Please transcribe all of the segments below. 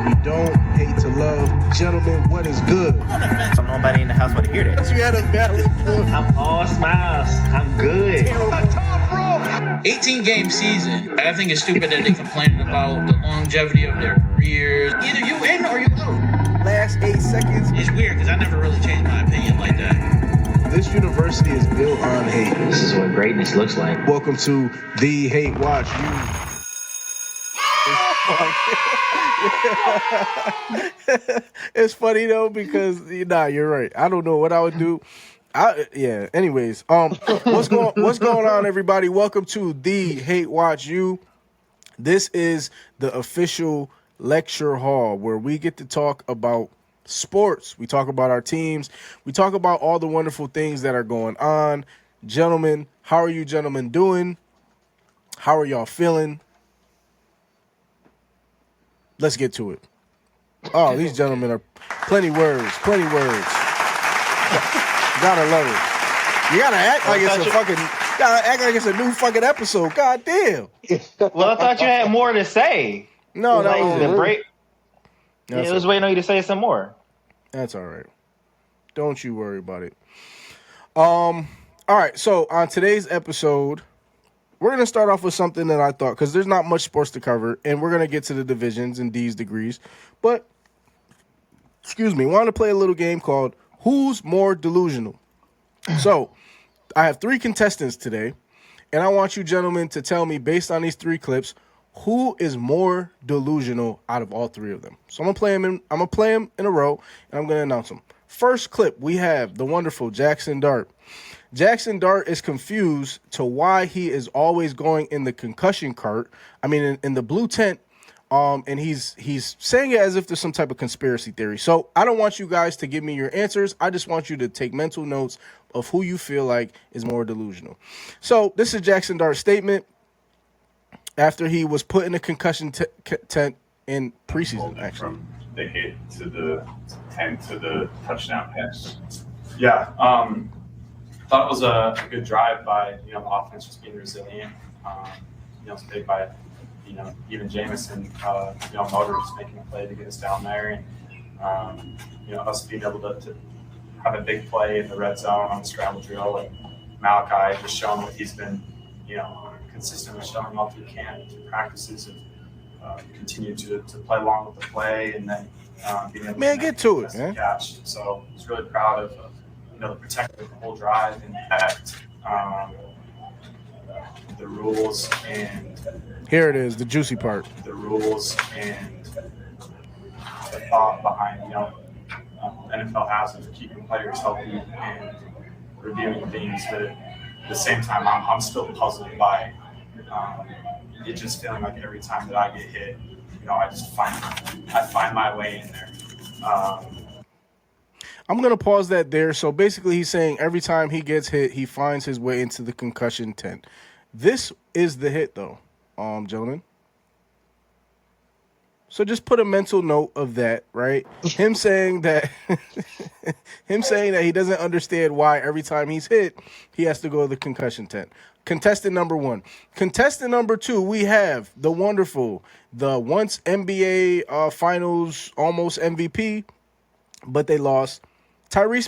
we don't hate to love. Gentlemen, what is good? Nobody in the house want to hear that. You had a valid point. I'm all smiles. I'm good. 18-game season. I think it's stupid that they complaining about the longevity of their careers. Either you in or you out. Last 8 seconds. It's weird because I never really changed my opinion like that. This university is built on hate. This is what greatness looks like. Welcome to the Hate Watch You. It's funny though because you're right. I don't know what I would do. Anyways, what's going on, everybody? Welcome to the Hate Watch You. This is the official lecture hall where we get to talk about sports. We talk about our teams. We talk about all the wonderful things that are going on. Gentlemen, how are you gentlemen doing? How are y'all feeling? Let's get to it. Oh, these gentlemen are plenty words. Gotta love it. You gotta act like it's a new fucking episode. God damn. Well, I thought you had more to say. No, that was the break. I was waiting on you to say some more. That's all right. Don't you worry about it. All right. So on today's episode, we're going to start off with something that I thought, because there's not much sports to cover, and we're going to get to the divisions and D's degrees. But, wanted to play a little game called Who's More Delusional? So, I have 3 contestants today, and I want you gentlemen to tell me, based on these 3 clips, who is more delusional out of all 3 of them. So, I'm going to play them in a row, and I'm going to announce them. First clip, we have the wonderful Jackson Dart. Jackson Dart is confused to why he is always going in the concussion cart. I mean, in the blue tent, and he's saying it as if there's some type of conspiracy theory. So I don't want you guys to give me your answers. I just want you to take mental notes of who you feel like is more delusional. So this is Jackson Dart's statement after he was put in a concussion tent in preseason, actually. From the hit to the tent to the touchdown pass. Yeah. Thought it was a good drive by, the offense just being resilient. It's big by, even Jamison, Motor just making a play to get us down there. And, us being able to have a big play in the red zone on the scramble drill. And Malachi just showing what he's been, consistently showing all through camp, through practices, and continue to play along with the play. And then being able to get to it, man. Catch. So I was really proud of the protect the whole drive and act the rules and here it is, the juicy part. The rules and the thought behind NFL has of keeping players healthy and reviewing things, but at the same time, I'm still puzzled by it just feeling like every time that I get hit, I find my way in there. I'm going to pause that there. So basically he's saying every time he gets hit, he finds his way into the concussion tent. This is the hit, though, gentlemen. So just put a mental note of that, right? Him saying that he doesn't understand why every time he's hit, he has to go to the concussion tent. Contestant number 1. Contestant number 2, we have the wonderful, the once NBA Finals almost MVP, but they lost, Tyrese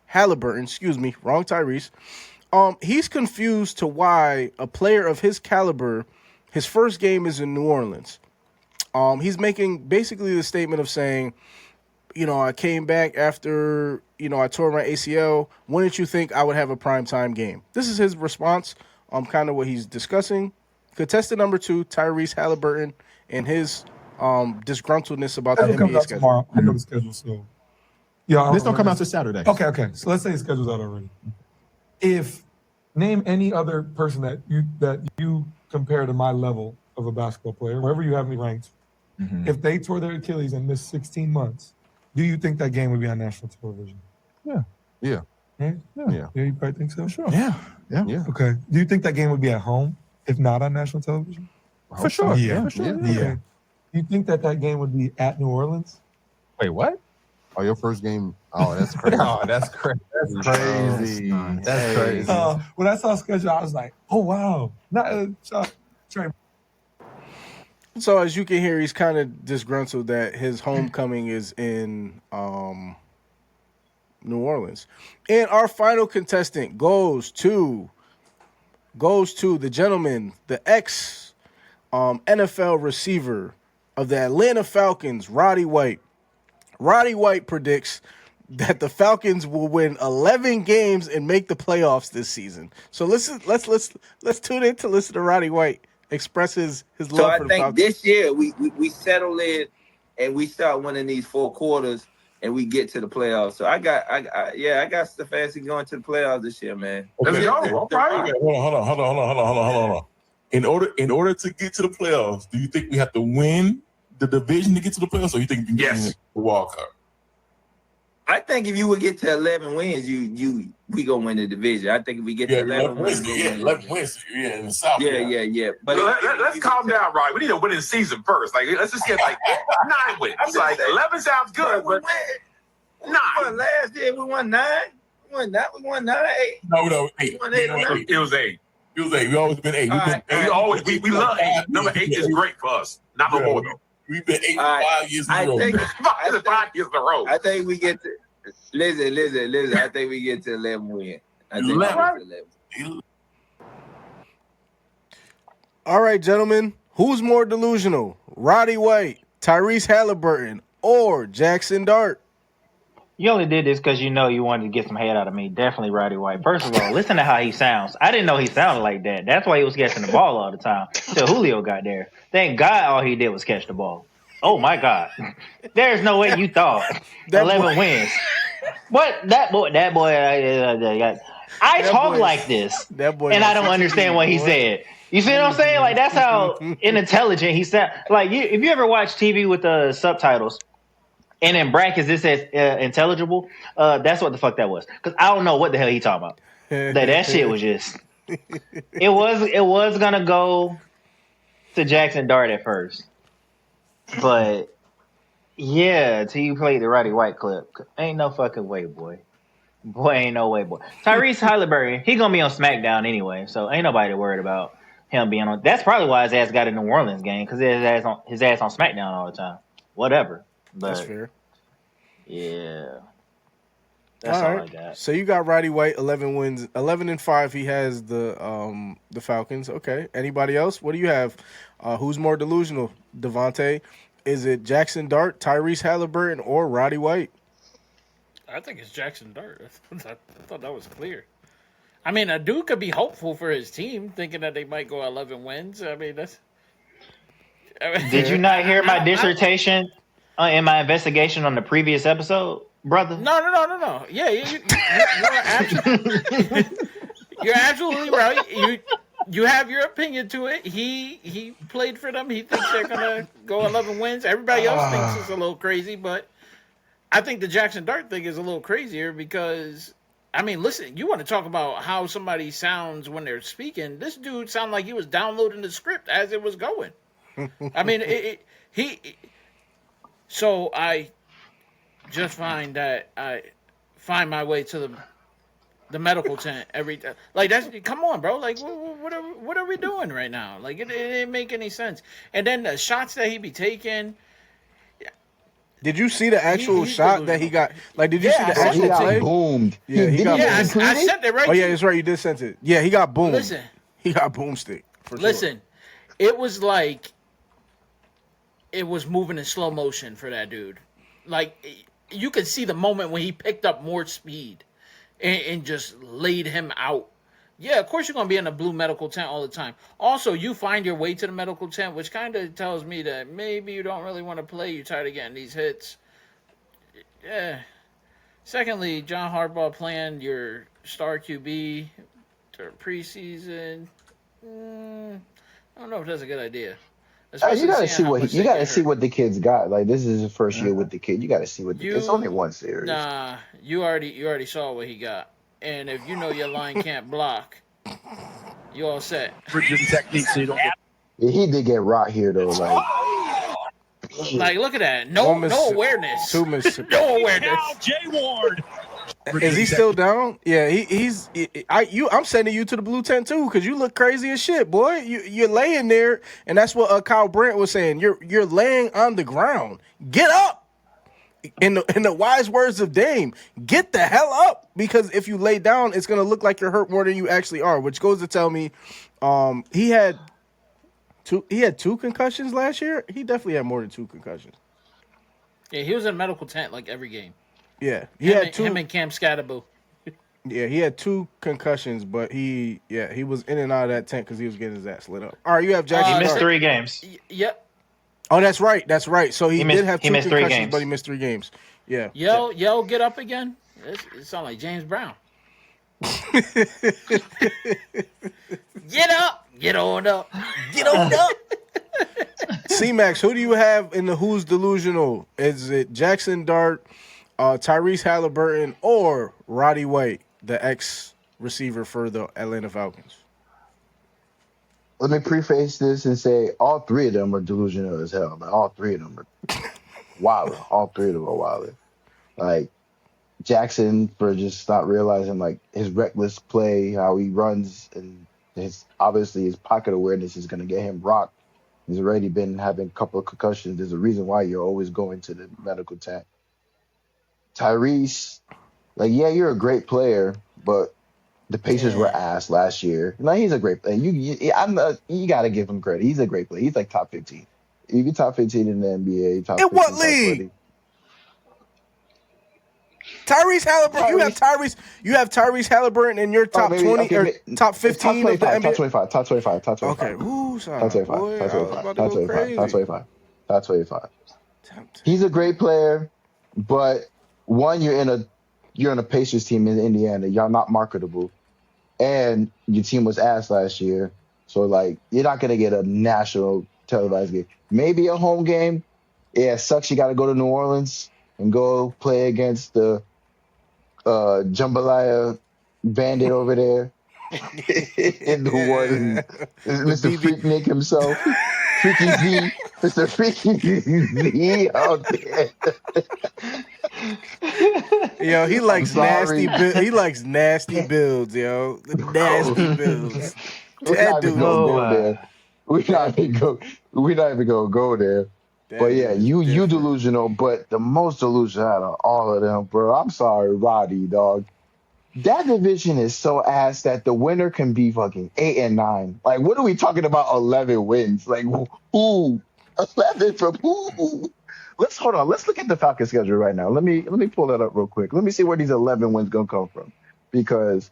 Halliburton, wrong Tyrese. He's confused to why a player of his caliber, his first game is in New Orleans. He's making basically the statement of saying, I came back after, I tore my ACL. Wouldn't you think I would have a primetime game? This is his response, kind of what he's discussing. Contestant number 2, Tyrese Halliburton, and his disgruntledness about the NBA schedule. Tomorrow. I know the schedule, so this don't come out till Saturday. Okay. So let's say the schedule's out already. If name any other person that you compare to my level of a basketball player, wherever you have me ranked, if they tore their Achilles and missed 16 months, do you think that game would be on national television? Yeah. Yeah, you probably think so? Sure. Yeah. Okay. Do you think that game would be at home if not on national television? For sure. Yeah. For sure. Yeah. Okay. Do you think that game would be at New Orleans? Wait, what? Oh, your first game? Oh, that's crazy. That's crazy. That's crazy. When I saw schedule, I was like, oh, wow. Not Trey. So as you can hear, he's kind of disgruntled that his homecoming is in New Orleans. And our final contestant goes to the gentleman, the ex NFL receiver of the Atlanta Falcons, Roddy White. Roddy White predicts that the Falcons will win 11 games and make the playoffs this season. So let's tune in to listen to Roddy White express his love for the Falcons. So I think this year we settle in and we start winning these 4 quarters and we get to the playoffs. So I got Stefanski going to the playoffs this year, man. Okay. Let's go. Okay. Hold on. In order to get to the playoffs, do you think we have to win the division to get to the playoffs, or you think we can get the wild card? I think if you would get to 11 wins, we gonna win the division. I think if we get to 11 wins, 11 wins, in the South. Yeah. But let's calm down, right? We need a winning season first. Like, let's just get 9 wins. Like 11 sounds good, but 9. Last year we won 9. We won 9, 8. No, 8. It was 8. We always been 8. We love 8. Number 8 is great for us. Not no more though. We've been 8 for 5 years in a row. 5 years in a row. I think we get to listen. I think we get to 11 wins. I think 11. All right, gentlemen. Who's more delusional? Roddy White, Tyrese Halliburton, or Jackson Dart? You only did this because you know you wanted to get some head out of me. Definitely Roddy White. First of all, listen to how he sounds. I didn't know he sounded like that. That's why he was catching the ball all the time till Julio got there. Thank God all he did was catch the ball. Oh, my God. There's no way you thought 11 wins. What? That boy, I talk like this, and I don't understand what he said. You see what I'm saying? Like, that's how unintelligent he sounds. Like, if you ever watch TV with the subtitles, and in brackets it says intelligible, that's what the fuck that was. Because I don't know what the hell he talking about. That shit was just... It was going to go to Jackson Dart at first. But, yeah, till you played the Roddy White clip. Ain't no fucking way, boy. Ain't no way, boy. Tyrese Halliburton, he going to be on SmackDown anyway, so ain't nobody worried about him being on... That's probably why his ass got a New Orleans game, because his ass on SmackDown all the time. Whatever. But, that's fair. Yeah. That's all I got. So you got Roddy White, 11 wins, 11-5. He has the Falcons. Okay. Anybody else? What do you have? Who's more delusional? Devontae? Is it Jackson Dart, Tyrese Halliburton, or Roddy White? I think it's Jackson Dart. I thought that was clear. I mean, a dude could be hopeful for his team, thinking that they might go 11 wins. I mean, Did you not hear my dissertation in my investigation on the previous episode, brother? No. Yeah, you're absolutely right. You have your opinion to it. He played for them. He thinks they're gonna go 11 wins. Everybody else thinks it's a little crazy, but I think the Jackson Dart thing is a little crazier because, I mean, listen, you want to talk about how somebody sounds when they're speaking. This dude sounded like he was downloading the script as it was going. I mean, So I just find that I find my way to the medical tent every time. Like, that's, come on, bro. Like, what are we doing right now? Like, it didn't make any sense. And then the shots that he be taking. Did you see the actual shot that he got? Like, did you see the actual play? Boomed. Yeah, I sent it right. Oh, yeah, that's right. You did send it. Yeah, he got boomed. Listen. He got boomstick. Listen, it was like it was moving in slow motion for that dude. Like, you could see the moment when he picked up more speed and just laid him out. Yeah, of course you're going to be in a blue medical tent all the time. Also, you find your way to the medical tent, which kind of tells me that maybe you don't really want to play. You're tired of getting these hits. Yeah. Secondly, John Harbaugh playing your star QB to preseason. I don't know if that's a good idea. You gotta see what the kid's got. Like, this is his first year with the kid. You gotta see what it's only one series. Nah, you already saw what he got. And if you know your line can't block, you all set. Technique, so you don't get... He did get rocked here though. Like, look at that. No awareness. No awareness. Jay Ward. Is he still down? Yeah, I'm sending you to the blue tent too because you look crazy as shit, boy. You're laying there, and that's what Kyle Brandt was saying. You're laying on the ground. Get up. In the wise words of Dame, get the hell up, because if you lay down, it's gonna look like you're hurt more than you actually are. Which goes to tell me, he had two concussions last year. He definitely had more than 2 concussions. Yeah, he was in a medical tent like every game. Yeah, him and Cam Scatterbo. Yeah, he had 2 concussions, but he was in and out of that tent because he was getting his ass lit up. All right, you have Jackson. He missed 3 games. Yep. Oh, that's right. So he did have 2 missed 3 concussions, games. but he missed 3 games. Yeah. Yo, get up again. It sounds like James Brown. Get up. Get on up. Get on up. C-Max, who do you have in the Who's Delusional? Is it Jackson Dart, Tyrese Halliburton, or Roddy White, the ex-receiver for the Atlanta Falcons? Let me preface this and say all 3 of them are delusional as hell. Like, all 3 of them are wild. All 3 of them are wild. Like Jackson for just not realizing like his reckless play, how he runs, and his pocket awareness is going to get him rocked. He's already been having a couple of concussions. There's a reason why you're always going to the medical tent. Tyrese, like, yeah, you're a great player, but the Pacers were ass last year. No, he's a great player. You got to give him credit. He's a great player. He's like top 15. You be top 15 in the NBA. Top in 15, what league? Tyrese Halliburton. You have Tyrese Halliburton in your top 20 or top 15 of the NBA. Top 25. Okay. Ooh, sorry. Top 25. Top 25. He's a great player, but one, you're in a Pacers team in Indiana. Y'all not marketable, and your team was ass last year. So like, you're not gonna get a national televised game. Maybe a home game. Yeah, it sucks. You got to go to New Orleans and go play against the Jambalaya bandit over there in New Orleans. Mr. Freaknik himself. Freaky Z. Mr. Freaky Z out there. Yo, he likes nasty. He likes nasty builds, yo. Nasty builds. That dude. We're not even gonna go there. But yeah, you delusional, but the most delusional out of all of them, bro. I'm sorry, Roddy, dog. That division is so ass that the winner can be fucking 8 and 9. Like, what are we talking about? 11 wins? Like, who? 11 from who? Let's look at the Falcons schedule right now. Let me pull that up real quick. Let me see where these 11 wins gonna come from. Because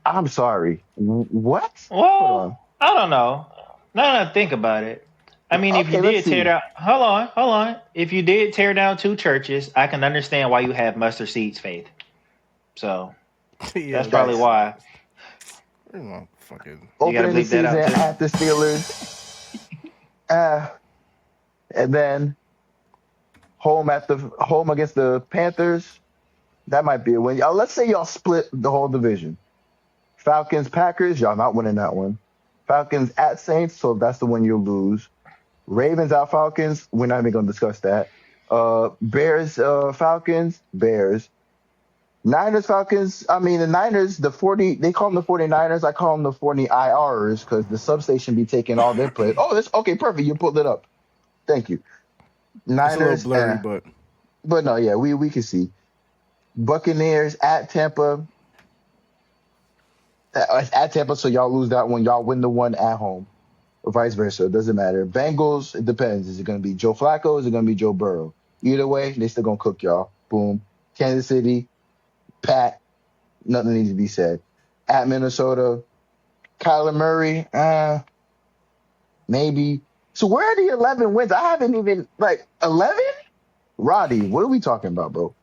I'm sorry, what? Well, I don't know. Now that I think about it. I mean, if you did tear down, hold on. If you did tear down 2 churches, I can understand why you have mustard seeds faith. So that's probably why. You gotta opening the season at the Steelers, and then home against the Panthers. That might be a win. Let's say y'all split the whole division. Falcons, Packers, y'all not winning that one. Falcons at Saints, so that's the one you'll lose. Ravens at Falcons, we're not even going to discuss that. Bears, Falcons, Bears. Niners, Falcons, the Niners, they call them the 49ers. I call them the 40 IRs because the substation be taking all their plays. Oh, okay, perfect. You pulled it up. Thank you. Niners. It's a little blurry, but no, yeah, we can see. Buccaneers at Tampa. At Tampa, so y'all lose that one. Y'all win the one at home. Or vice versa. It doesn't matter. Bengals, it depends. Is it going to be Joe Flacco or is it going to be Joe Burrow? Either way, they still going to cook y'all. Boom. Kansas City, Pat, nothing needs to be said. At Minnesota, Kyler Murray, maybe. So where are the 11 wins? I haven't even, 11? Roddy, what are we talking about, bro?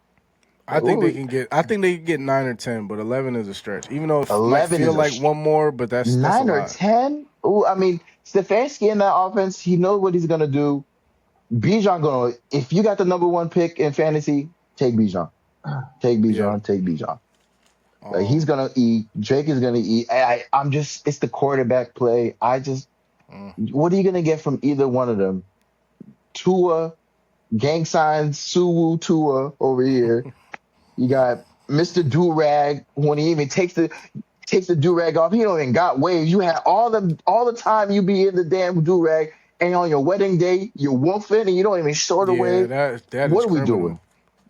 I think they can get 9 or 10, but 11 is a stretch. Even though it might feel like one more, but that's 9 a or lot. 10? Ooh, Stefanski in that offense, he knows what he's gonna do. Bijan if you got the number 1 pick in fantasy, take Bijan. Take Bijan. He's gonna eat. Drake is gonna eat. It's the quarterback play. What are you gonna get from either one of them? Tua, gang signs, Suwu Tua over here. You got Mr. Do-Rag, when he even takes the do-rag off, he don't even got waves. You had all the time you be in the damn do-rag, and on your wedding day, you're wolfing and you don't even show the wave. that What is are we criminal. doing?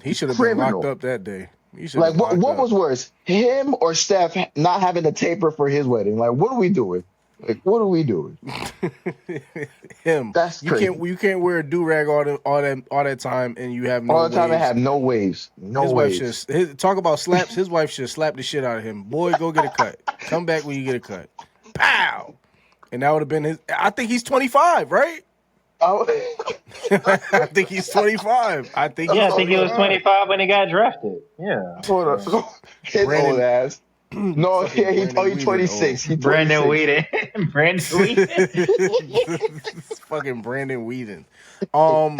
He should have been locked Criminal. up that day. He should Like, have been what locked was worse, him or Steph not having a taper for his wedding? Like, what are we doing? Like, what are we doing? up. Him. That's crazy. You can't wear a do-rag all that time and you have no All the time, I waves. have no waves. No His waves. wife should talk about slaps. His wife should slap the shit out of him. Boy, go get a cut. Come back when you get a cut. Pow! And that would have been his. I think he's 25, right? Oh. I think he's 25. I think he was 25 when he got drafted. Yeah. Hold on. His old ass. No, yeah, he's 26. He's Brandon Whedon. Brandon Whedon. Fucking Brandon Whedon. I'm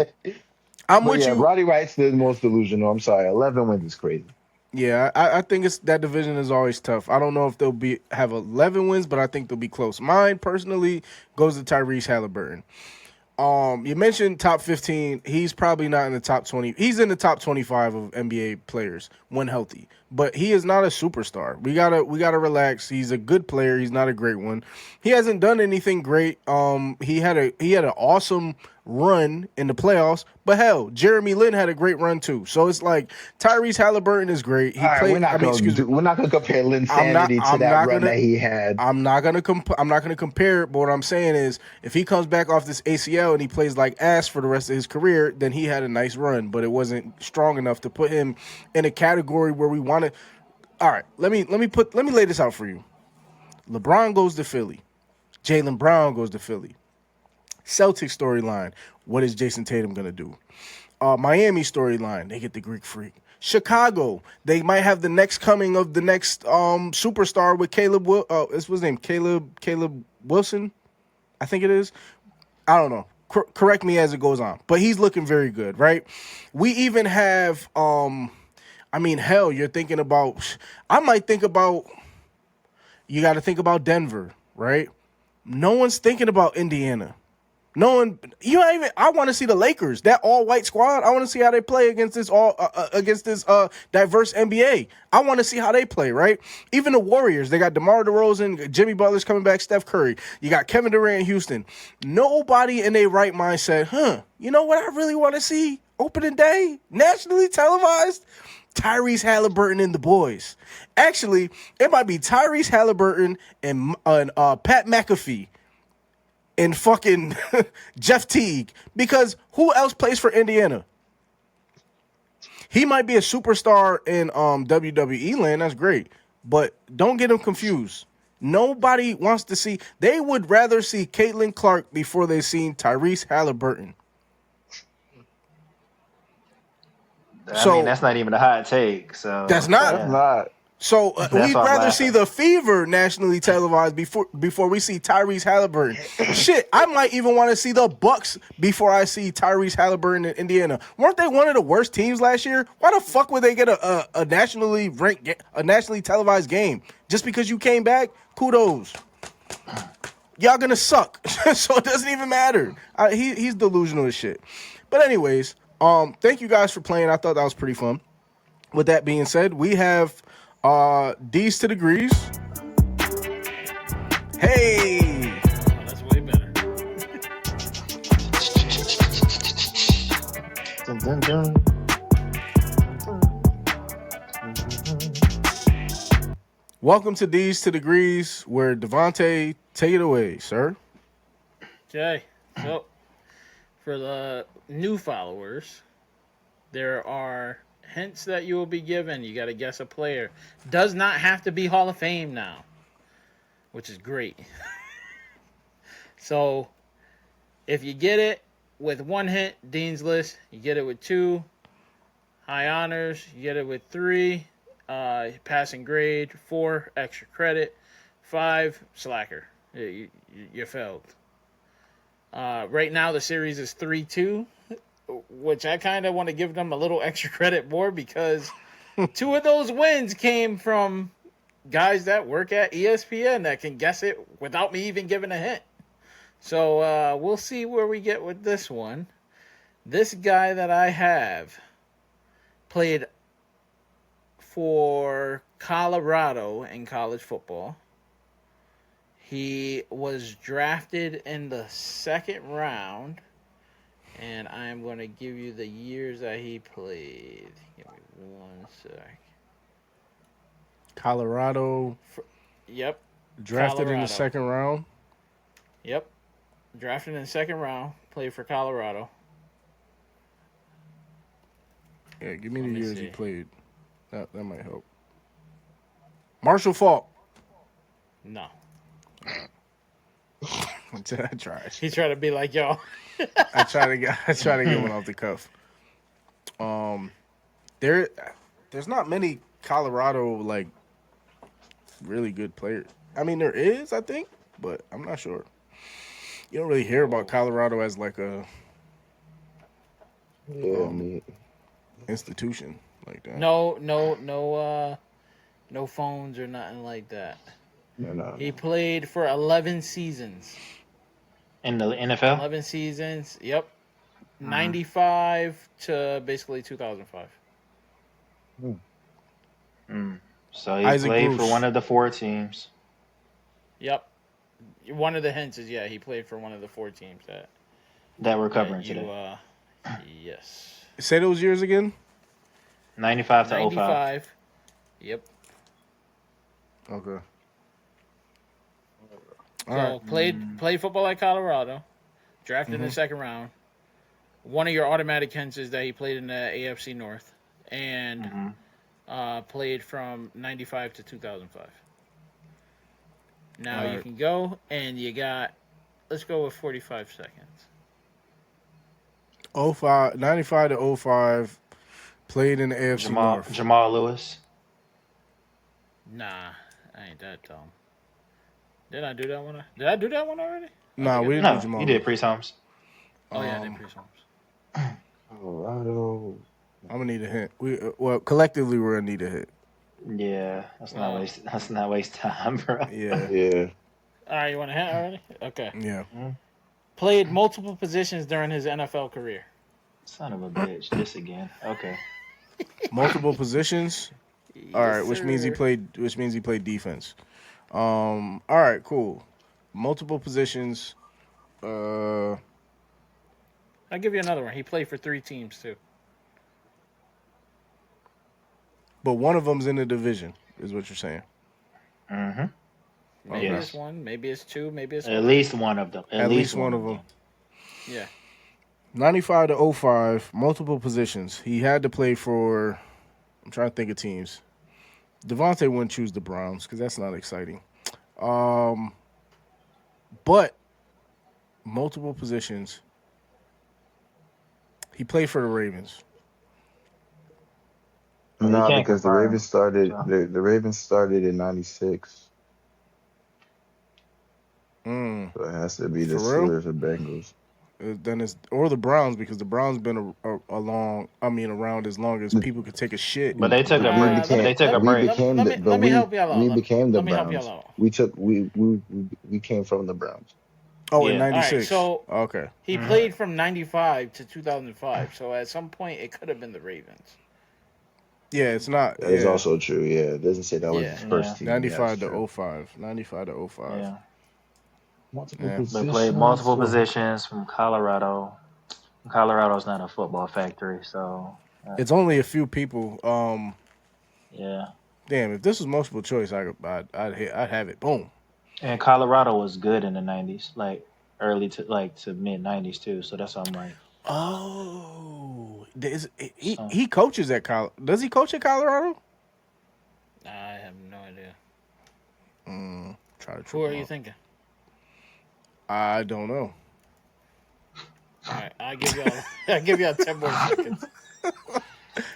with you. Roddy Wright's the most delusional. I'm sorry. 11 wins is crazy. Yeah, I think it's that division is always tough. I don't know if they'll have 11 wins, but I think they'll be close. Mine personally goes to Tyrese Halliburton. You mentioned top 15. He's probably not in the top 20. He's in the top 25 of NBA players when healthy, but he is not a superstar. We gotta relax. He's a good player. He's not a great one. He hasn't done anything great. He had an awesome run in the playoffs, but hell, Jeremy Lin had a great run too. So it's like Tyrese Halliburton is great. He played. We're not gonna compare Lin's sanity to that run that he had. I'm not gonna compare it, but what I'm saying is, if he comes back off this ACL and he plays like ass for the rest of his career, then he had a nice run, but it wasn't strong enough to put him in a category where we want to. All right, let me lay this out for you. LeBron goes to Philly. Jaylen Brown goes to Philly. Celtics storyline, what is Jason Tatum going to do? Miami storyline, they get the Greek Freak. Chicago, they might have the next coming of the next superstar with Caleb. What's his name? Caleb Wilson, I think it is. I don't know. Correct me as it goes on, but he's looking very good, right? We even have, hell, you're thinking about. I might think about. You got to think about Denver, right? No one's thinking about Indiana. No one, I want to see the Lakers, that all-white squad. I want to see how they play against this diverse NBA. I want to see how they play, right? Even the Warriors, they got DeMar DeRozan, Jimmy Butler's coming back, Steph Curry. You got Kevin Durant in Houston. Nobody in their right mind said, you know what I really want to see? Opening day, nationally televised? Tyrese Halliburton and the boys. Actually, it might be Tyrese Halliburton and Pat McAfee and fucking Jeff Teague, because who else plays for Indiana? He might be a superstar in WWE land. That's great, but don't get him confused. Nobody wants to see. They would rather see Caitlin Clark before they seen Tyrese Halliburton. I mean, that's not even a hot take. So that's not. So we'd rather see the Fever nationally televised before we see Tyrese Halliburton. Shit, I might even want to see the Bucks before I see Tyrese Halliburton in Indiana. Weren't they one of the worst teams last year? Why the fuck would they get a nationally ranked, a nationally televised game? Just because you came back? Kudos. Y'all gonna suck, so it doesn't even matter. He's delusional as shit. But anyways, thank you guys for playing. I thought that was pretty fun. With that being said, we have D's to degrees. Hey, that's way better. Dun, dun, dun. Welcome to D's to degrees, where Devontae, take it away, sir. Okay, so for the new followers, there are hints that you will be given. You got to guess a player. Does not have to be Hall of Fame now, which is great. So if you get it with one hint, Dean's List. You get it with two, high honors. You get it with three, passing grade. 4, extra credit. 5, slacker. You failed. Right now the series is 3-2. Which I kind of want to give them a little extra credit more, because 2 of those wins came from guys that work at ESPN that can guess it without me even giving a hint. So we'll see where we get with this one. This guy that I have played for Colorado in college football. He was drafted in the second round, and I'm going to give you the years that he played. Give me 1 sec. Colorado. Yep. Drafted in the second round. Yep. Drafted in the second round. Played for Colorado. Yeah, give me the years he played. That might help. Marshall Faulk. No. I tried. He tried to be like y'all. I try to get one off the cuff. There's not many Colorado like really good players. I mean, there is, I think, but I'm not sure. You don't really hear about Colorado as like a institution like that. No phones or nothing like that. No. He played for 11 seasons. In the NFL? 11 seasons, yep. 95 to basically 2005. So he Isaac played Bruce. for one of the 4 teams. Yep. One of the hints is, he played for one of the 4 teams that we're covering today. Yes. Say those years again. 95 to 05. 95. Yep. Okay. So played football at Colorado, drafted in the second round. One of your automatic hints is that he played in the AFC North, and played from 95 to 2005. Now you can go, and you got, let's go with 45 seconds. 95 to 05, played in the AFC North. Jamal Lewis. Nah, I ain't that dumb. Did I do that one? Did I do that one already? Nah, we didn't do Jamal. You did Priest-Holmes. Oh, yeah, I did Priest-Holmes. Colorado. I'm gonna need a hint. Collectively we're gonna need a hint. Yeah, let's not waste time, bro. Yeah. All right, you want a hint already? Okay. Yeah. Played multiple positions during his NFL career. Son of a bitch, this again. Okay. Multiple positions. All right, Yes, which means he played defense. All right, cool. Multiple positions. I'll give you another one. He played for 3 teams too. But one of them's in the division, is what you're saying. Maybe it's 1, maybe it's 2, maybe it's at least one of them. At least one of them. Yeah. 95 to 05, multiple positions. He had to play for. I'm trying to think of teams. Devontae wouldn't choose the Browns because that's not exciting. But multiple positions. He played for the Ravens. No, because the Ravens started. The Ravens started in '96. So it has to be the For real? Steelers or Bengals. Then it's or the Browns because the Browns been around as long as people could take a shit. But they took a break. They took a break. Let me help y'all out. We became the Let me help Browns. y'all out. We came from the Browns. Oh, in All right, '96. so Okay. he played from 95 to 2005. So at some point, it could have been the Ravens. Yeah, it's not. That is also true. Yeah, it doesn't say that was his first team. 95 Yeah, to 05. 95 to 05. Yeah. Multiple They positions. played multiple positions from Colorado. Colorado's not a football factory, so It's only a few people. yeah. Damn, if this was multiple choice, I'd have it. Boom. And Colorado was good in the '90s, like early to mid '90s too. So that's why I'm like, Oh, he coaches at Colorado. Does he coach at Colorado? I have no idea. Try to. Who are you thinking? I don't know. All right, I'll give y'all 10 more seconds.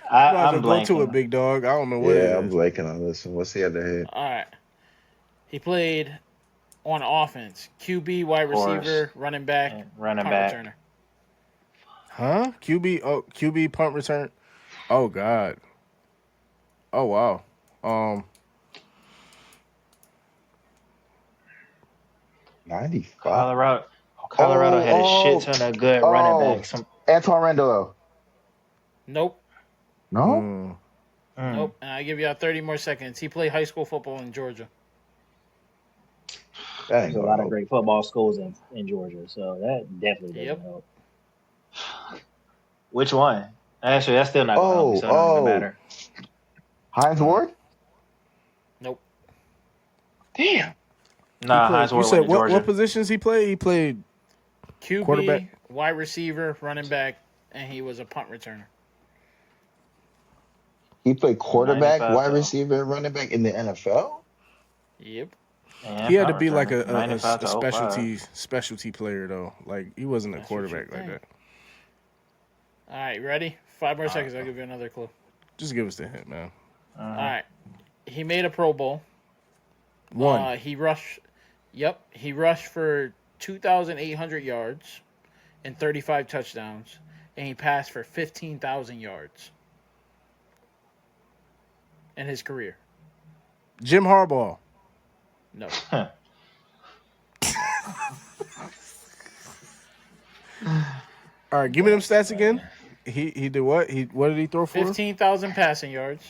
I'm go to blanking. it, big dog. I don't know what. Yeah, I'm blanking on this one. What's the other head? All right. He played on offense, QB, wide receiver, running back, running punt back. returner. Huh? QB punt return. Oh God. Oh wow. 95. Colorado had a shit ton of good running backs. Antoine Randall. Nope. No. Nope. And I give you 30 more seconds. He played high school football in Georgia. There's a lot of great football schools in Georgia, so that definitely doesn't help. Which one? Actually, that's still not going to help me, so it don't even matter. Hines Ward? Nope. Damn. Nah, Hines Ward. You said what positions he played? He played QB, quarterback, wide receiver, running back, and he was a punt returner. He played quarterback, wide receiver, running back in the NFL? Yep. He had to be like a specialty player though. Like he wasn't a quarterback like that. All right, ready? 5 more seconds. I'll give you another clue. Just give us the hint, man. All right. He made a Pro Bowl. One. He rushed. Yep. He rushed for 2,800 yards and 35 touchdowns, and he passed for 15,000 yards in his career. Jim Harbaugh. No. All right, give me them stats again. He did what? What did he throw for? 15,000 passing yards.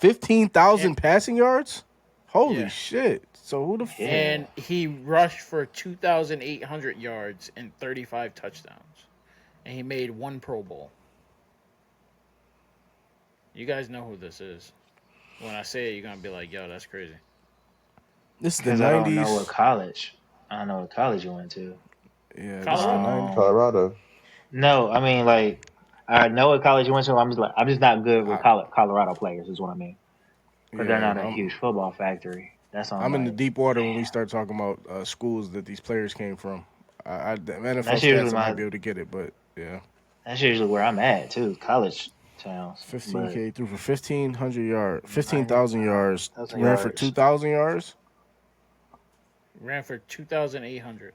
15,000 passing yards? Holy shit. So who the fuck? And he rushed for 2,800 yards and 35 touchdowns. And he made 1 Pro Bowl. You guys know who this is. When I say it, you're going to be like, yo, that's crazy. This is the 90s. I don't know what college. I don't know what college you went to. Yeah, Colorado. No, I mean like I know what college you went to. I'm just not good with Colorado players. Is what I mean. But they're not a huge football factory. That's all. I'm in the deep water when we start talking about schools that these players came from. The NFL stats I might be able to get it, but yeah. That's usually where I'm at too. College towns. 15K threw for 1,500 yards, 15,000 yards. Ran for 2,000 yards. Ran for 2,800.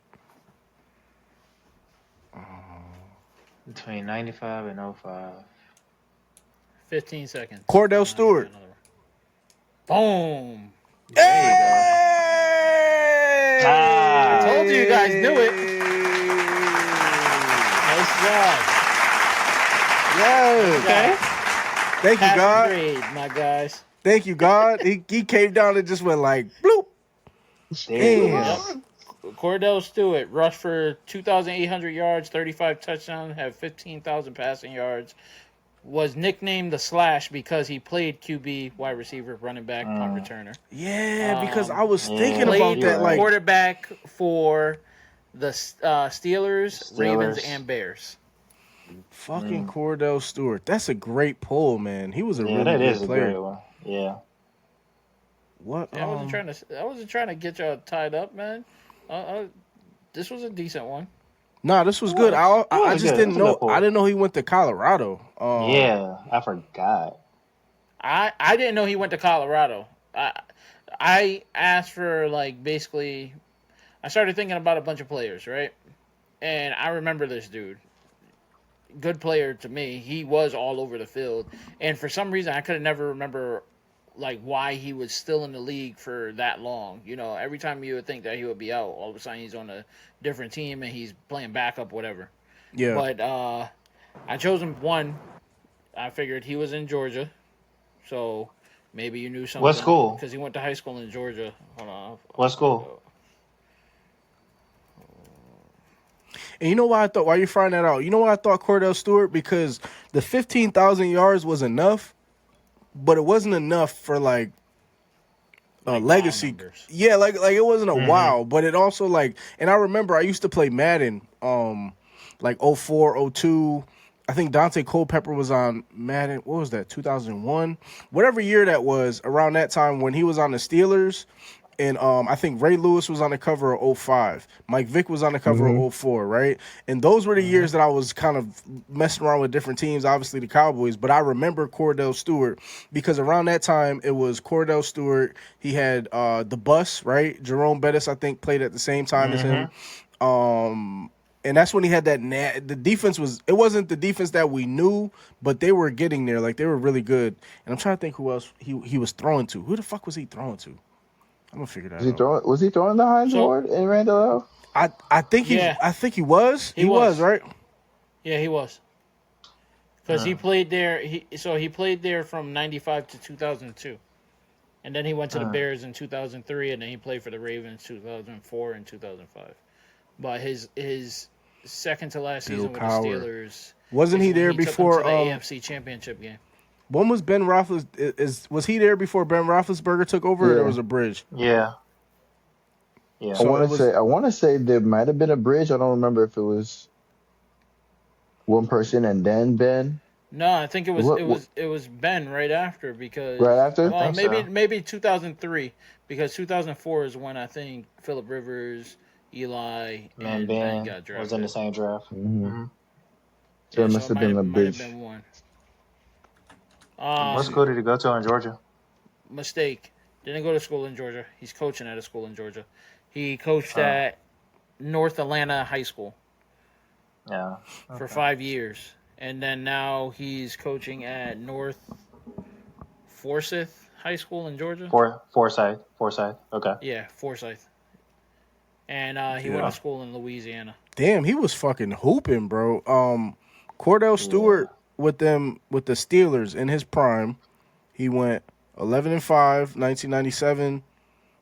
Between 95 and 05. 15 seconds. Cordell Stewart. Boom. Hey! I told you guys knew it. Nice job. Yeah. Okay. Thank you, God. Grade, my guys. Thank you, God. He came down and just went like bloop. Damn. Cordell Stewart rushed for 2,800 yards, 35 touchdowns, had 15,000 passing yards. Was nicknamed the Slash because he played QB, wide receiver, running back, punt returner. Yeah, because I was thinking about that. Like quarterback for the Steelers, Ravens, and Bears. Fucking Cordell Stewart. That's a great pull, man. He was a really good player. A great one. Yeah. What? Yeah, I wasn't trying to get y'all tied up, man. This was a decent one. Nah, this was good. I just didn't know. I didn't know he went to Colorado. Yeah, I forgot. I didn't know he went to Colorado. I asked for like basically. I started thinking about a bunch of players, right? And I remember this dude. Good player to me. He was all over the field, and for some reason I could never remember like why he was still in the league for that long. You know, every time you would think that he would be out, all of a sudden he's on a different team and he's playing backup, whatever. Yeah. But I chose him one. I figured he was in Georgia, so maybe you knew something. What school? Because he went to high school in Georgia. Hold on. What school? And you know why I thought? Why you find that out? You know why I thought Cordell Stewart? Because the 15,000 yards was enough, but it wasn't enough for like legacy. Yeah, like it wasn't a wow, but it also like. And I remember I used to play Madden, like 04, 02. I think Dante Culpepper was on Madden. What was that? 2001, whatever year that was. Around that time when he was on the Steelers. And I think Ray Lewis was on the cover of 05. Mike Vick was on the cover of 04, right? And those were the years that I was kind of messing around with different teams, obviously the Cowboys. But I remember Cordell Stewart because around that time, it was Cordell Stewart. He had the Bus, right? Jerome Bettis, I think, played at the same time as him. And that's when he had that the defense it wasn't the defense that we knew, but they were getting there. Like, they were really good. And I'm trying to think who else he was throwing to. Who the fuck was he throwing to? I'm gonna figure that out. Was he throwing the Hines Ward in Randall? I think he was. He was, right? Yeah, he was. Because he played there. He played there from 95 to 2002. And then he went to the Bears in 2003, and then he played for the Ravens 2004 and 2005. But his second to last season with the Steelers wasn't he there before the AFC Championship game? When was Ben Roethlisberger? Was he there before Ben Roethlisberger took over, or there was a bridge? Yeah. Yeah. I want to say there might have been a bridge. I don't remember if it was one person and then Ben. No, I think it was Ben right after because right after. Well, maybe 2003 because 2004 is when I think Phillip Rivers, Eli, and Ben got drafted. Was in the same draft. Mm-hmm. So it must have been a bridge. Might have been one. What school did he go to in Georgia? Mistake. Didn't go to school in Georgia. He's coaching at a school in Georgia. He coached at North Atlanta High School. Yeah. For 5 years. And then now he's coaching at North Forsyth High School in Georgia. Forsyth. Okay. Yeah, Forsyth. And he went to school in Louisiana. Damn, he was fucking hooping, bro. Cordell Stewart with the Steelers in his prime. He went 11-5, 1997,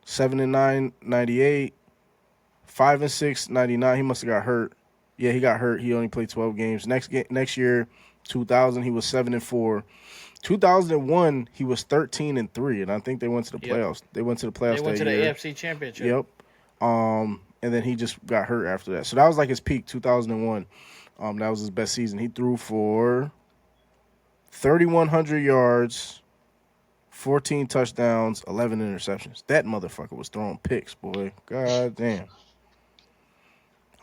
7-9, 98, 5-6, 99. He must have got hurt. Yeah, he got hurt. He only played 12 games. Next year, 2000, he was 7-4. 2001, he was 13-3, and I think they went to the playoffs. They went to the playoffs. They went to the AFC Championship. Yep. And then he just got hurt after that. So that was like his peak, 2001. That was his best season. He threw for 3,100 yards, 14 touchdowns, 11 interceptions. That motherfucker was throwing picks, boy. God damn.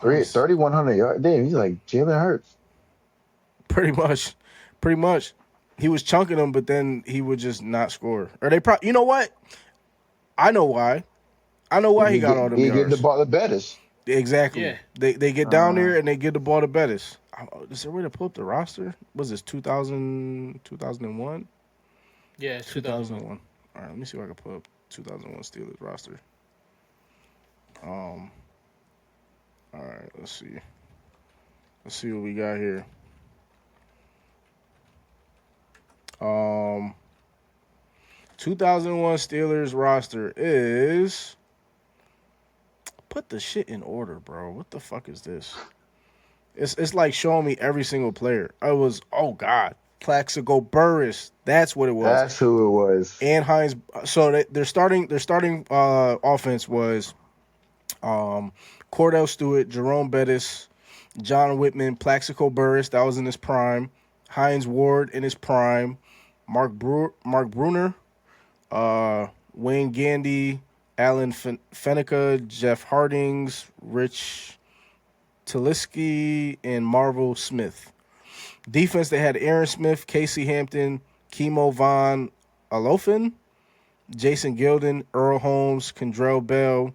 3,100 yards. Damn, he's like Jalen Hurts. Pretty much. He was chunking them, but then he would just not score. Or they probably, you know what? I know why. He got all them yards. He get the ball to Bettis. Exactly. Yeah. They get down there and they get the ball to Bettis. Is there a way to pull up the roster? Was this 2001? Yeah, it's 2001. All right, let me see if I can pull up 2001 Steelers roster. All right, let's see. Let's see what we got here. 2001 Steelers roster is. Put the shit in order, bro. What the fuck is this? It's like showing me every single player. Plaxico Burress. That's what it was. That's who it was. And Hines. So their starting offense was Cordell Stewart, Jerome Bettis, John Whitman, Plaxico Burress. That was in his prime. Hines Ward in his prime. Mark Bruner, Wayne Gandy, Alan Fenica, Jeff Hardings, Rich Taliski, and Marvel Smith. Defense, they had Aaron Smith, Casey Hampton, Kimo Von Alofin, Jason Gilden, Earl Holmes, Kendrell Bell,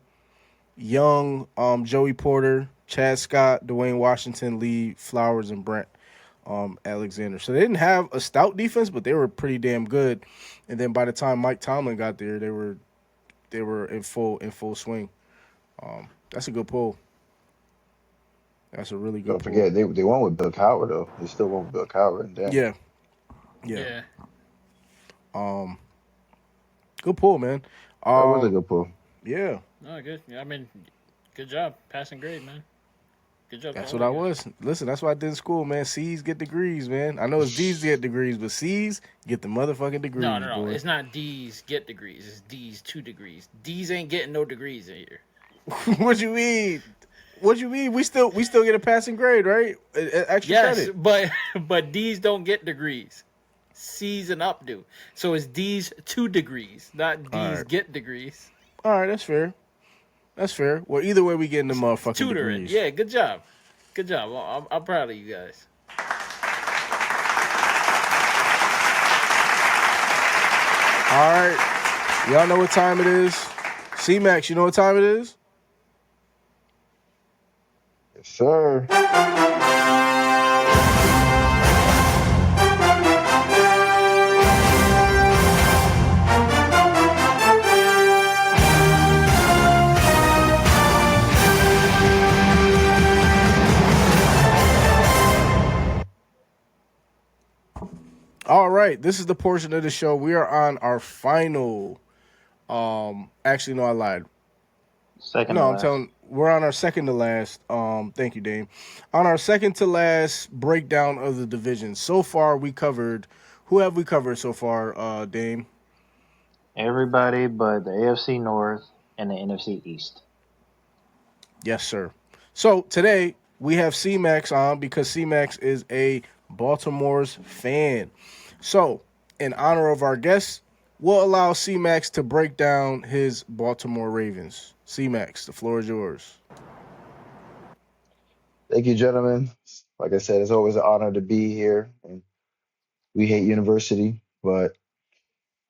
Young, Joey Porter, Chad Scott, Dwayne Washington, Lee Flowers, and Brent Alexander. So they didn't have a stout defense, but they were pretty damn good. And then by the time Mike Tomlin got there, they were in full swing. That's a good pull. That's a really good Don't forget, they won with Bill Cowher, though. They still won with Bill Cowher. Yeah. Good pull, man. That was a good pull. Yeah. No, good. I mean, good job. Passing grade, man. Good job. That's what I was. Listen, that's what I did in school, man. C's get degrees, man. I know it's D's get degrees, but C's get the motherfucking degrees. No. Boy. It's not D's get degrees. It's D's 2 degrees. D's ain't getting no degrees in here. What you mean? We still get a passing grade, right? Extra credit. but D's don't get degrees. C's and up do. So it's D's 2 degrees, not D's get degrees. All right, that's fair. Well, either way, we getting the motherfucking tutoring. degrees. Yeah, good job. I'm proud of you guys. All right, y'all know what time it is. C-Max, you know what time it is? Yes, sir. right, this is the portion of the show. We are on our final. Actually, no, I lied. Second No, to I'm last. telling. We're on our second to last. Thank you, Dame. On our second to last breakdown of the division. So far, we covered. Who have we covered so far, Dame? Everybody but the AFC North and the NFC East. Yes, sir. So today we have C-Max on because C-Max is a Baltimore's fan. So, in honor of our guests, we'll allow C-Max to break down his Baltimore Ravens. C-Max, the floor is yours. Thank you, gentlemen. Like I said, it's always an honor to be here. And we hate university, but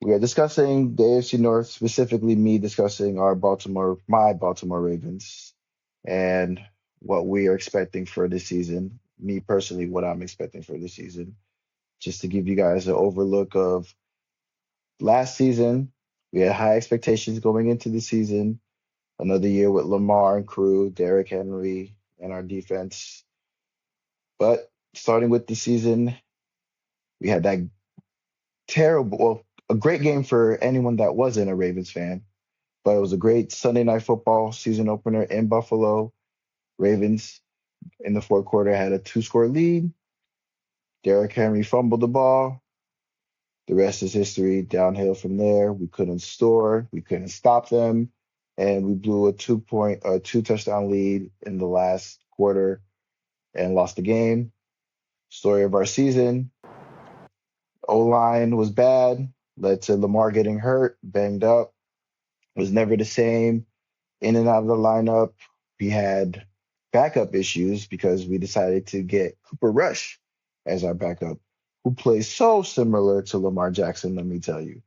we are discussing the AFC North, specifically me discussing my Baltimore Ravens, and what we are expecting for this season. Me personally, what I'm expecting for this season. Just to give you guys an overlook of last season, we had high expectations going into the season. Another year with Lamar and crew, Derrick Henry, and our defense. But starting with the season, we had that a great game for anyone that wasn't a Ravens fan. But it was a great Sunday Night Football season opener in Buffalo. Ravens in the fourth quarter had a 2-score lead. Derrick Henry fumbled the ball. The rest is history. Downhill from there. We couldn't store. We couldn't stop them. And we blew a 2-touchdown lead in the last quarter and lost the game. Story of our season. O-line was bad. Led to Lamar getting hurt, banged up. Was never the same. In and out of the lineup. We had backup issues because we decided to get Cooper Rush as our backup, who plays so similar to Lamar Jackson, let me tell you.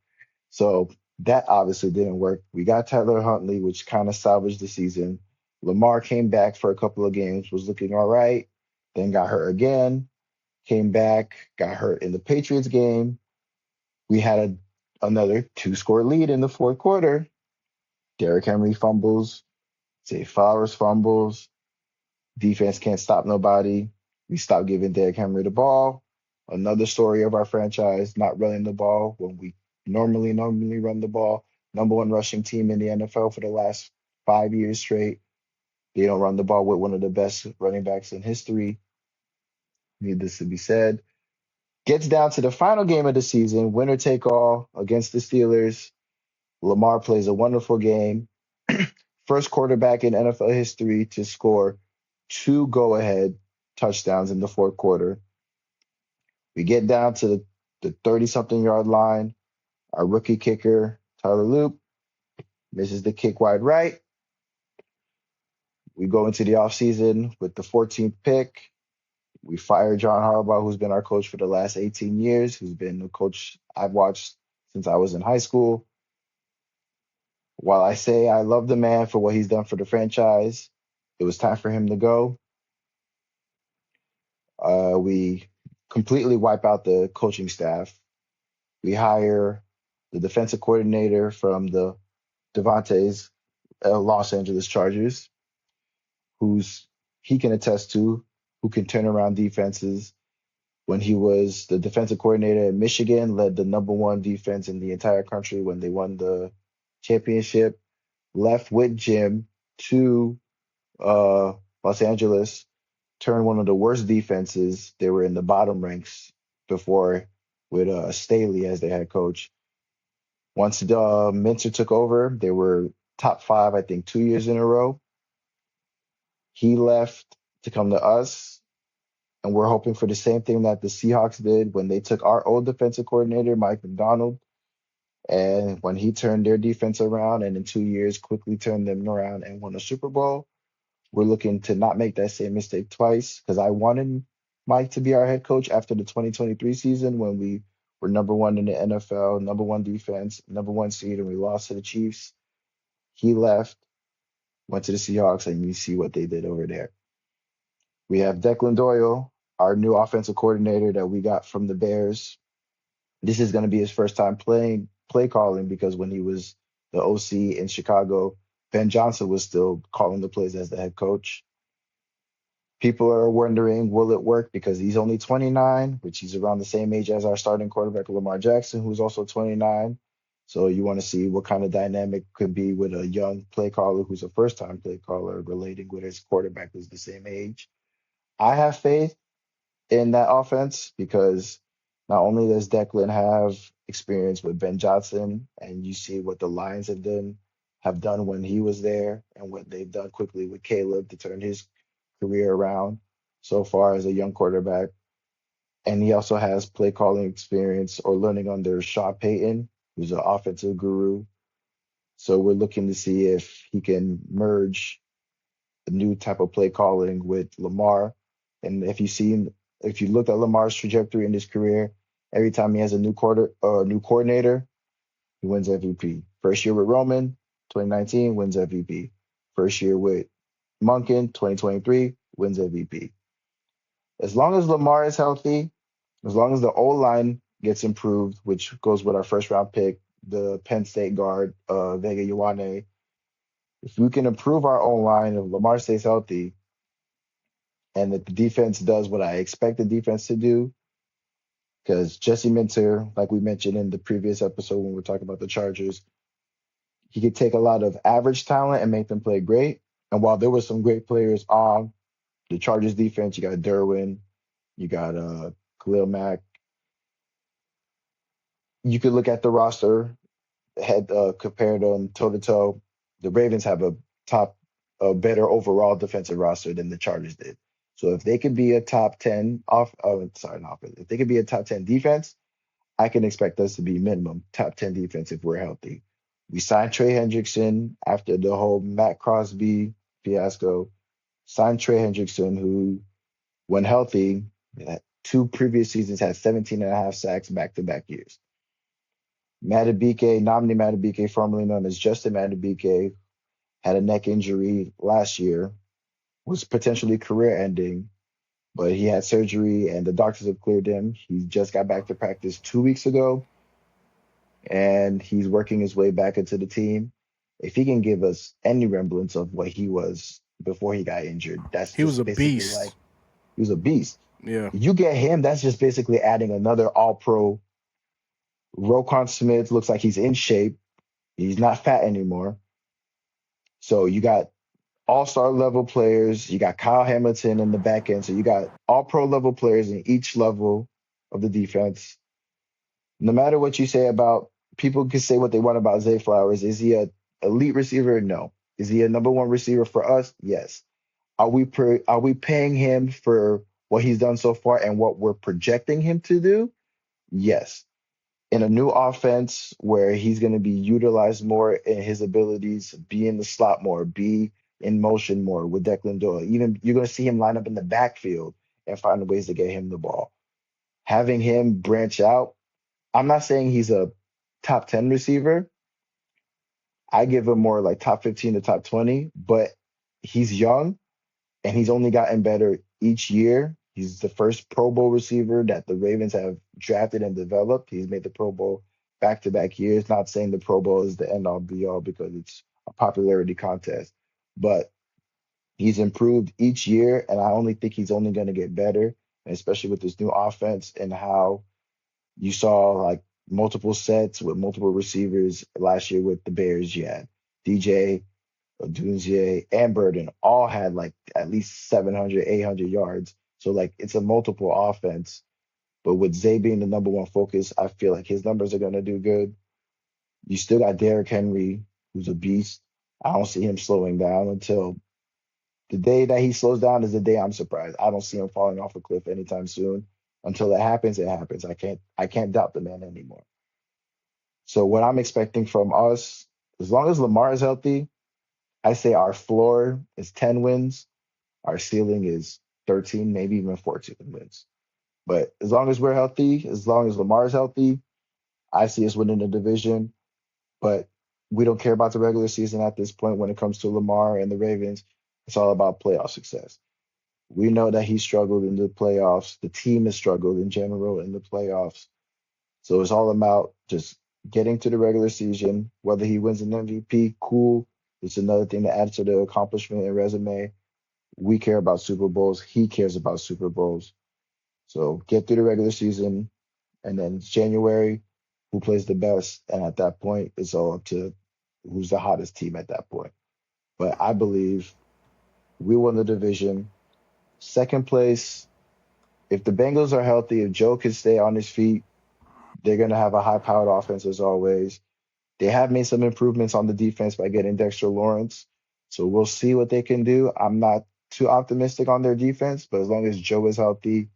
So that obviously didn't work. We got Tyler Huntley, which kind of salvaged the season. Lamar came back for a couple of games, was looking all right, then got hurt again, came back, got hurt in the Patriots game. We had another 2-score lead in the fourth quarter. Derrick Henry fumbles, Zay Flowers fumbles. Defense can't stop nobody. We stopped giving Derrick Henry the ball. Another story of our franchise not running the ball when we normally run the ball. Number one rushing team in the NFL for the last 5 years straight. They don't run the ball with one of the best running backs in history. Needless to be said. Gets down to the final game of the season, winner take all against the Steelers. Lamar plays a wonderful game. First quarterback in NFL history to score 2 go-ahead touchdowns in the fourth quarter. We get down to the 30-something yard line. Our rookie kicker, Tyler Loop, misses the kick wide right. We go into the offseason with the 14th pick. We fire John Harbaugh, who's been our coach for the last 18 years, who's been the coach I've watched since I was in high school. While I say I love the man for what he's done for the franchise, it was time for him to go. We completely wipe out the coaching staff. We hire the defensive coordinator from the Devontae's Los Angeles Chargers, he can attest to, who can turn around defenses. When he was the defensive coordinator at Michigan, led the number one defense in the entire country when they won the championship, left with Jim to Los Angeles, turned one of the worst defenses. They were in the bottom ranks before with Staley as their head coach. Once Minter took over, they were top 5, I think, 2 years in a row. He left to come to us, and we're hoping for the same thing that the Seahawks did when they took our old defensive coordinator, Mike McDonald, and when he turned their defense around and in 2 years quickly turned them around and won a Super Bowl. We're looking to not make that same mistake twice, because I wanted Mike to be our head coach after the 2023 season when we were number 1 in the NFL, number 1 defense, number 1 seed, and we lost to the Chiefs. He left, went to the Seahawks, and you see what they did over there. We have Declan Doyle, our new offensive coordinator that we got from the Bears. This is going to be his first time play calling, because when he was the OC in Chicago, Ben Johnson was still calling the plays as the head coach. People are wondering, will it work? Because he's only 29, which he's around the same age as our starting quarterback, Lamar Jackson, who's also 29. So you want to see what kind of dynamic could be with a young play caller who's a first-time play caller relating with his quarterback who's the same age. I have faith in that offense because not only does Declan have experience with Ben Johnson, and you see what the Lions have done when he was there, and what they've done quickly with Caleb to turn his career around so far as a young quarterback. And he also has play calling experience or learning under Sean Payton, who's an offensive guru. So we're looking to see if he can merge a new type of play calling with Lamar. And if you look at Lamar's trajectory in his career, every time he has a new coordinator, he wins MVP. First year with Roman, 2019, wins MVP. First year with Monken, 2023, wins MVP. As long as Lamar is healthy, as long as the O-line gets improved, which goes with our first round pick, the Penn State guard, Vega Ioane, if we can improve our O-line, if Lamar stays healthy, and that the defense does what I expect the defense to do, because Jesse Minter, like we mentioned in the previous episode when we were talking about the Chargers, he could take a lot of average talent and make them play great. And while there were some great players on the Chargers defense, you got Derwin, you got Khalil Mack. You could look at the roster, compared them toe to toe. The Ravens have a better overall defensive roster than the Chargers did. So if they could be a top 10 if they could be a top 10 defense, I can expect us to be minimum top 10 defense if we're healthy. We signed Trey Hendrickson after the whole Matt Crosby fiasco. Signed Trey Hendrickson, who, when healthy, 2 previous seasons had 17 and a half sacks back-to-back years. Madubuike, Nnamdi Madubuike, formerly known as Justin Madubuike, had a neck injury last year, was potentially career-ending, but he had surgery and the doctors have cleared him. He just got back to practice 2 weeks ago, and he's working his way back into the team. If he can give us any semblance of what he was before he got injured, he was a beast. He was a beast. Yeah. You get him, that's just basically adding another all-pro. Roquan Smith looks like he's in shape. He's not fat anymore. So you got all-star level players. You got Kyle Hamilton in the back end. So you got all-pro level players in each level of the defense. No matter what you say about, people can say what they want about Zay Flowers. Is he an elite receiver? No. Is he a number one receiver for us? Yes. Are we paying him for what he's done so far and what we're projecting him to do? Yes. In a new offense where he's going to be utilized more in his abilities, be in the slot more, be in motion more with Declan Doyle. Even you're going to see him line up in the backfield and find ways to get him the ball. Having him branch out, I'm not saying he's a top 10 receiver. I give him more like top 15 to top 20, but he's young and he's only gotten better each year. He's the first Pro Bowl receiver that the Ravens have drafted and developed. He's made the Pro Bowl back-to-back years. Not saying the Pro Bowl is the end-all, be-all because it's a popularity contest. But he's improved each year, and I only think he's only going to get better, and especially with this new offense and how you saw like multiple sets with multiple receivers last year with the Bears. You had DJ, Odunze, and Burden all had like at least 700, 800 yards. So, like, it's a multiple offense. But with Zay being the number one focus, I feel like his numbers are going to do good. You still got Derrick Henry, who's a beast. I don't see him slowing down until the day that he slows down is the day I'm surprised. I don't see him falling off a cliff anytime soon. Until it happens, it happens. I can't doubt the man anymore. So what I'm expecting from us, as long as Lamar is healthy, I say our floor is 10 wins. Our ceiling is 13, maybe even 14 wins. But as long as we're healthy, as long as Lamar is healthy, I see us winning the division. But we don't care about the regular season at this point when it comes to Lamar and the Ravens. It's all about playoff success. We know that he struggled in the playoffs. The team has struggled in general in the playoffs. So it's all about just getting to the regular season. Whether he wins an MVP, cool. It's another thing to add to the accomplishment and resume. We care about Super Bowls. He cares about Super Bowls. So get through the regular season, and then January, who plays the best, and at that point, it's all up to who's the hottest team at that point. But I believe we won the division. Second place, if the Bengals are healthy, if Joe can stay on his feet, they're going to have a high-powered offense as always. They have made some improvements on the defense by getting Dexter Lawrence. So we'll see what they can do. I'm not too optimistic on their defense, but as long as Joe is healthy,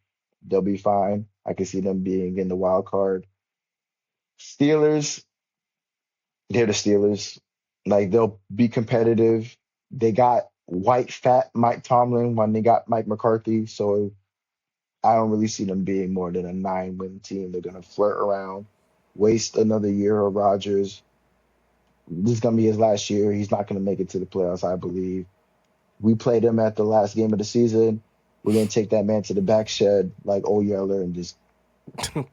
they'll be fine. I can see them being in the wild card. Steelers, they're the Steelers. Like, they'll be competitive. They got white, fat Mike Tomlin when they got Mike McCarthy. So I don't really see them being more than a 9-win team. They're going to flirt around, waste another year of Rodgers. This is going to be his last year. He's not going to make it to the playoffs, I believe. We played him at the last game of the season. We're going to take that man to the back shed like Old Yeller and just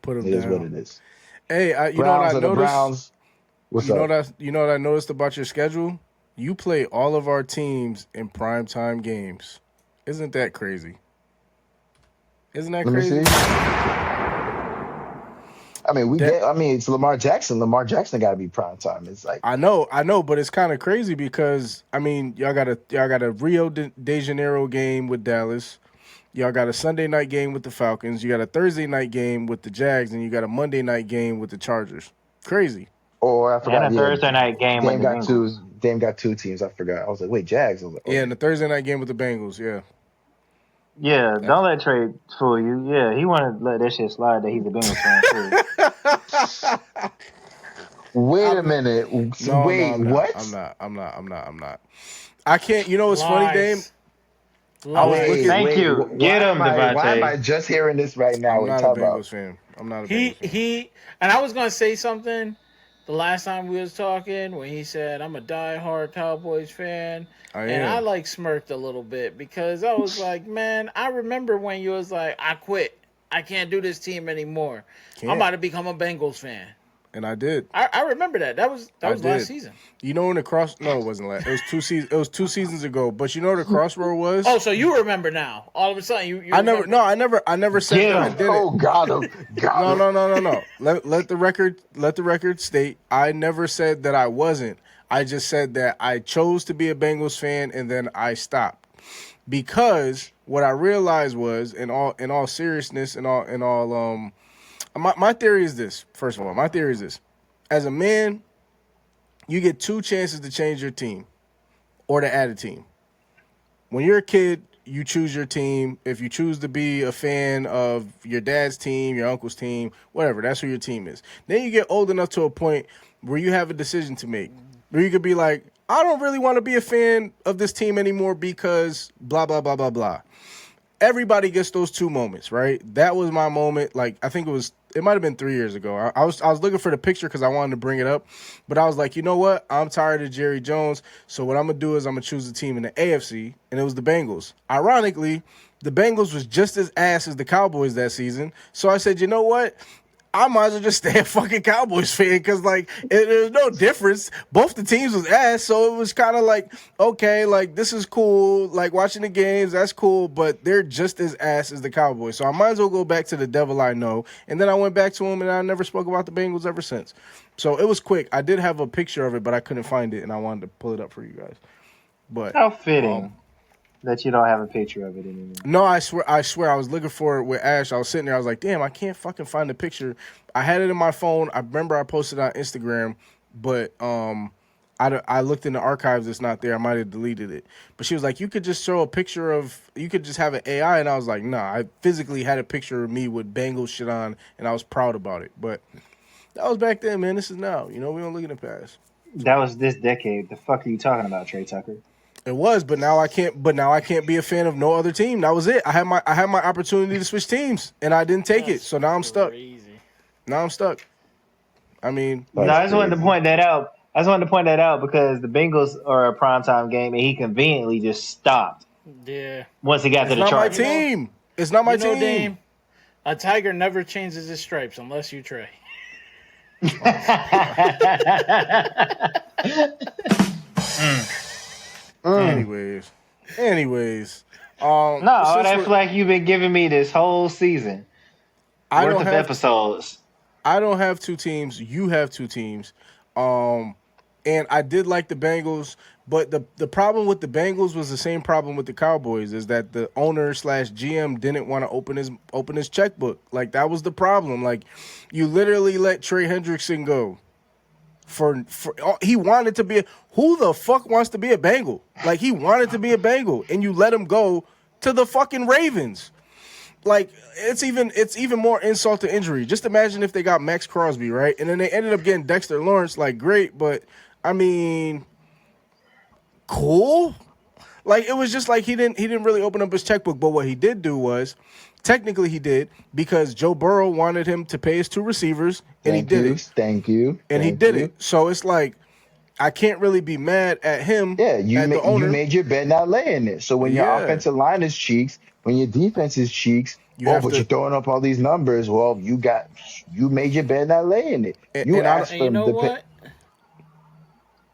put him it down. is what it is. Hey, you know what I noticed? Browns. What's up? You know what I noticed about your schedule? You play all of our teams in primetime games. Isn't that crazy? Isn't that crazy? Let me see. I mean, it's Lamar Jackson. Lamar Jackson got to be prime time. It's like I know, but it's kind of crazy because I mean, y'all got a Rio de Janeiro game with Dallas. Y'all got a Sunday night game with the Falcons. You got a Thursday night game with the Jags, and you got a Monday night game with the Chargers. Crazy. Or I forgot. And a Thursday night game with the Bengals. Dame got two teams. I forgot. I was like, wait, Jags. I was like, yeah, and the Thursday night game with the Bengals. Yeah. Yeah, don't let Trey fool you. Yeah, he wanted to let that shit slide that he's a Bengals fan too. Wait a minute. What? I'm not. I can't. You know what's funny, Dame? Thank you. Get him, Devontae. Why am I just hearing this right now? I'm not a Bengals fan. I'm not a Bengals fan. And I was gonna say something the last time we was talking when he said I'm a diehard Cowboys fan. I like smirked a little bit because I was like, man, I remember when you was like, I quit. I can't do this team anymore. I'm about to become a Bengals fan. And I did. I remember that. That was last season. You know when no, it wasn't last. It was 2 seasons. It was 2 seasons ago. But you know what the crossroad was? Oh, I remember now. All of a sudden, you I never said that I did it. Oh, got him. No. Let the record state. I never said that I wasn't. I just said that I chose to be a Bengals fan and then I stopped because what I realized was, in all seriousness, my theory is this. First of all, my theory is this: as a man, you get 2 chances to change your team or to add a team. When you're a kid, you choose your team. If you choose to be a fan of your dad's team, your uncle's team, whatever, that's who your team is. Then you get old enough to a point where you have a decision to make. Where you could be like, I don't really want to be a fan of this team anymore because blah, blah, blah, blah, blah. Everybody gets those 2 moments, right? That was my moment. Like, I think it might have been 3 years ago. I was looking for the picture because I wanted to bring it up. But I was like, you know what? I'm tired of Jerry Jones. So what I'm going to do is I'm going to choose a team in the AFC, and it was the Bengals. Ironically, the Bengals was just as ass as the Cowboys that season. So I said, you know what? I might as well just stay a fucking Cowboys fan because, like, there's no difference. Both the teams was ass, so it was kind of like, okay, like, this is cool. Like, watching the games, that's cool, but they're just as ass as the Cowboys. So I might as well go back to the devil I know. And then I went back to him, and I never spoke about the Bengals ever since. So it was quick. I did have a picture of it, but I couldn't find it, and I wanted to pull it up for you guys. But how fitting. That you don't have a picture of it anymore. No, I swear, I was looking for it with Ash. I was sitting there. I was like, damn, I can't fucking find the picture. I had it in my phone. I remember I posted it on Instagram, but I looked in the archives. It's not there. I might have deleted it. But she was like, you could just show a picture of, you could just have an AI. And I was like, nah, I physically had a picture of me with Bengals shit on, and I was proud about it. But that was back then, man. This is now. You know, we don't look in the past. That was this decade. The fuck are you talking about, Trey Tucker? It was, but now I can't. But now I can't be a fan of no other team. That was it. I had my opportunity to switch teams, and I didn't take it. So now I'm stuck. Now I'm stuck. I mean, no, I just wanted to point that out. Because the Bengals are a primetime game, and he conveniently just stopped. Yeah. Once he got to the Chargers. It's not my team. It's not my team. Dame, a tiger never changes his stripes unless you Trey. Anyways, Anyways, No, all since that we're- flack you've been giving me this whole season I worth don't of have episodes. I don't have two teams. You have two teams. And I did like the Bengals, but the problem with the Bengals was the same problem with the Cowboys, is that the owner / GM didn't want to open his checkbook. Like, that was the problem. Like, you literally let Trey Hendrickson go. He wanted to be who the fuck wants to be a Bengal? Like, he wanted to be a Bengal, and you let him go to the fucking Ravens. Like, it's even more insult to injury. Just imagine if they got Max Crosby, right? And then they ended up getting Dexter Lawrence. Like, great, but I mean, cool. Like, it was just like he didn't really open up his checkbook. But what he did do was, technically he did, because Joe Burrow wanted him to pay his two receivers, and he did it. Thank you. And he did it. So it's like, I can't really be mad at him. Yeah, you made your bet not laying it. So when your Yeah. offensive line is cheeks, when your defense is cheeks, have but to- you're throwing up all these numbers. Well, you made your bet not laying it. You asked And you them know to what?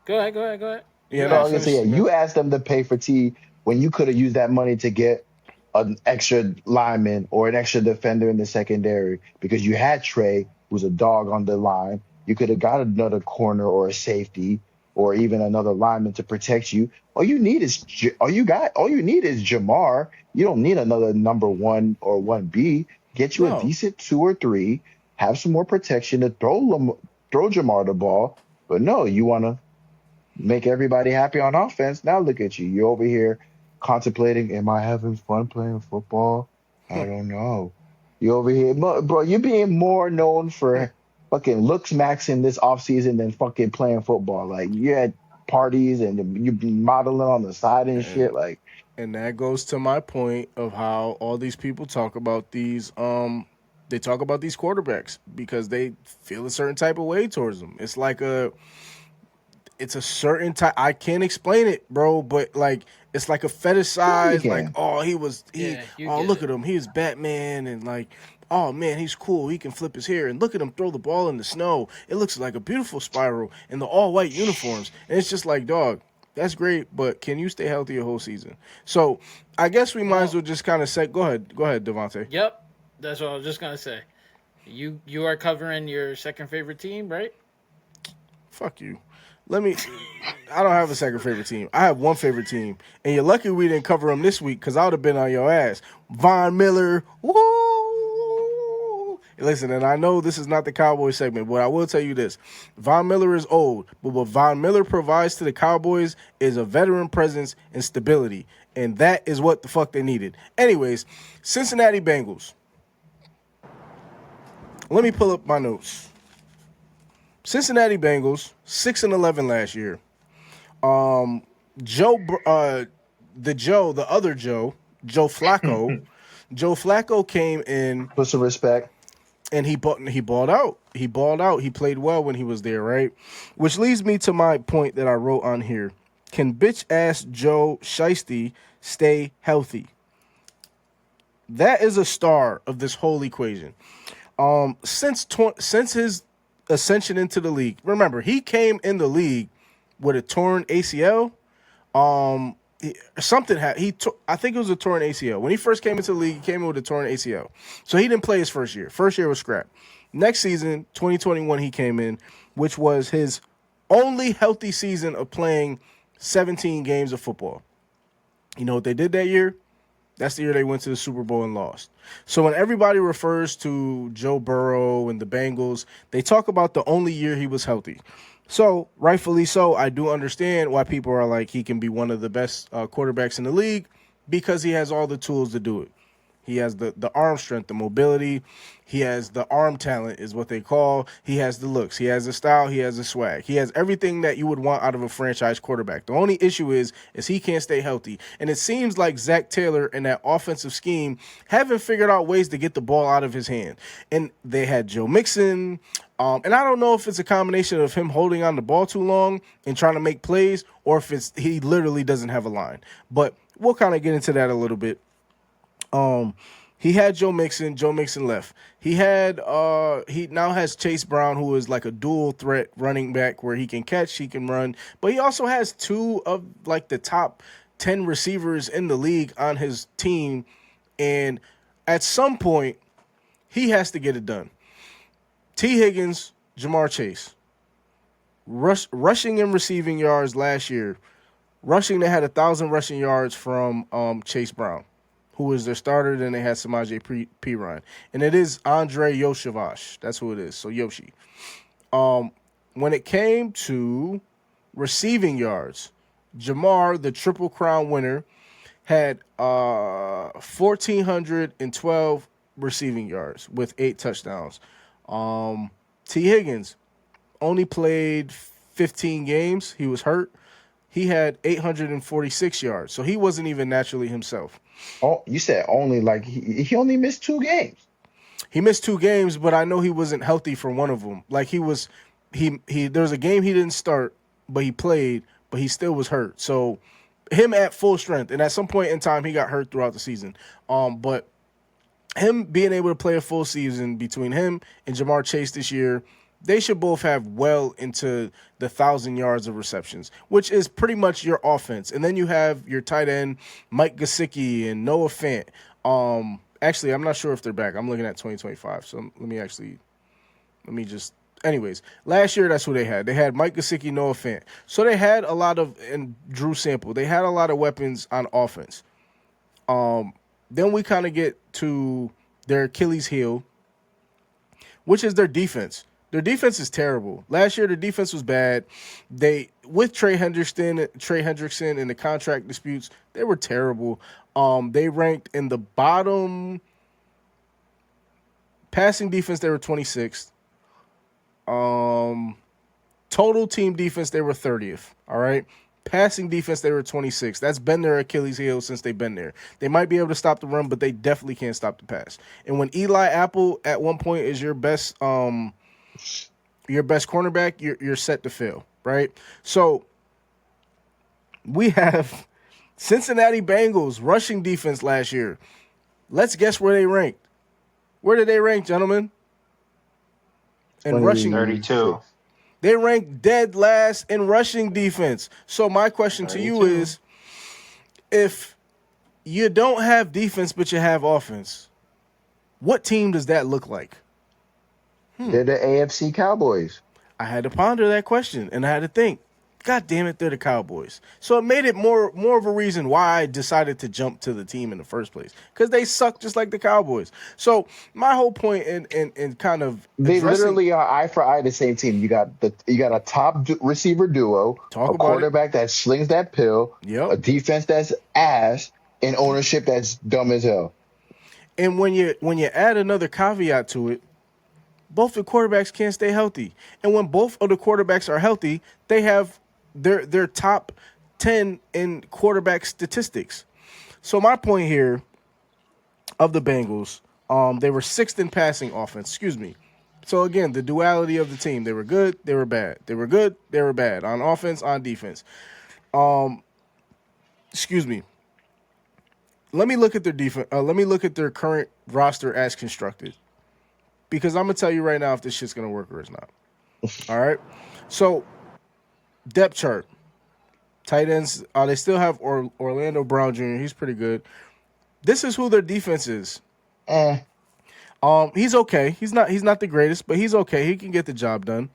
Go ahead. Yeah, No, I was gonna say, you asked them to pay for T when you could have used that money to get an extra lineman or an extra defender in the secondary, because you had Trey, who's a dog on the line. You could have got another corner or a safety or even another lineman to protect you. All you need is Jamar. You don't need another number 1 or 1B. Get you a decent 2 or 3. Have some more protection to throw Jamar the ball. But no, you want to make everybody happy on offense. Now look at you. You're over here contemplating, am I having fun playing football? I don't know. You're over here, bro, you're being more known for fucking looks maxing this offseason than fucking playing football. Like, you had parties and you're modeling on the side and shit. Like, and that goes to my point of how all these people talk about these they talk about these quarterbacks because they feel a certain type of way towards them. It's like it's a certain type. I can't explain it, bro, but like, it's like a fetishized, like, look at him, he's Batman, and like, oh man, he's cool, he can flip his hair, and look at him throw the ball in the snow. It looks like a beautiful spiral in the all white uniforms, and it's just like, dog, that's great, but can you stay healthy a whole season? So I guess we might as well just kind of say, go ahead, Devontae. Yep, that's what I was just gonna say. You are covering your second favorite team, right? Fuck you. I don't have a second favorite team. I have one favorite team. And you're lucky we didn't cover them this week, because I would have been on your ass. Von Miller. Woo! Listen, and I know this is not the Cowboys segment, but I will tell you this. Von Miller is old, but what Von Miller provides to the Cowboys is a veteran presence and stability. And that is what the fuck they needed. Anyways, Cincinnati Bengals. Let me pull up my notes. Cincinnati Bengals, 6-11 last year. The other Joe Flacco. Joe Flacco came in. Put some respect. And he balled out. He played well when he was there, right? Which leads me to my point that I wrote on here. Can bitch-ass Joe Shiesty stay healthy? That is a star of this whole equation. Since his ascension into the league. Remember, he came in the league with a torn ACL. Something happened. I think it was a torn ACL. When he first came into the league, he came in with a torn ACL. So he didn't play his first year. First year was scrap. Next season, 2021, he came in, which was his only healthy season of playing 17 games of football. You know what they did that year? That's the year they went to the Super Bowl and lost. So when everybody refers to Joe Burrow and the Bengals, they talk about the only year he was healthy. So rightfully so, I do understand why people are like, he can be one of the best quarterbacks in the league because he has all the tools to do it. He has the arm strength, the mobility. He has the arm talent is what they call. He has the looks. He has the style. He has the swag. He has everything that you would want out of a franchise quarterback. The only issue is he can't stay healthy. And it seems like Zach Taylor and that offensive scheme haven't figured out ways to get the ball out of his hand. And they had Joe Mixon. And I don't know if it's a combination of him holding on the ball too long and trying to make plays, or if he literally doesn't have a line. But we'll kind of get into that a little bit. He had Joe Mixon. Joe Mixon left. He now has Chase Brown, who is like a dual threat running back where he can catch, he can run, but he also has two of like the top 10 receivers in the league on his team, and at some point, he has to get it done. T. Higgins, Jamar Chase. Rushing and receiving yards last year. Rushing, they had 1,000 rushing yards from Chase Brown, who was their starter. Then they had Samaje Perine. And it is Andre Yoshavash. That's who it is. So Yoshi. When it came to receiving yards, Jamar, the Triple Crown winner, had 1,412 receiving yards with 8 touchdowns. T. Higgins only played 15 games. He was hurt. He had 846 yards, so he wasn't even naturally himself. Oh, you said only, like he only missed 2 games. He missed 2 games, but I know he wasn't healthy for one of them. Like there was a game he didn't start, but he played, but he still was hurt. So him at full strength, and at some point in time he got hurt throughout the season. But him being able to play a full season between him and Jamar Chase this year, they should both have well into the 1,000 yards of receptions, which is pretty much your offense. And then you have your tight end, Mike Gesicki and Noah Fant. Actually, I'm not sure if they're back. I'm looking at 2025. So anyways, last year, that's who they had. They had Mike Gesicki, Noah Fant. So they had a lot of, and Drew Sample, they had a lot of weapons on offense. Then we kind of get to their Achilles heel, which is their defense. Their defense is terrible. Last year, their defense was bad. With Trey Hendrickson and the contract disputes, they were terrible. They ranked in the bottom passing defense. They were 26th. Total team defense, they were 30th. All right. Passing defense, they were 26th. That's been their Achilles heel since they've been there. They might be able to stop the run, but they definitely can't stop the pass. And when Eli Apple at one point is your best cornerback, you're set to fail, right? So we have Cincinnati Bengals rushing defense last year. Let's guess where they ranked. Where did they rank, gentlemen? In rushing, 32. They ranked dead last in rushing defense. So my question to you is, if you don't have defense but you have offense, what team does that look like? They're the AFC Cowboys. I had to ponder that question, and I had to think, God damn it, they're the Cowboys. So it made it more of a reason why I decided to jump to the team in the first place, because they suck just like the Cowboys. So my whole point in kind of they literally are eye for eye the same team. You got a top receiver duo, a quarterback that slings that pill, a defense that's ass, and ownership that's dumb as hell. And when you add another caveat to it, both the quarterbacks can't stay healthy. And when both of the quarterbacks are healthy, they have their top 10 in quarterback statistics. So my point here of the Bengals, they were 6th in passing offense. Excuse me. So again, the duality of the team. They were good, they were bad. They were good, they were bad. On offense, on defense. Excuse me. Let me look at their defense. Let me look at their current roster as constructed, because I'm gonna tell you right now if this shit's gonna work or it's not. All right. So depth chart, tight ends. They still have Orlando Brown Jr. He's pretty good. This is who their defense is. He's okay. He's not the greatest, but he's okay. He can get the job done.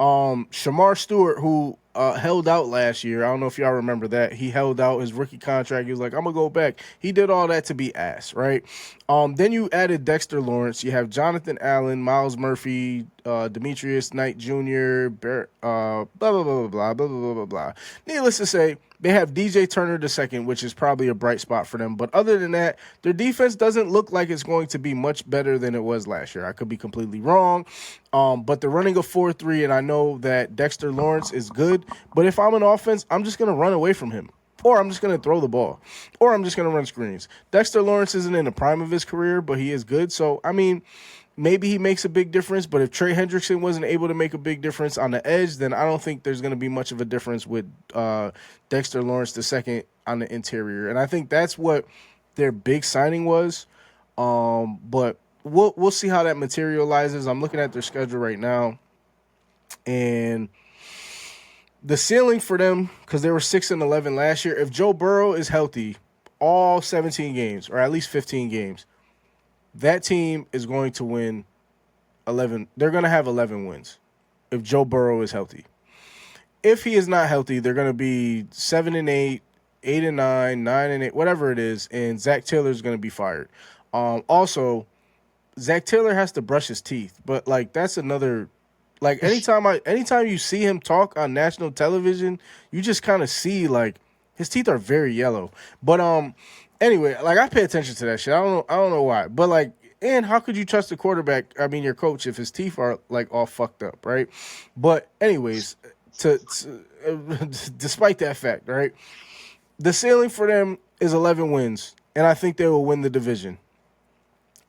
Shamar Stewart, who held out last year. I don't know if y'all remember that. He held out his rookie contract. He was like, I'm going to go back. He did all that to be ass, right? Then you added Dexter Lawrence. You have Jonathan Allen, Miles Murphy, Demetrius Knight Jr., blah, blah, blah, blah, blah, blah, blah, blah, blah. Needless to say, they have DJ Turner II, which is probably a bright spot for them. But other than that, their defense doesn't look like it's going to be much better than it was last year. I could be completely wrong. But they're running a 4-3, and I know that Dexter Lawrence is good. But if I'm an offense, I'm just going to run away from him. Or I'm just going to throw the ball. Or I'm just going to run screens. Dexter Lawrence isn't in the prime of his career, but he is good. So, I mean, maybe he makes a big difference. But if Trey Hendrickson wasn't able to make a big difference on the edge, then I don't think there's going to be much of a difference with Dexter Lawrence II on the interior. And I think that's what their big signing was. But we'll see how that materializes. I'm looking at their schedule right now. And the ceiling for them, because they were 6-11 last year, if Joe Burrow is healthy all 17 games, or at least 15 games, that team is going to win 11. They're going to have 11 wins if Joe Burrow is healthy. If he is not healthy, they're going to be 7-8, 8-9, 9-8, whatever it is, and Zach Taylor is going to be fired. Also, Zach Taylor has to brush his teeth, but like that's another. Like anytime you see him talk on national television, you just kind of see like his teeth are very yellow. But anyway, like I pay attention to that shit. I don't know why, but like, and how could you trust the quarterback? I mean, your coach if his teeth are like all fucked up, right? But anyways, despite that fact, right, the ceiling for them is 11 wins, and I think they will win the division.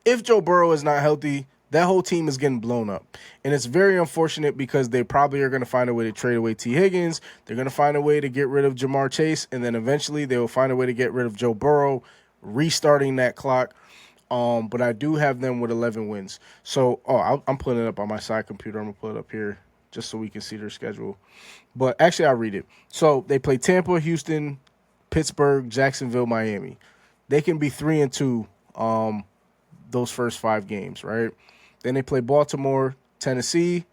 If Joe Burrow is not healthy, that whole team is getting blown up. And it's very unfortunate because they probably are going to find a way to trade away T. Higgins. They're going to find a way to get rid of Jamar Chase. And then eventually they will find a way to get rid of Joe Burrow, restarting that clock. But I do have them with 11 wins. So, I'm putting it up on my side computer. I'm going to put it up here just so we can see their schedule. But actually, I'll read it. So they play Tampa, Houston, Pittsburgh, Jacksonville, Miami. They can be 3-2 those first 5 games, right? Then they play Baltimore, Tennessee,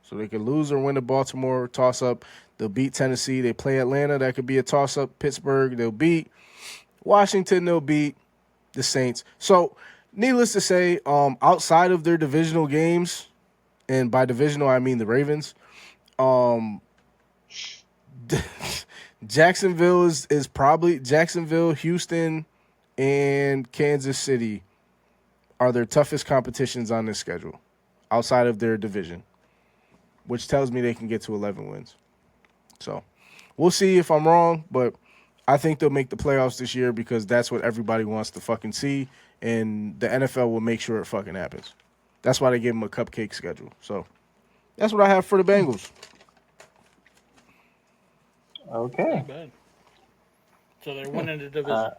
so they could lose or win to Baltimore, toss-up. They'll beat Tennessee. They play Atlanta. That could be a toss-up. Pittsburgh, they'll beat. Washington, they'll beat the Saints. So, needless to say, outside of their divisional games, and by divisional, I mean the Ravens, Jacksonville is probably – Jacksonville, Houston, and Kansas City are their toughest competitions on this schedule outside of their division, which tells me they can get to 11 wins. So we'll see if I'm wrong, but I think they'll make the playoffs this year because that's what everybody wants to fucking see, and the NFL will make sure it fucking happens. That's why they gave them a cupcake schedule. So that's what I have for the Bengals. Okay. So they're winning the division.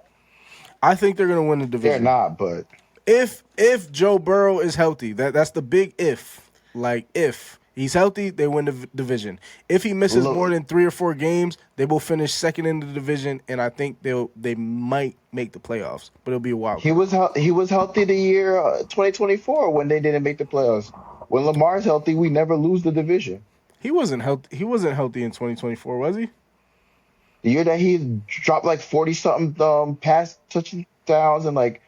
I think they're going to win the division. They're not, but... If Joe Burrow is healthy, that's the big if. Like, if he's healthy, they win the division. If he misses more than 3 or 4 games, they will finish second in the division, and I think they might make the playoffs, but it'll be a while. He was healthy the year 2024 when they didn't make the playoffs. When Lamar's healthy, we never lose the division. He wasn't healthy. He wasn't healthy in 2024, was he? The year that he dropped like 40-something pass touchdowns and like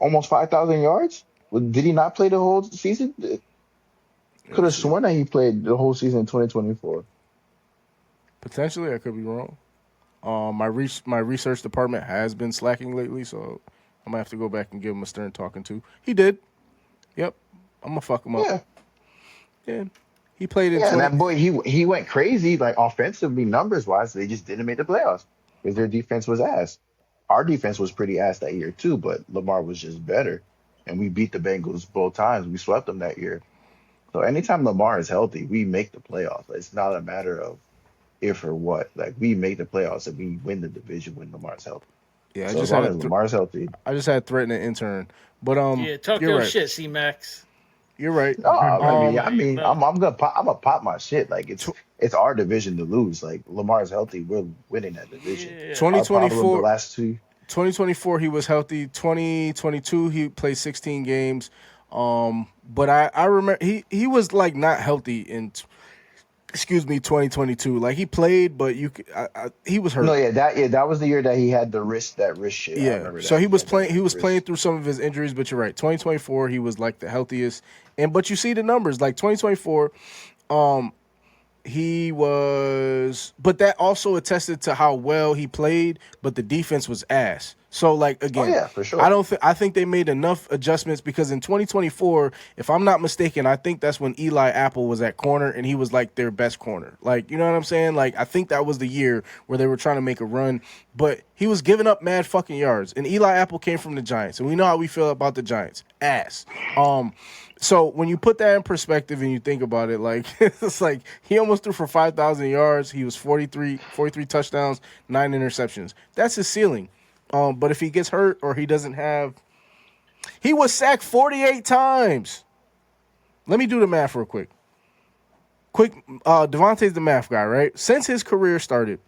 almost 5,000 yards? Did he not play the whole season? Could have sworn that he played the whole season in 2024. Potentially, I could be wrong. My research department has been slacking lately, so I might have to go back and give him a stern talking to. He did. Yep. I'm going to fuck him up. Yeah. He played in 20... and that boy, he went crazy, like offensively, numbers-wise. They just didn't make the playoffs because their defense was ass. Our defense was pretty ass that year too, but Lamar was just better. And we beat the Bengals both times. We swept them that year. So anytime Lamar is healthy, we make the playoffs. It's not a matter of if or what. Like, we make the playoffs and we win the division when Lamar's healthy. Yeah, so as long as Lamar's healthy. I just had threatening intern. But talk your shit, C-Max. You're right. No, I mean, I'm gonna pop my shit. Like it's our division to lose. Like Lamar's healthy, we're winning that division. 2024, the last 2. 2024, he was healthy. 2022, he played 16 games. But I remember he was like not healthy in 2022. Like he played, but he was hurt. No, that was the year that he had the wrist shit. Yeah, so he was playing through some of his injuries. But you're right. 2024, he was like the healthiest. But you see the numbers. Like 2024, he was. But that also attested to how well he played. But the defense was ass. So, like, again, for sure. I think they made enough adjustments because in 2024, if I'm not mistaken, I think that's when Eli Apple was at corner and he was like their best corner. Like, you know what I'm saying? Like, I think that was the year where they were trying to make a run, but he was giving up mad fucking yards. And Eli Apple came from the Giants, and we know how we feel about the Giants. Ass. So when you put that in perspective and you think about it, like it's like he almost threw for 5,000 yards. He was 43 touchdowns, 9 interceptions. That's his ceiling. But if he gets hurt or he doesn't have, he was sacked 48 times. Let me do the math real quick. quick, Devontae's the math guy, right? Since his career started,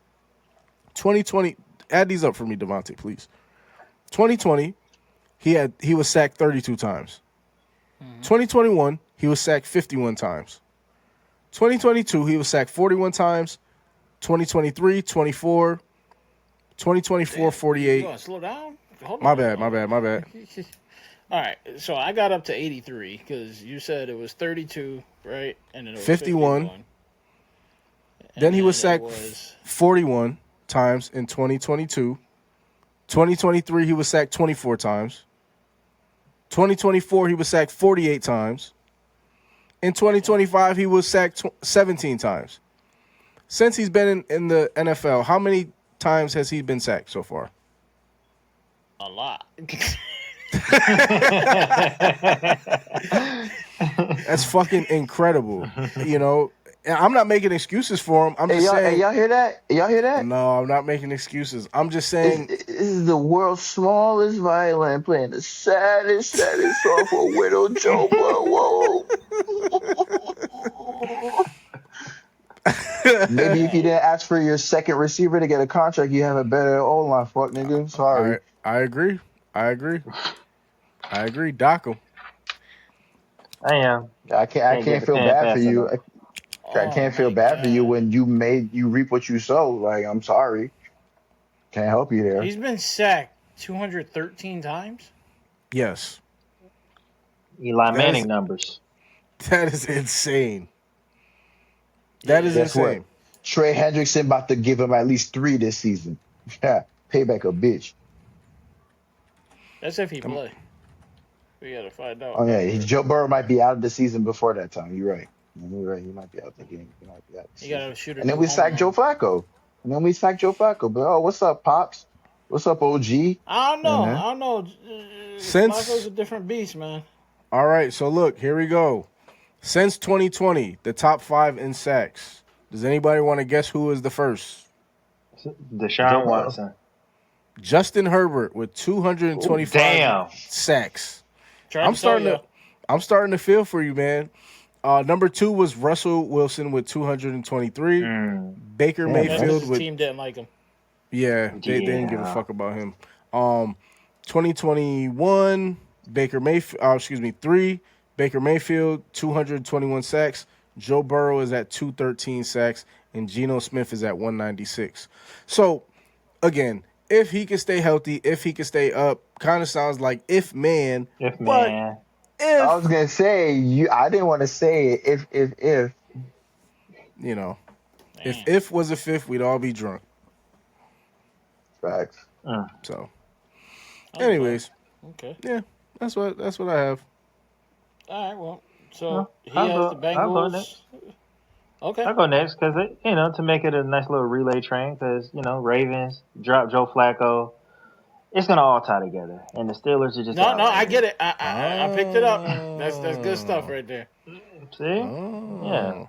2020. Add these up for me, Devontae, please. 2020, he was sacked 32 times. 2021, he was sacked 51 times. 2022, he was sacked 41 times. 2023, 24. 2024, 48. You want to slow down? Hold My on. bad. All right, so I got up to 83 because you said it was 32, right? And then it was 51. Then he was sacked 41 times in 2022. 2023, he was sacked 24 times. 2024, he was sacked 48 times. In 2025, he was sacked 17 times. Since he's been in the NFL, how many times has he been sacked so far? A lot. That's fucking incredible. You know, and I'm not making excuses for him. I'm just saying. Hey, y'all hear that? Y'all hear that? No, I'm not making excuses. I'm just saying. This is the world's smallest violin playing the saddest song for Widow Joe Blow. Maybe if you didn't ask for your second receiver to get a contract, you have a better O-line. Fuck, nigga. Sorry. I agree. Dock him. I am. I can't feel bad for you. I can't feel bad for you when you reap what you sow. Like, I'm sorry. Can't help you there. He's been sacked 213 times? Yes. Eli Manning numbers. That is insane. That is Guess insane. what? Trey Hendrickson about to give him at least 3 this season. Yeah, payback a bitch. That's if he play. We got to find out. Oh, yeah. Joe Burrow might be out of the season before that time. You're right. You're right. He might be out the game. He might be out. You got to shoot it. And then we sack Joe Flacco. But, oh, what's up, Pops? What's up, OG? I don't know. Mhm. I don't know. Flacco's a different beast, man. All right, so look, here we go. Since 2020, the top 5 in sacks. Does anybody want to guess who is the first? Deshaun Watson. Justin Herbert with 225 sacks. I'm starting to feel for you, man. Number 2 was Russell Wilson with 223. Baker Mayfield with team didn't like him. Yeah, they didn't give a fuck about him. 2021 3 Baker Mayfield 221 sacks. Joe Burrow is at 213 sacks, and Geno Smith is at 196. So, again, if he can stay healthy, if he can stay up, kind of sounds like if man. If but man. If I was gonna say I didn't want to say it, if. You know, if was a fifth, we'd all be drunk. Facts. So, anyways, okay, yeah, that's what I have. All right, well, so he has the Bengals. I'll go next. Okay, I'll go next because to make it a nice little relay train because Ravens drop Joe Flacco. It's gonna all tie together, and the Steelers are just no. I get it. I picked it up. That's good stuff right there. See, yeah.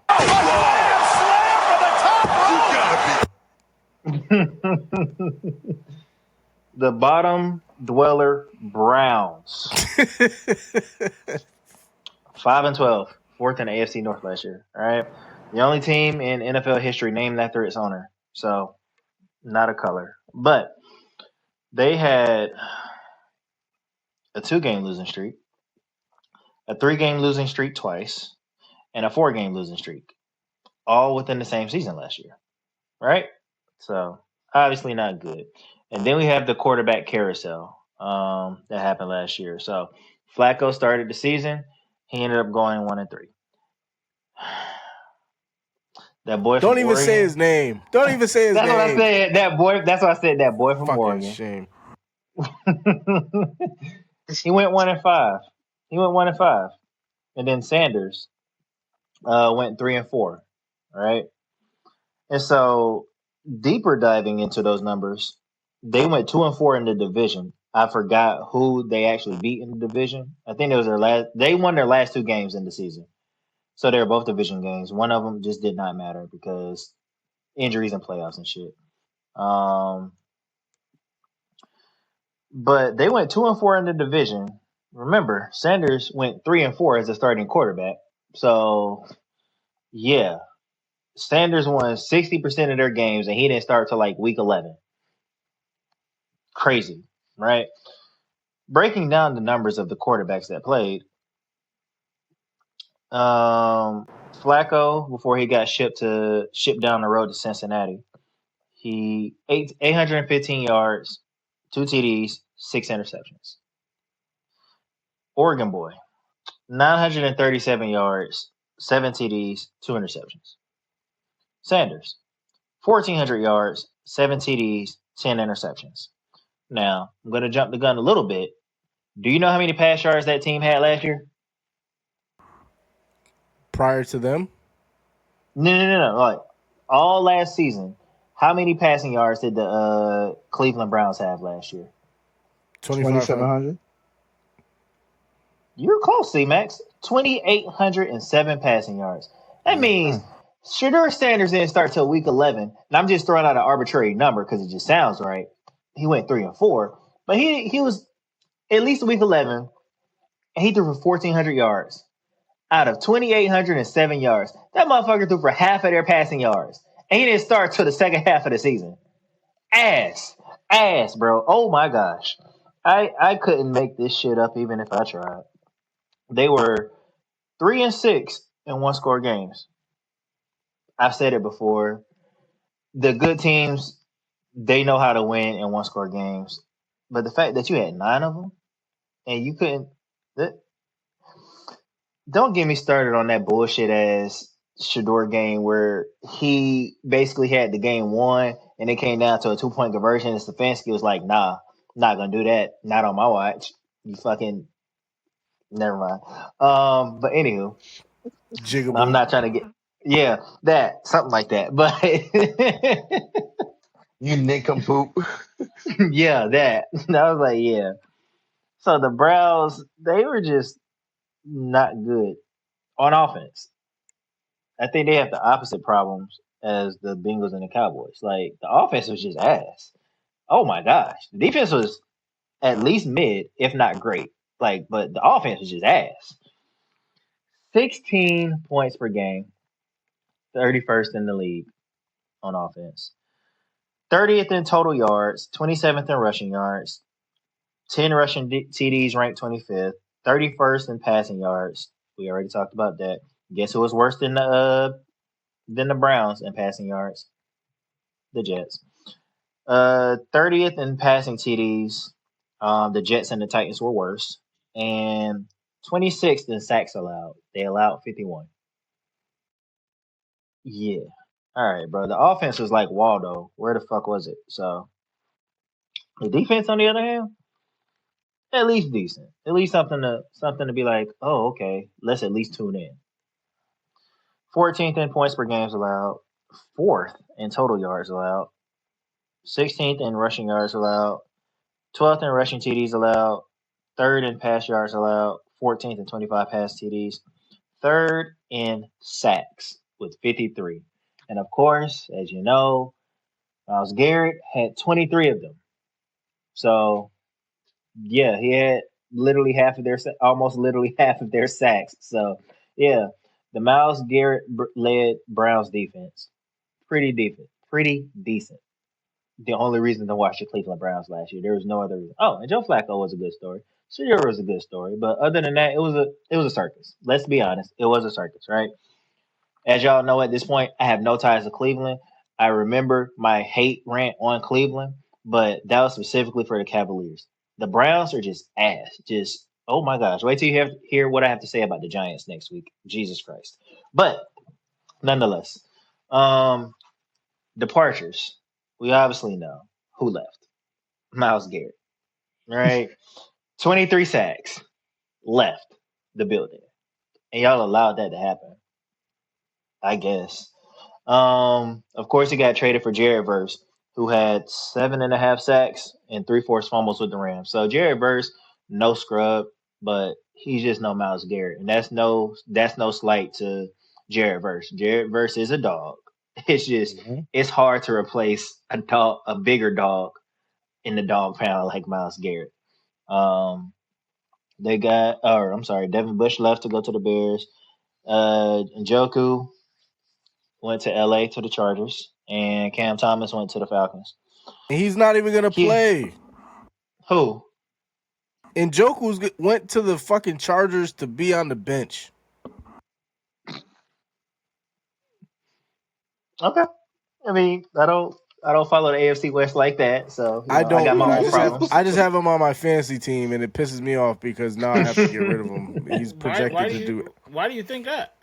The bottom dweller Browns, 5-12, 4th in the AFC North last year. All right, the only team in NFL history named after its owner. So, not a color, but they had a 2-game losing streak, a 3-game losing streak twice, and a 4-game losing streak, all within the same season last year. Right? So, obviously not good. And then we have the quarterback carousel that happened last year. So, Flacco started the season. He ended up going 1-3. That boy. Don't even say his name. Don't even say his name. That's what I said. That boy. That's what I said. That boy from Fucking Oregon. Shame. He went 1-5. And then Sanders went 3-4. All right. And so, deeper diving into those numbers, they went 2-4 in the division. I forgot who they actually beat in the division. I think it was their last. They won their last 2 games in the season, so they were both division games. One of them just did not matter because injuries and playoffs and shit. But they went 2-4 in the division. Remember, Sanders went 3-4 as a starting quarterback. So Yeah. Sanders won 60% of their games, and he didn't start till like week 11. Crazy, right? Breaking down the numbers of the quarterbacks that played, Flacco, before he got shipped down the road to Cincinnati, he 815 yards, 2 TDs, 6 interceptions. Oregon boy, 937 yards, 7 TDs, 2 interceptions. Sanders, 1,400 yards, 7 TDs, 10 interceptions. Now, I'm going to jump the gun a little bit. Do you know how many pass yards that team had last year? Prior to them? No. Like, all last season, how many passing yards did the Cleveland Browns have last year? 2,700. You're close, C-Max. 2,807 passing yards. That means Shedeur Sanders didn't start till week 11. And I'm just throwing out an arbitrary number because it just sounds right. He went 3-4. But he was at least week 11, and he threw for 1,400 yards out of 2,807 yards. That motherfucker threw for half of their passing yards. And he didn't start till the second half of the season. Ass, bro. Oh, my gosh. I couldn't make this shit up even if I tried. They were 3-6 in one-score games. I've said it before. The good teams, they know how to win in one-score games. But the fact that you had 9 of them and you couldn't, don't get me started on that bullshit ass Shedeur game where he basically had the game won and it came down to a 2-point conversion. And Stefanski was like, "Nah, not gonna do that. Not on my watch. You fucking never mind." But anywho, Jiggable. I'm not trying to get that something like that. But You nincompoop. yeah, that. I was like, yeah. So the Browns, they were just not good on offense. I think they have the opposite problems as the Bengals and the Cowboys. Like the offense was just ass. Oh my gosh, the defense was at least mid, if not great. Like, but the offense was just ass. 16 points per game, 31st in the league on offense. 30th in total yards, 27th in rushing yards, 10 rushing TDs ranked 25th, 31st in passing yards. We already talked about that. Guess who was worse than the Browns in passing yards? The Jets. 30th in passing TDs. The Jets and the Titans were worse. And 26th in sacks allowed. They allowed 51. Yeah. All right, bro. The offense was like Waldo. Where the fuck was it? So the defense, on the other hand, at least decent. At least something to be like, oh, okay, let's at least tune in. 14th in points per games allowed, 4th in total yards allowed, 16th in rushing yards allowed, 12th in rushing TDs allowed, 3rd in pass yards allowed, 14th in 25 pass TDs, 3rd in sacks with 53. And of course, as you know, Myles Garrett had 23 of them. So yeah, he had almost literally half of their sacks. So yeah, the Myles Garrett led Browns defense, pretty decent. The only reason to watch the Cleveland Browns last year, there was no other reason. Oh, and Joe Flacco was a good story. Shedeur was a good story, but other than that, it was a circus. Let's be honest, it was a circus, right? As y'all know at this point, I have no ties to Cleveland. I remember my hate rant on Cleveland, but that was specifically for the Cavaliers. The Browns are just ass. Just, oh my gosh. Wait till you hear what I have to say about the Giants next week. Jesus Christ. But nonetheless, departures. We obviously know who left. Myles Garrett, right? 23 sacks left the building. And y'all allowed that to happen, I guess. Of course, he got traded for Jared Verse, who had 7.5 sacks and 3/4 fumbles with the Rams. So Jared Verse, no scrub, but he's just no Myles Garrett, and that's no slight to Jared Verse. Jared Verse is a dog. It's just it's hard to replace a bigger dog in the dog pound like Myles Garrett. Devin Bush left to go to the Bears. Njoku went to LA to the Chargers, and Cam Thomas went to the Falcons. He's not even gonna play. Who? And Njoku went to the fucking Chargers to be on the bench. Okay. I mean, I don't follow the AFC West like that, so I don't. I got my own problems. I just have him on my fantasy team, and it pisses me off because now I have to get rid of him. He's projected to do it. Why do you think that?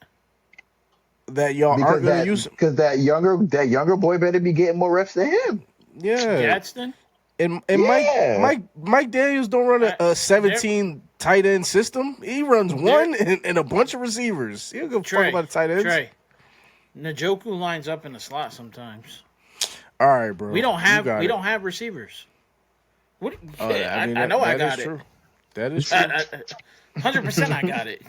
That y'all aren't going to use him because that younger boy better be getting more reps than him. Yeah, Gadsden. And Mike Daniels don't run a 17 tight end system. He runs one and a bunch of receivers. He don't give a fuck about the tight ends. Trey, Njoku lines up in the slot sometimes. All right, bro. We don't have receivers. What? I know I got it. That is true. 100% I got it.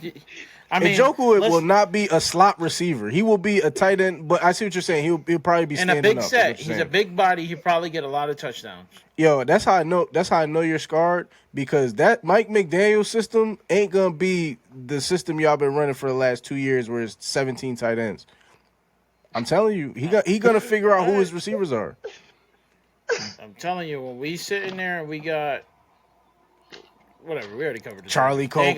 I mean, Njoku will not be a slot receiver. He will be a tight end, but I see what you're saying. He'll probably be standing up. And a big set. He's a big body. He'll probably get a lot of touchdowns. Yo, that's how I know. That's how I know you're scarred, because that Mike McDaniel system ain't gonna be the system y'all been running for the last 2 years, where it's 17 tight ends. I'm telling you, he gonna figure out who his receivers are. I'm telling you, when we sit in there and we got whatever, we already covered this. Charlie Cochler they ain't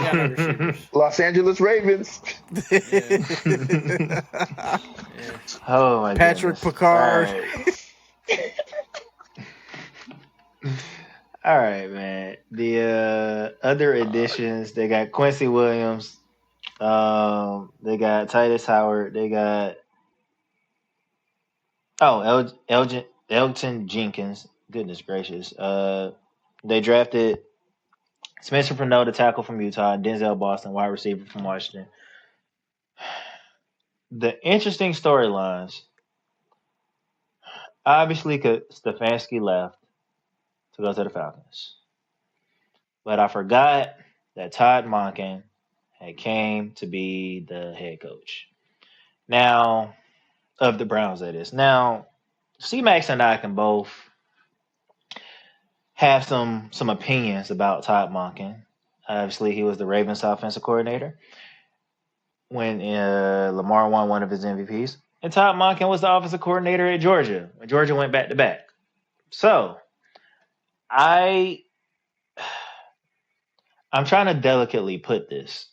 got no receivers. Los Angeles Ravens. Yeah. Oh my Patrick Picard. All right, man. The other additions, they got Quincy Williams. They got Titus Howard. They got Elgton Jenkins. Goodness gracious. They drafted Spencer Pernell, the tackle from Utah, Denzel Boston, wide receiver from Washington. The interesting storylines. Obviously, Stefanski left to go to the Falcons. But I forgot that Todd Monken had came to be the head coach. Now, of the Browns, that is. Now, C-Max and I can both have some opinions about Todd Monken. Obviously, he was the Ravens offensive coordinator when Lamar won one of his MVPs. And Todd Monken was the offensive coordinator at Georgia when Georgia went back-to-back. So, I'm trying to delicately put this.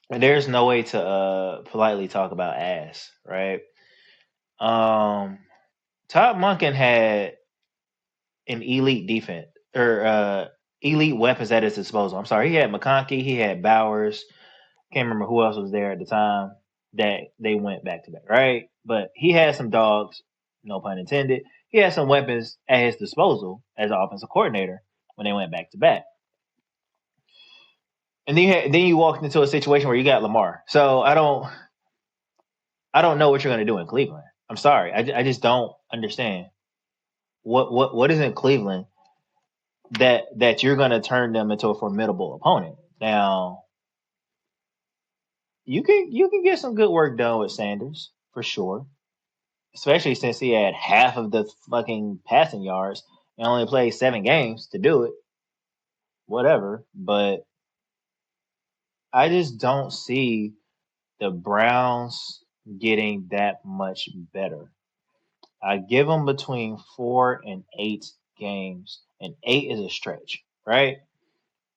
And there's no way to politely talk about ass, right? Todd Monken had an elite defense or elite weapons at his disposal. I'm sorry, he had McConkey, he had Bowers. Can't remember who else was there at the time that they went back to back, right? But he had some dogs, no pun intended. He had some weapons at his disposal as an offensive coordinator when they went back to back. And then you walked into a situation where you got Lamar. So I don't know what you're going to do in Cleveland. I'm sorry, I just don't understand what is in Cleveland that you're going to turn them into a formidable opponent. Now, you can get some good work done with Sanders for sure, especially since he had half of the fucking passing yards and only played 7 games to do it. Whatever, but I just don't see the Browns getting that much better. I give them between 4 and 8 games, and 8 is a stretch, right?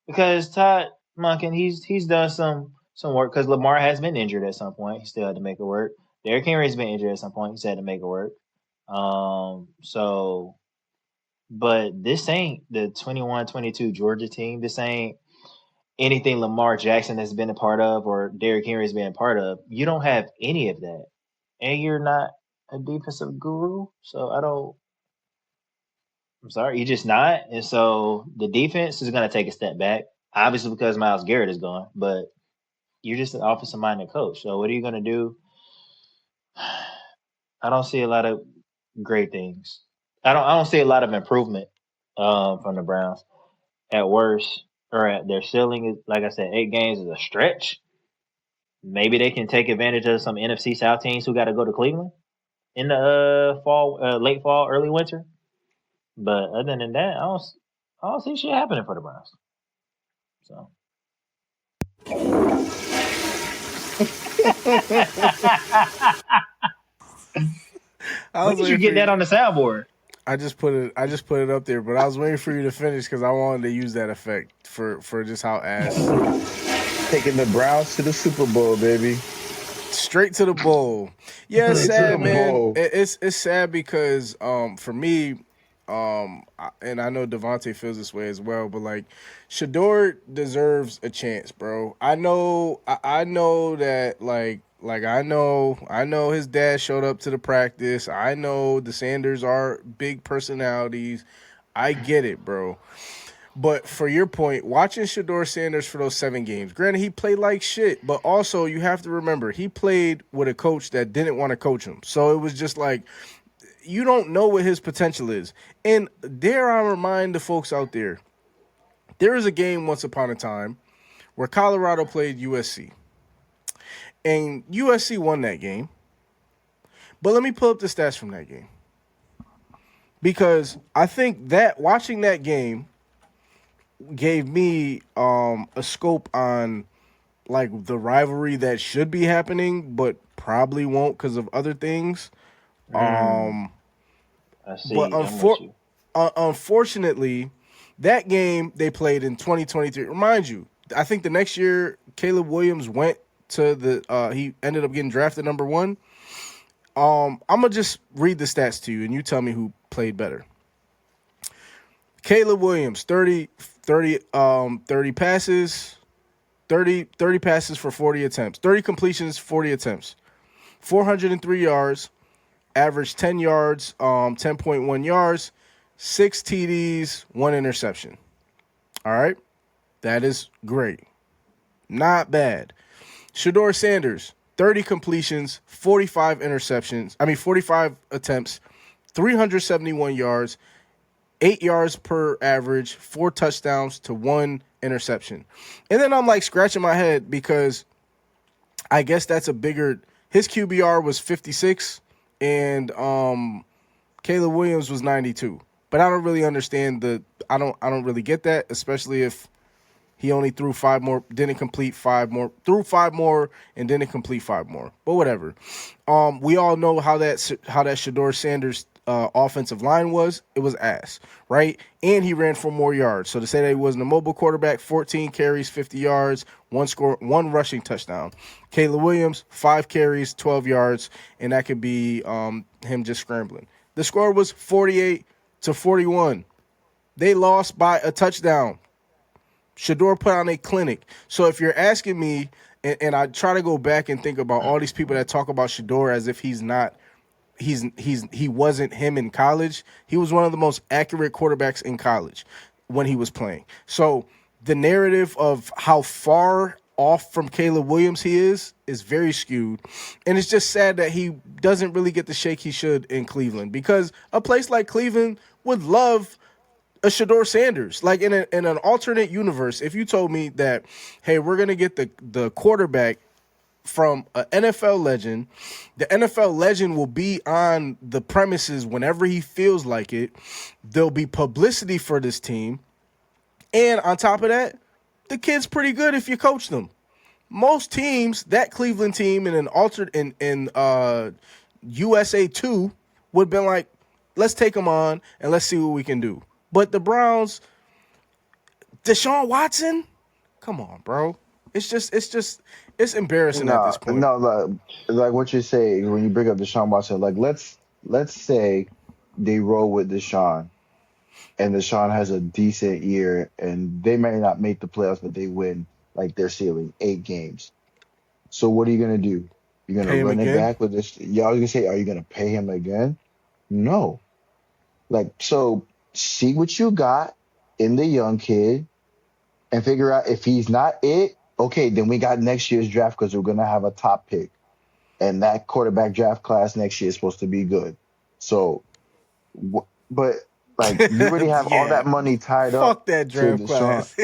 Because Todd Monken, he's done some work, because Lamar has been injured at some point. He still had to make it work. Derrick Henry's been injured at some point. He's had to make it work. But this ain't the 21-22 Georgia team. This ain't anything Lamar Jackson has been a part of or Derrick Henry has been a part of. You don't have any of that. And you're not a defensive guru. So I'm sorry, you're just not. And so the defense is going to take a step back, obviously because Myles Garrett is gone, but you're just an offensive-minded coach. So what are you going to do? I don't see a lot of great things. I don't see a lot of improvement from the Browns. At worst, or at their ceiling is, like I said, 8 games is a stretch. Maybe they can take advantage of some NFC South teams who got to go to Cleveland in the late fall, early winter. But other than that, I don't see shit happening for the Browns. So When did you get that on the soundboard? I just put it up there, but I was waiting for you to finish because I wanted to use that effect for just how ass. Taking the Browns to the Super Bowl, baby. Straight to the bowl. Yeah, it's sad, man. It's sad because for me, and I know Devontae feels this way as well, but like Shador deserves a chance, bro. I know that I know his dad showed up to the practice. I know the Sanders are big personalities. I get it, bro. But for your point, watching Shador Sanders for those 7 games, granted he played like shit, but also you have to remember he played with a coach that didn't want to coach him. So it was just like you don't know what his potential is. And dare I remind the folks out there, there was a game once upon a time where Colorado played USC. And USC won that game. But let me pull up the stats from that game. Because I think that watching that game gave me a scope on like the rivalry that should be happening, but probably won't because of other things. I see. But unfortunately, that game they played in 2023. Remind you, I think the next year Caleb Williams went to he ended up getting drafted number 1. I'm gonna just read the stats to you, and you tell me who played better. Caleb Williams, 30 passes, 30 passes for 40 attempts, 30 completions, 40 attempts, 403 yards, averaged 10 yards, 10.1 yards, 6 TDs, 1 interception. All right, that is great, not bad. Shador Sanders, 30 completions, 45 attempts, 371 yards, 8 yards per average, 4 touchdowns to 1 interception. And then I'm like scratching my head because I guess that's his QBR was 56 and Caleb Williams was 92. But I don't really understand I don't really get that, especially if he only threw 5 more, didn't complete 5 more, threw 5 more, and didn't complete 5 more. But whatever. We all know how that Shador Sanders offensive line was. It was ass, right? And he ran for more yards. So to say that he wasn't a mobile quarterback, 14 carries, 50 yards, 1 rushing touchdown. Caleb Williams, 5 carries, 12 yards, and that could be him just scrambling. The score was 48-41. They lost by a touchdown. Shador put on a clinic. So if you're asking me, and I try to go back and think about all these people that talk about Shador as if he wasn't him in college. He was one of the most accurate quarterbacks in college when he was playing. So the narrative of how far off from Caleb Williams he is very skewed. And it's just sad that he doesn't really get the shake he should in Cleveland, because a place like Cleveland would love a Shador Sanders. Like in an alternate universe, if you told me that, hey, we're going to get the quarterback from an NFL legend, the NFL legend will be on the premises whenever he feels like it. There'll be publicity for this team. And on top of that, the kid's pretty good if you coach them. Most teams, that Cleveland team in an alternate in USA 2 would have been like, let's take him on and let's see what we can do. But the Browns, Deshaun Watson, come on, bro. It's embarrassing at this point. No, like what you're saying when you bring up Deshaun Watson, like let's say they roll with Deshaun, and Deshaun has a decent year, and they may not make the playoffs, but they win like their ceiling 8 games. So what are you gonna do? You're gonna run it back with this? Y'all gonna say, are you gonna pay him again? No. Like, so see what you got in the young kid, and figure out if he's not it. Okay, then we got next year's draft because we're going to have a top pick. And that quarterback draft class next year is supposed to be good. So, but like you already have all that money tied up. Fuck that draft class.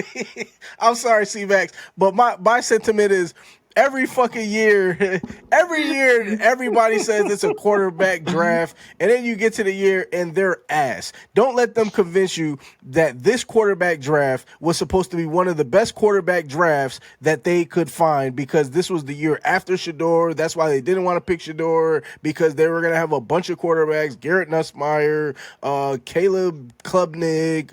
I'm sorry, C-Max, but my sentiment is every fucking year, everybody says it's a quarterback draft, and then you get to the year and they're ass. Don't let them convince you that this quarterback draft was supposed to be one of the best quarterback drafts that they could find, because this was the year after Shador. That's why they didn't want to pick Shador, because they were going to have a bunch of quarterbacks: Garrett Nussmeier, Caleb Klubnik,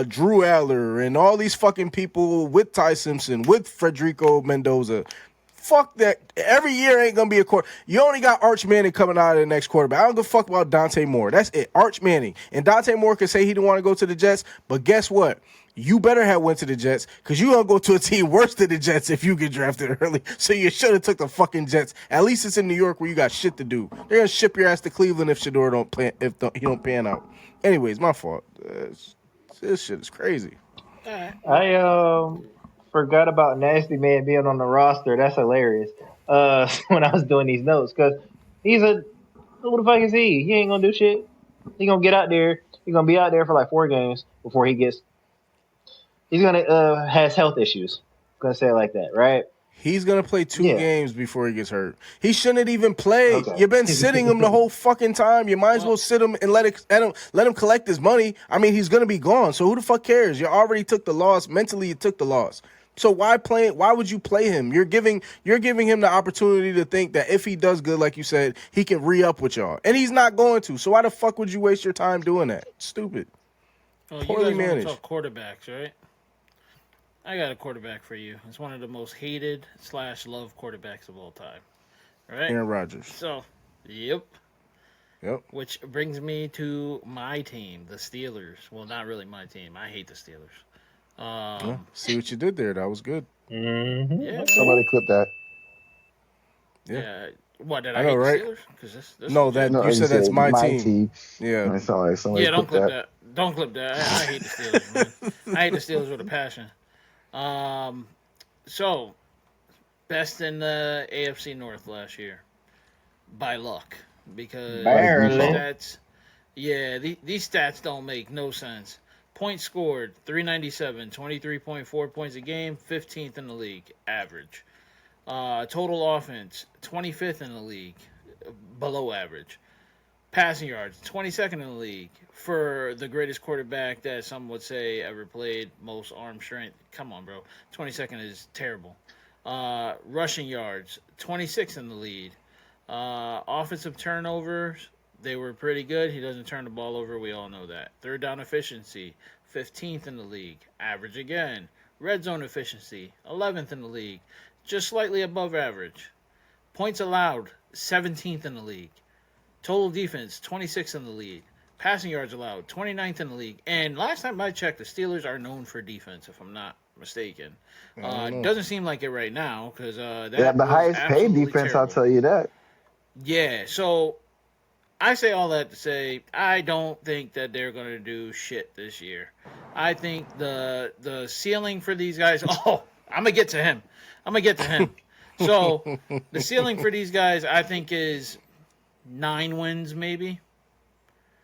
Drew Aller, and all these fucking people with Ty Simpson, with Federico Mendoza. Fuck that. Every year ain't going to be a quarter. You only got Arch Manning coming out of the next quarterback. I don't give a fuck about Dante Moore. That's it. Arch Manning. And Dante Moore could say he didn't want to go to the Jets, but guess what? You better have went to the Jets, because you going to go to a team worse than the Jets if you get drafted early. So you should have took the fucking Jets. At least it's in New York where you got shit to do. They're going to ship your ass to Cleveland if Shador he don't pan out. Anyways, my fault. This shit is crazy. I forgot about Nasty Man being on the roster. That's hilarious. When I was doing these notes, because he's who the fuck is he? He ain't gonna do shit. He gonna get out there. He's gonna be out there for like 4 games before he's gonna has health issues. I'm gonna say it like that, right? He's gonna play 2 games before he gets hurt. He shouldn't even play. Okay. You've been sitting him the whole fucking time. You might as well sit him and let him collect his money. I mean, he's gonna be gone. So who the fuck cares? You already took the loss. Mentally, you took the loss. So why would you play him? You're giving him the opportunity to think that if he does good, like you said, he can re-up with y'all. And he's not going to. So why the fuck would you waste your time doing that? Stupid. Well, poorly managed. You guys want to talk quarterbacks, right? I got a quarterback for you. It's one of the most hated / loved quarterbacks of all time. All right? Aaron Rodgers. So, yep. Which brings me to my team, the Steelers. Well, not really my team. I hate the Steelers. See what you did there. That was good. Mm-hmm. Yeah, somebody clip that. Yeah. What did I hate right? The Steelers? Because this you said that's my team. Yeah. Don't clip that. Don't clip that. I hate the Steelers, man. I hate the Steelers with a passion. So best in the AFC North last year by luck, because these stats don't make no sense. Points scored 397, 23.4 points a game, 15th in the league average. Total offense 25th in the league, below average. Passing yards 22nd in the league for the greatest quarterback that some would say ever played, most arm strength. Come on, bro. 22nd is terrible. Rushing yards 26th in the lead. Offensive turnovers, they were pretty good. He doesn't turn the ball over. We all know that. Third down efficiency, 15th in the league. Average again. Red zone efficiency, 11th in the league. Just slightly above average. Points allowed, 17th in the league. Total defense, 26th in the league. Passing yards allowed, 29th in the league. And last time I checked, the Steelers are known for defense, if I'm not mistaken. Doesn't seem like it right now, because they have the highest paid defense, terrible. I'll tell you that. Yeah, so I say all that to say I don't think that they're going to do shit this year. I think the ceiling for these guys... Oh, I'm going to get to him. So the ceiling for these guys, I think, is 9 wins maybe.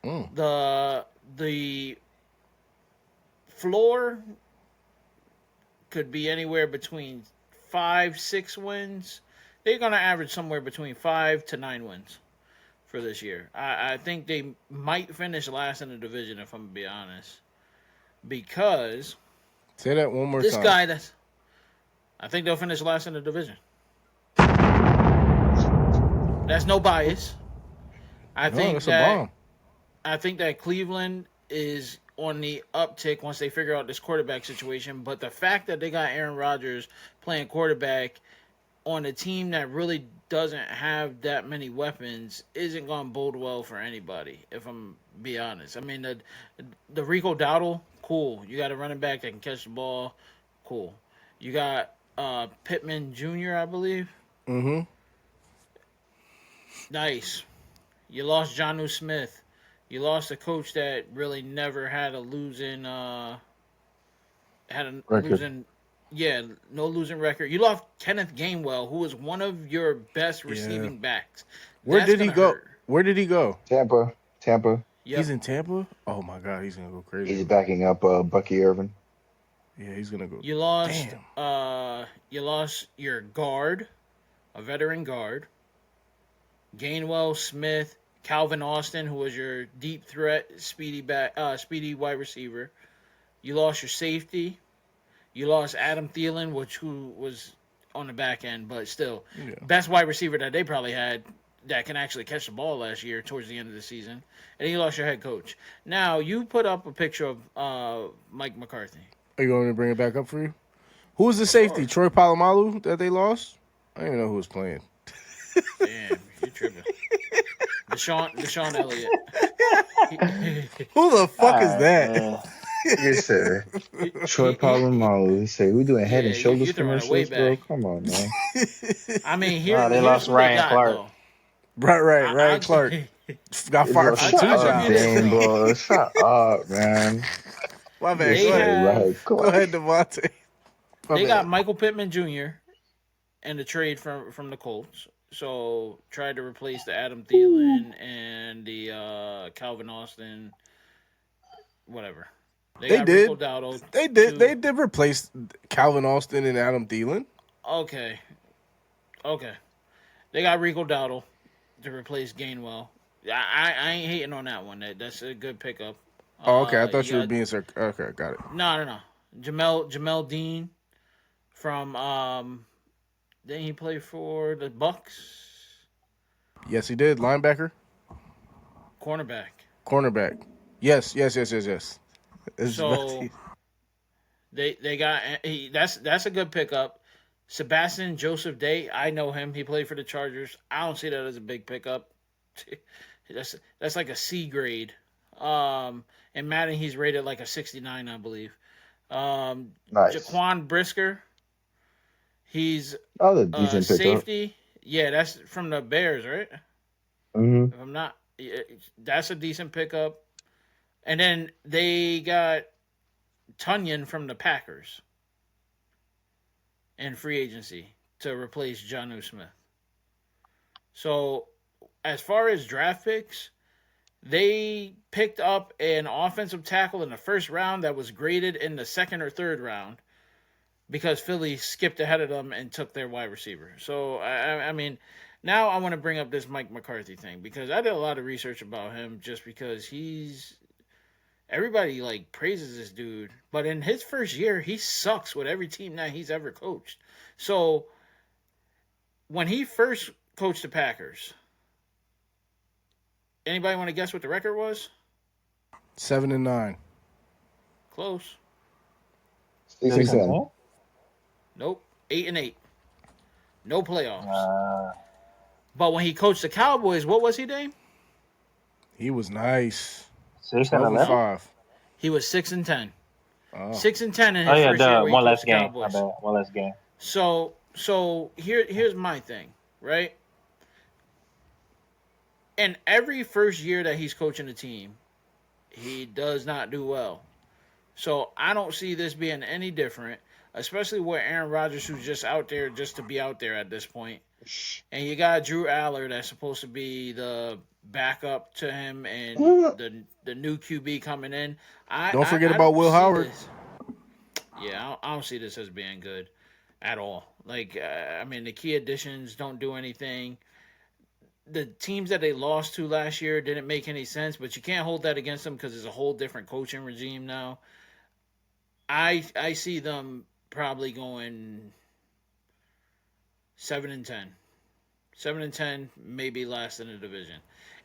The floor could be anywhere between 5-6 wins. They're going to average somewhere between 5 to 9 wins for this year. I think they might finish last in the division, if I'm going to be honest. Because... Say that one more time. I think they'll finish last in the division. That's no bias. I think that Cleveland is on the uptick once they figure out this quarterback situation. But the fact that they got Aaron Rodgers playing quarterback on a team that really doesn't have that many weapons isn't going to bode well for anybody, if I'm be honest. I mean, the Rico Dowdle, cool. You got a running back that can catch the ball, cool. You got Pittman Jr., I believe. Mm-hmm. Nice. You lost Jonnu Smith. You lost a coach that really never had a losing record. No losing record. You lost Kenneth Gainwell, who was one of your best receiving backs. Where did he go? Tampa. Yep. He's in Tampa? Oh my God, he's gonna go crazy. He's backing up Bucky Irvin. Yeah, he's gonna go. You lost. You lost your guard, a veteran guard. Gainwell, Smith, Calvin Austin, who was your deep threat, speedy wide receiver. You lost your safety. You lost Adam Thielen, who was on the back end, but still, best wide receiver that they probably had that can actually catch the ball last year towards the end of the season. And you lost your head coach. Now, you put up a picture of Mike McCarthy. Are you going to bring it back up for you? Who was the safety? Troy Polamalu that they lost? I don't even know who was playing. Damn, you're tripping. Deshaun Elliott. Who the fuck is that? You said Troy Polamalu. He said we doing head and shoulders commercials, bro. Come on, man. I mean, they lost Ryan Clark. Though. Right. Ryan Clark got fired for 2 jobs. Damn, bro. Shut up, man. My bad. Go ahead, Devontae. They got Michael Pittman Jr. in the trade from the Colts. So tried to replace the Adam Thielen and the Calvin Austin, whatever. They did. They did replace Calvin Austin and Adam Thielen. Okay. They got Rico Dowdle to replace Gainwell. I ain't hating on that one. That's a good pickup. Oh, okay. I thought you were being okay. Got it. No. Jamel Dean from didn't he play for the Bucks? Yes, he did. Linebacker. Cornerback. Yes. So they got that's a good pickup. Sebastian Joseph Day, I know him. He played for the Chargers. I don't see that as a big pickup. That's like a C grade. In Madden, he's rated like a 69, I believe. Nice. Jaquan Brisker. He's a decent safety. Pickup. Yeah, that's from the Bears, right? Mm-hmm. If I'm not, that's a decent pickup. And then they got Tunyon from the Packers in free agency to replace Jonnu Smith. So, as far as draft picks, they picked up an offensive tackle in the first round that was graded in the second or third round because Philly skipped ahead of them and took their wide receiver. So, I mean, now I want to bring up this Mike McCarthy thing because I did a lot of research about him just because everybody, like, praises this dude. But in his first year, he sucks with every team that he's ever coached. So, when he first coached the Packers, anybody want to guess what the record was? 7-9. Close. 6-7. Nope. 8-8. No playoffs. But when he coached the Cowboys, what was he, Dame? He was nice. 6-11. He was 6-10. Oh. 6-10 in his first year. One less game. One less game. So here's my thing, right? In every first year that he's coaching a team, he does not do well. So I don't see this being any different, especially with Aaron Rodgers, who's just out there just to be out there at this point. And you got Drew Aller that's supposed to be the backup to him and the new QB coming in. Don't forget about Will Howard. Yeah, I don't see this as being good at all. Like, I mean, the key additions don't do anything. The teams that they lost to last year didn't make any sense, but you can't hold that against them because it's a whole different coaching regime now. I see them probably going 7-10. 7-10, maybe last in the division.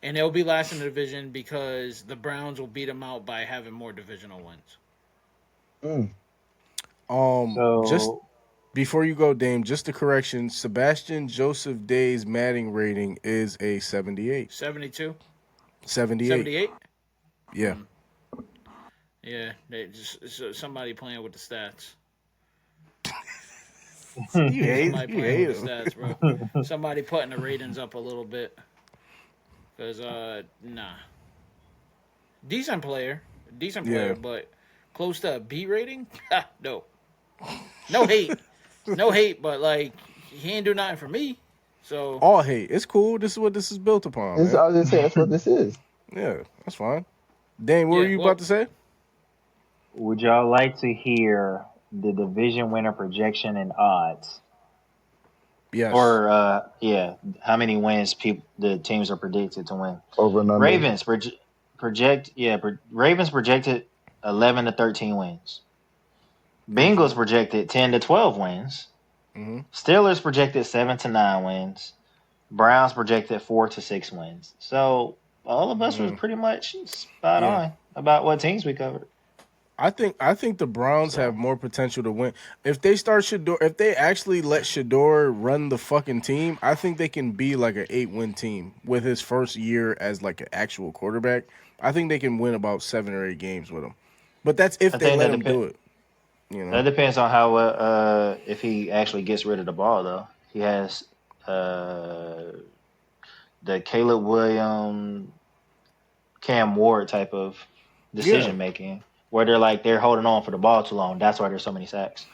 And they'll be last in the division because the Browns will beat them out by having more divisional wins. Just before you go, Dame, just a correction. Sebastian Joseph Day's Madden rating is a 78. 72? 78. 78? Yeah. Yeah, they just somebody playing with the stats. You hate him. Stats, bro. Somebody putting the ratings up a little bit. Because, nah. Decent player, but close to a B rating? No. No hate. No hate, but, like, he ain't do nothing for me. So all hate. It's cool. This is what this is built upon. I was going to say, that's what this is. Yeah, that's fine. Dane, what were you about to say? Would y'all like to hear the division winner projection and odds. Yes. Or how many wins the teams are predicted to win. Over and under. Ravens Ravens projected 11 to 13 wins. Bengals projected 10 to 12 wins. Mm-hmm. Steelers projected 7 to 9 wins. Browns projected 4 to 6 wins. So all of us was pretty much spot on about what teams we covered. I think the Browns have more potential to win. If they start Shador, if they actually let Shador run the fucking team, I think they can be like an 8-win team with his first year as like an actual quarterback. I think they can win about 7 or 8 games with him. But that's if they let him do it. You know? That depends on how if he actually gets rid of the ball though. He has the Caleb Williams, Cam Ward type of decision making. Where they're holding on for the ball too long. That's why there's so many sacks.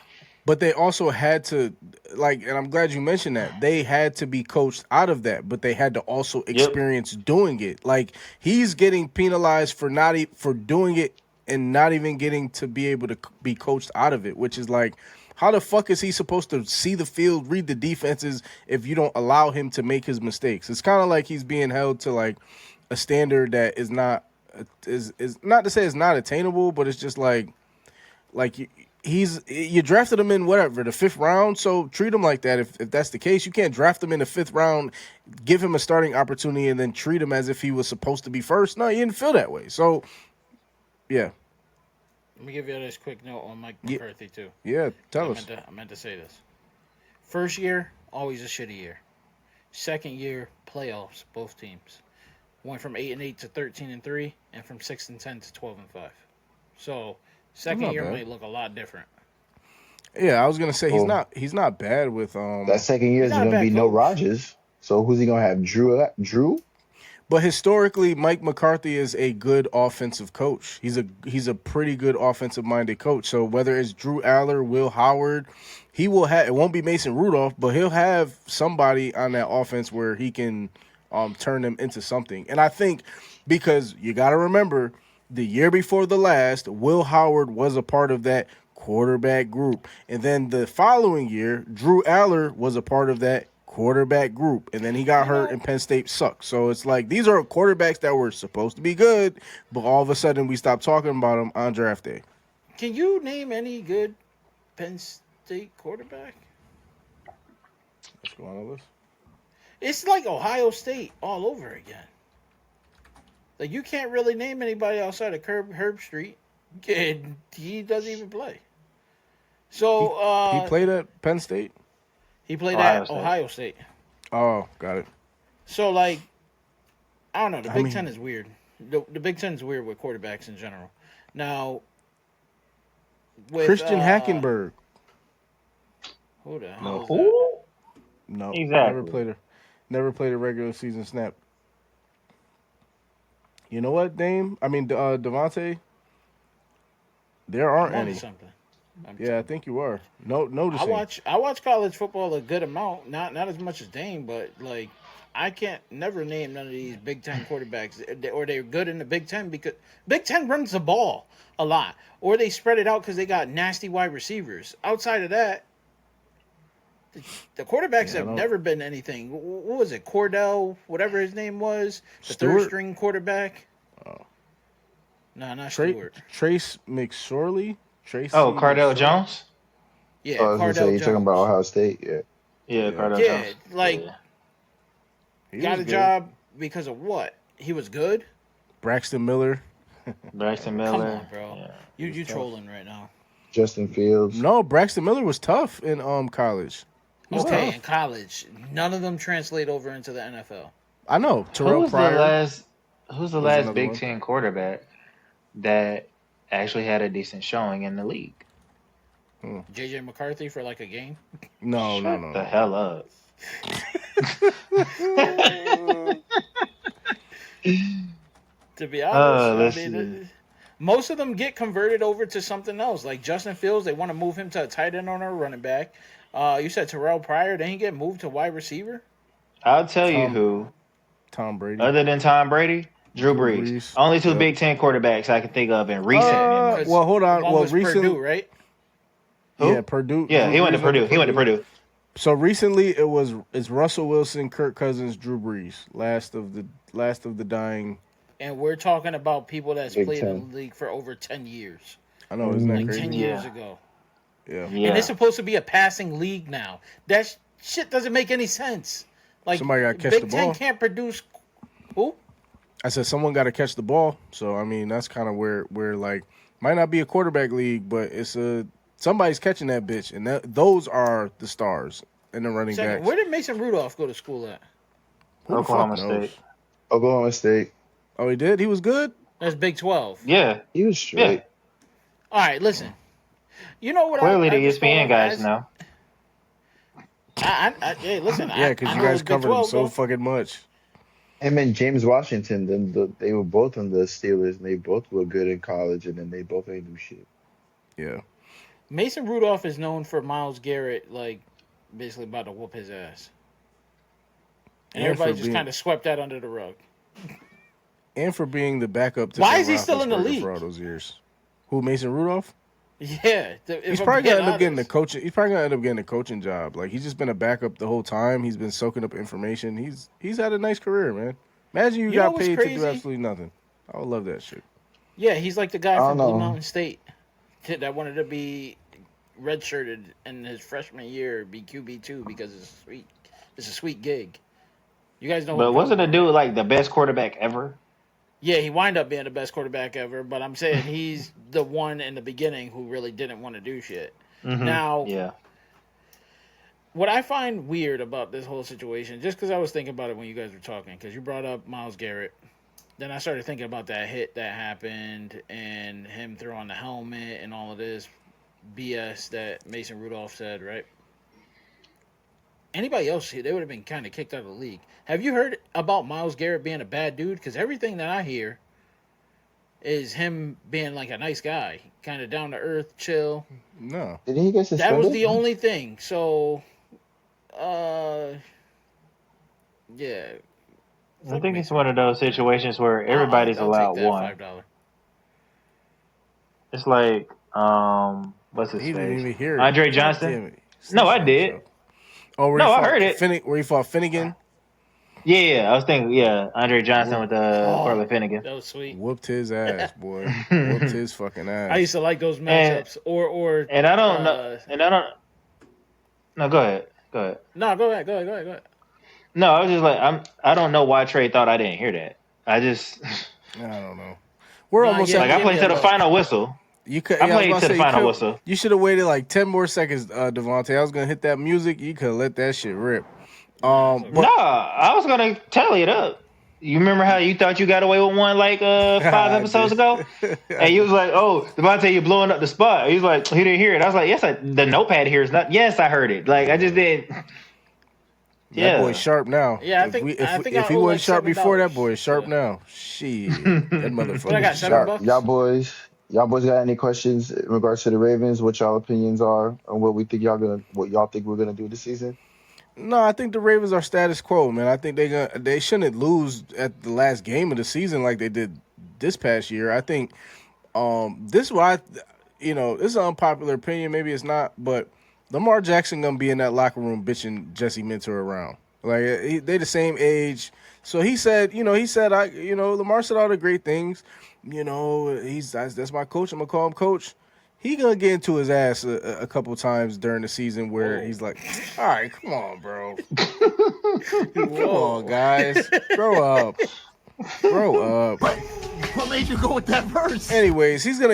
But they also had to, and I'm glad you mentioned that. They had to be coached out of that, but they had to also experience doing it. Like, he's getting penalized for for doing it and not even getting to be able to be coached out of it, which is like, how the fuck is he supposed to see the field, read the defenses if you don't allow him to make his mistakes? It's kind of like he's being held to like a standard that is not not to say it's not attainable, but it's just like you drafted him in whatever the 5th round, so treat him like that. If that's the case, you can't draft him in the 5th round, give him a starting opportunity, and then treat him as if he was supposed to be first. No, you didn't feel that way. So, yeah. Let me give you this quick note on Mike McCarthy too. Yeah, tell us. I meant to say this. First year, always a shitty year. Second year, playoffs, both teams. Went from 8-8 to 13-3, and from 6-10 to 12-5. So second year might look a lot different. Yeah, I was gonna say he's not bad with that second year is gonna be no Rodgers. So who's he gonna have? Drew? But historically, Mike McCarthy is a good offensive coach. He's a pretty good offensive minded coach. So whether it's Drew Aller, Will Howard, he will have. It won't be Mason Rudolph, but he'll have somebody on that offense where he can turn them into something. And I think because you got to remember the year before the last, Will Howard was a part of that quarterback group. And then the following year, Drew Aller was a part of that quarterback group. And then he got hurt and Penn State sucked. So it's like these are quarterbacks that were supposed to be good, but all of a sudden we stopped talking about them on draft day. Can you name any good Penn State quarterback? Let's go on the list. It's like Ohio State all over again. Like, you can't really name anybody outside of Herb Street. And he doesn't even play. So he played at Penn State? He played at Ohio State. Oh, got it. So, like, I don't know. The Big Ten is weird. The Big Ten is weird with quarterbacks in general. Now, with Christian Hackenberg. Who the hell? No, exactly. Never played a regular season snap. You know what, Dame? I mean, Devontae? There aren't any. I think you are. Noticing. I watch college football a good amount. Not as much as Dame, but like I can't never name none of these Big Ten quarterbacks, or they're good in the Big Ten because Big Ten runs the ball a lot, or they spread it out because they got nasty wide receivers. Outside of that, the quarterbacks have never been anything. What was it? Cordell, whatever his name was, the third string quarterback. Oh. No, not Stewart. Trace McSorley. Cardell Jones. Yeah, Cardell Jones. You're talking about Ohio State. Yeah, Cardell Jones. Got a job because of what? He was good. Braxton Miller. Come on, bro. Yeah, you trolling right now. Justin Fields. No, Braxton Miller was tough in college. Okay, in college, none of them translate over into the NFL. I know. Terrell Pryor. Who's the last Big Ten quarterback that actually had a decent showing in the league? JJ McCarthy for like a game? No. Shut the hell up. To be honest, most of them get converted over to something else. Like Justin Fields, they want to move him to a tight end or a running back. You said Terrell Pryor, then he get moved to wide receiver? I'll tell you who. Tom Brady. Other than Tom Brady, Drew Brees. Only two Big Ten quarterbacks I can think of in recent memory. Well, hold on. One was Purdue, right? Who? Yeah, Purdue. Yeah, Drew he went to Brees Purdue. He went to Purdue. So recently, it's Russell Wilson, Kirk Cousins, Drew Brees, last of the dying. And we're talking about people that's Big played 10. in the league for over 10 years. I know, isn't that Like crazy? 10 years ago. Yeah. And it's supposed to be a passing league now. That shit doesn't make any sense. Like, Somebody gotta catch Big the Ten ball. can't produce. Who? I said someone got to catch the ball. So I mean, that's kind of where like might not be a quarterback league, but somebody's catching that bitch, and those are the stars and the running Second, backs. where did Mason Rudolph go to school at? Who the Oklahoma fuck knows? State. Oklahoma State. Oh, he did. He was good. That's Big 12. Yeah. He was straight. All right, listen. You know what? Clearly, the just ESPN thought of guys as- know. Hey, listen. Yeah, because you guys covered him so fucking much. Him and James Washington, they were both on the Steelers, and they both were good in college, and then they both ain't do shit. Yeah. Mason Rudolph is known for Myles Garrett, like, basically about to whoop his ass. And And everybody for just being- kind of swept that under the rug. And for being the backup to Why Ben is he still in the Roethlisberger league? for all those years? Who, Mason Rudolph? Yeah. He's probably gonna end up getting the coaching. He's probably gonna end up getting a coaching job. Like he's just been a backup the whole time. He's been soaking up information. He's had a nice career, man. Imagine you know got what's paid to crazy? do absolutely nothing. I would love that shit. Yeah, he's like the guy I from don't Blue know. Mountain State that wanted to be redshirted in his freshman year, be QB2 because it's sweet. It's a sweet gig. You guys know. But who- wasn't the dude like the best quarterback ever? Yeah, he wound up being the best quarterback ever, but I'm saying he's the one in the beginning who really didn't want to do shit. Mhm. Now, Yeah. what I find weird about this whole situation, just because I was thinking about it when you guys were talking, because you brought up Myles Garrett, then I started thinking about that hit that happened and him throwing the helmet and all of this BS that Mason Rudolph said, right? Anybody else, they would have been kind of kicked out of the league. Have you heard about Myles Garrett being a bad dude? Because everything that I hear is him being like a nice guy, kind of down to earth, chill. No. Did he get suspended? That was the only thing. So, yeah. I think it's one of those situations where everybody's I'll allowed take that one. $5. It's like, what's his He didn't face? even hear it. Andre God Johnson? damn it. No, I did. Oh, where No, he I fought heard it. Where he fought Finnegan. Yeah, I was thinking, Andre Johnson with Corley Finnegan. That was sweet. Whooped his ass, boy. Whooped his fucking ass. I used to like those matchups. And I don't know. And I don't. No, go ahead. Go ahead. No, go ahead. No, I was just like, I don't know why Trey thought I didn't hear that. I just. I don't know. We're Nah, almost yeah, Like, I played to the final whistle. You could. I yeah, played was to about the say, final you whistle. You should have waited like 10 more seconds, Devontae. I was gonna hit that music. You could have let that shit rip. But No, I was going to tally it up. You remember how you thought you got away with one like 5 episodes ago? And you was like, oh, Devontae, you're blowing up the spot. He was like, he didn't hear it. I was like, yes, the notepad here is not. Yes, I heard it. Like, I just did. that boy's sharp now. Yeah, I If think- we- I if, think if I he owe, wasn't like, sharp before, $7. that boy is sharp now. Shit, that motherfucker. What I got, is $7? sharp. Y'all boys got any questions in regards to the Ravens? What y'all opinions are on what y'all think we're gonna do this season? No, I think the Ravens are status quo, man. I think they shouldn't lose at the last game of the season like they did this past year. I think this is why this is an unpopular opinion. Maybe it's not, but Lamar Jackson gonna be in that locker room bitching Jesse Minter around. Like they the same age, so he said, Lamar said all the great things. That's my coach. I'm gonna call him coach. He gonna get into his ass a couple times during the season where he's like, all right, come on, bro. Come on, guys. Grow up. What made you go with that verse? Anyways, he's just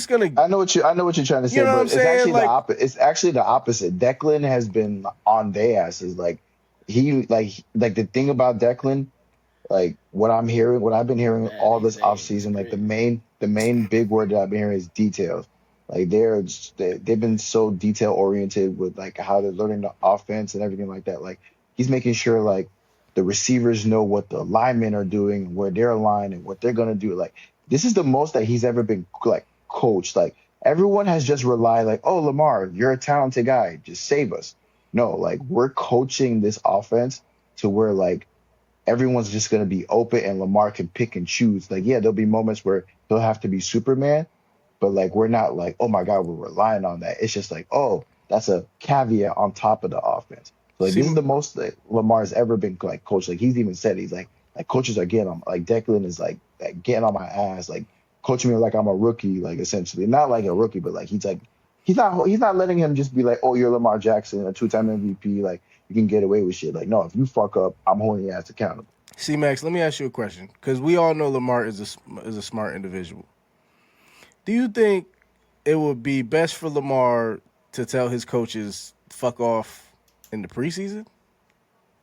gonna. I know what you're trying to say, You know what but I'm saying? it's actually the opposite. Declan has been on their asses. Like the thing about Declan, like what I've been hearing all this offseason, like the main big word that I've been hearing is details. Like they've been so detail oriented with like how they're learning the offense and everything like that. Like he's making sure like the receivers know what the linemen are doing, where they're aligned, and what they're gonna do. Like this is the most that he's ever been like coached. Like everyone has just relied like, oh, Lamar, you're a talented guy, just save us. No, like we're coaching this offense to where like everyone's just gonna be open and Lamar can pick and choose. Like yeah, there'll be moments where he'll have to be Superman, but like we're not like, oh my God, we're relying on that. It's just like, oh, that's a caveat on top of the offense. So like this is the most that Lamar's ever been like coached. Like he's even said he's like coaches are getting on like Declan is like getting on my ass, like coaching me like I'm a rookie, like essentially. Not like a rookie, but like he's not letting him just be like, oh, you're Lamar Jackson, a 2-time MVP, like you can get away with shit. Like, no, if you fuck up, I'm holding your ass accountable. C-Max, let me ask you a question, because we all know Lamar is a smart individual. Do you think it would be best for Lamar to tell his coaches fuck off in the preseason?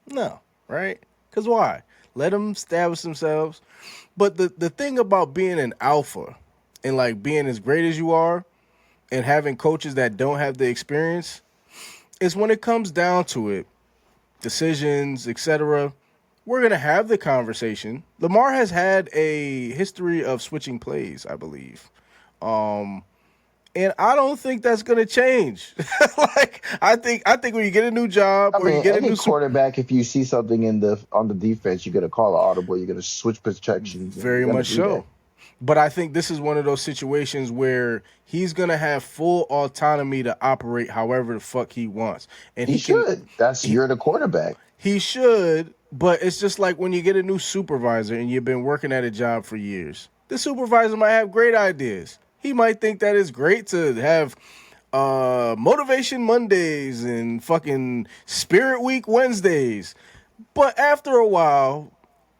No, right? Because why? Let them establish themselves. But the thing about being an alpha and like being as great as you are and having coaches that don't have the experience is when it comes down to it, decisions, etc., we're going to have the conversation. Lamar has had a history of switching plays, I believe. And I don't think that's going to change. Like I think when you get a new job or you get a new quarterback, if you see something on the defense, you're going to call an audible. You're going to switch protections. Very much so. But I think this is one of those situations where he's going to have full autonomy to operate however the fuck he wants. And he should. You're the quarterback. He should, but it's just like when you get a new supervisor and you've been working at a job for years. The supervisor might have great ideas. He might think that it's great to have Motivation Mondays and fucking Spirit Week Wednesdays. But after a while,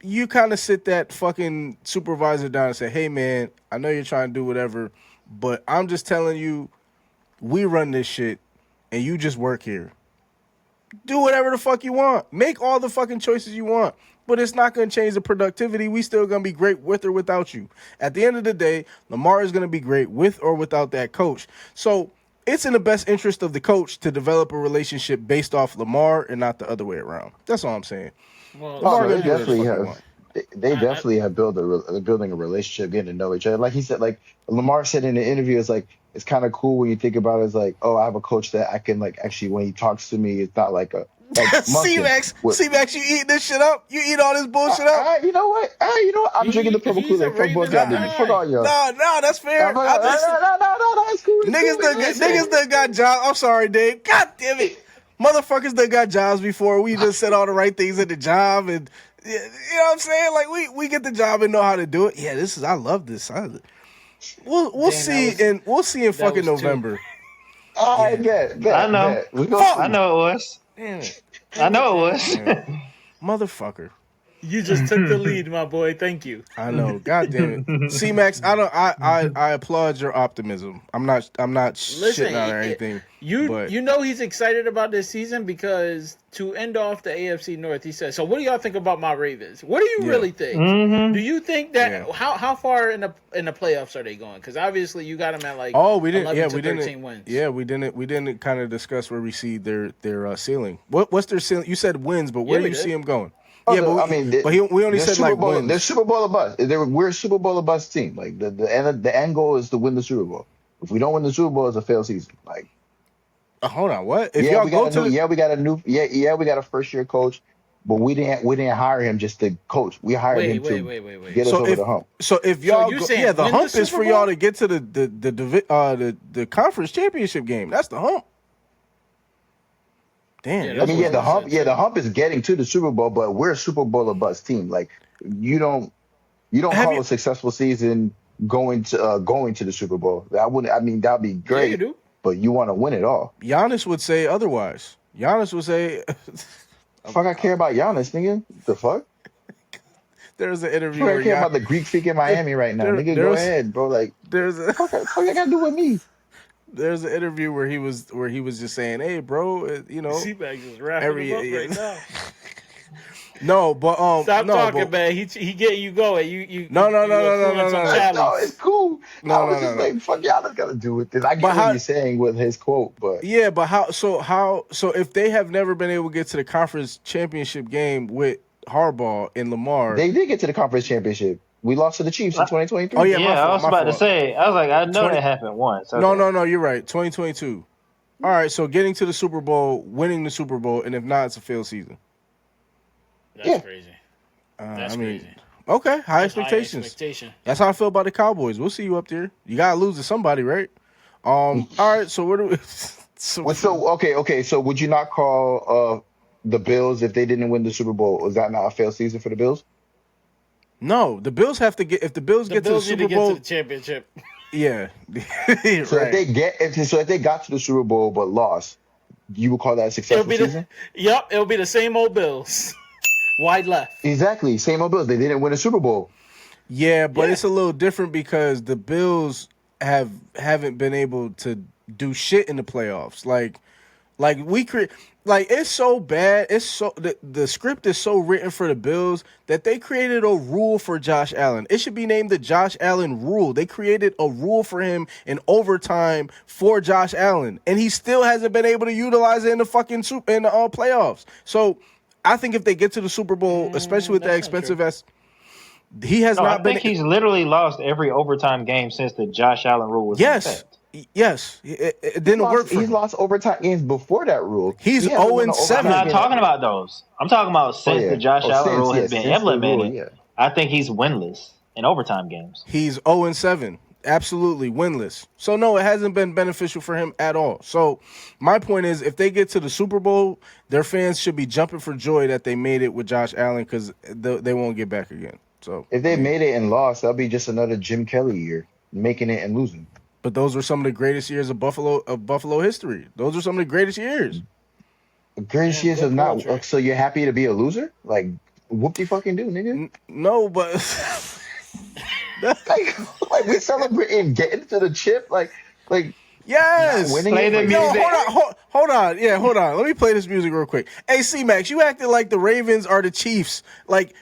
you kind of sit that fucking supervisor down and say, hey, man, I know you're trying to do whatever, but I'm just telling you, we run this shit, and you just work here. Do whatever the fuck you want. Make all the fucking choices you want. But it's not going to change the productivity. We still going to be great with or without you. At the end of the day, Lamar is going to be great with or without that coach. So it's in the best interest of the coach to develop a relationship based off Lamar and not the other way around. That's all I'm saying. Well, they definitely have building a relationship, getting to know each other. Like he said, like Lamar said in the interview, it's kind of cool when you think about it. It's like, oh, I have a coach that I can like actually when he talks to me, it's not like a C-Max, you eating this shit up? You eat all this bullshit up? You know what? I'm drinking the purple Kool-Aid. Fuck all y'all. No, that's fair. No, that's cool. Niggas done got jobs. I'm sorry, Dave. God damn it. Motherfuckers done got jobs before. We just said all the right things at the job, and you know what I'm saying? Like we get the job and know how to do it. Yeah, I love this. We'll see in fucking November. I bet. I know. I know it was. Damn it. I know it was. Motherfucker. You just took the lead, my boy. Thank you. I know. God damn it. C-Max, I applaud your optimism. I'm not shitting out or anything. You know he's excited about this season because to end off the AFC North, he says, so what do y'all think about my Ravens? What do you really think? Mm-hmm. Do you think that how far in the playoffs are they going? Because obviously you got them at like 13 wins. Yeah, we didn't kind of discuss where we see their ceiling. What's their ceiling? You said wins, but where do you see them going? Oh, yeah, we only said like wins. They're Super Bowl or bust. We're a Super Bowl or bust team. Like the end goal is to win the Super Bowl. If we don't win the Super Bowl, it's a failed season. Like, hold on, what? If we got a first year coach, but we didn't hire him just to coach. We hired him to get us over the hump. So if y'all, the hump is for y'all to get to the conference championship game. That's the hump. Damn. The hump is getting to the Super Bowl, but we're a Super Bowl or bust team. Like you don't call a successful season going to the Super Bowl. That'd be great. Yeah, you do. But you want to win it all. Giannis would say otherwise. Giannis would say, "Fuck, I care about Giannis, nigga. The fuck." There's an interview. I care about the Greek freak in Miami right now, nigga. Go ahead, bro. Like, fuck I got to do with me. There's an interview where he was just saying, "Hey, bro, you know." C-Bag is wrapping him up right now. No, but stop talking, man. He getting you going. You no. It's cool. I was just like, fuck y'all, that's got to do with this. I get what you're saying with his quote, but yeah, but how if they have never been able to get to the conference championship game with Harbaugh and Lamar, they did get to the conference championship. We lost to the Chiefs in 2023. Oh yeah, I was about to say. I was like, I know that happened once. Okay. No, you're right. 2022. All right, so getting to the Super Bowl, winning the Super Bowl, and if not, it's a failed season. That's crazy. That's crazy. Okay, high That's expectations. expectation. That's how I feel about the Cowboys. We'll see you up there. You gotta lose to somebody, right? All right. So where do we? So would you not call the Bills if they didn't win the Super Bowl? Was that not a failed season for the Bills? No, the Bills have to get. If the Bills get to the Super Bowl, to the championship. Yeah. So if they got to the Super Bowl but lost, you would call that a successful season? It'll be the same old Bills. Wide left. Exactly, same old Bills. They didn't win a Super Bowl. Yeah, but it's a little different because the Bills haven't been able to do shit in the playoffs. It's so bad. It's so the script is so written for the Bills that they created a rule for Josh Allen. It should be named the Josh Allen rule. They created a rule for him in overtime for Josh Allen, and he still hasn't been able to utilize it in the fucking playoffs. So I think if they get to the Super Bowl, especially with that expensive he has not been. I think he's literally lost every overtime game since the Josh Allen rule was in effect. Yes, it didn't work for him. He's lost overtime games before that rule. He's 0-7. I'm not talking about those. I'm talking about since the Josh Allen rule has been implemented. I think he's winless in overtime games. He's 0-7. Absolutely winless. So no, it hasn't been beneficial for him at all. So my point is, if they get to the Super Bowl, their fans should be jumping for joy that they made it with Josh Allen because they won't get back again. So if they made it and lost, that'll be just another Jim Kelly year, making it and losing. But those were some of the greatest years of Buffalo history. Those are some of the greatest years. The greatest years of not. So you're happy to be a loser? Like, whoop de fucking do, nigga. No, but like we celebrating getting to the chip, like. Yes. Winning play the music. Hold on. Yeah, hold on. Let me play this music real quick. Hey, C-Max, you acted like the Ravens are the Chiefs. Like,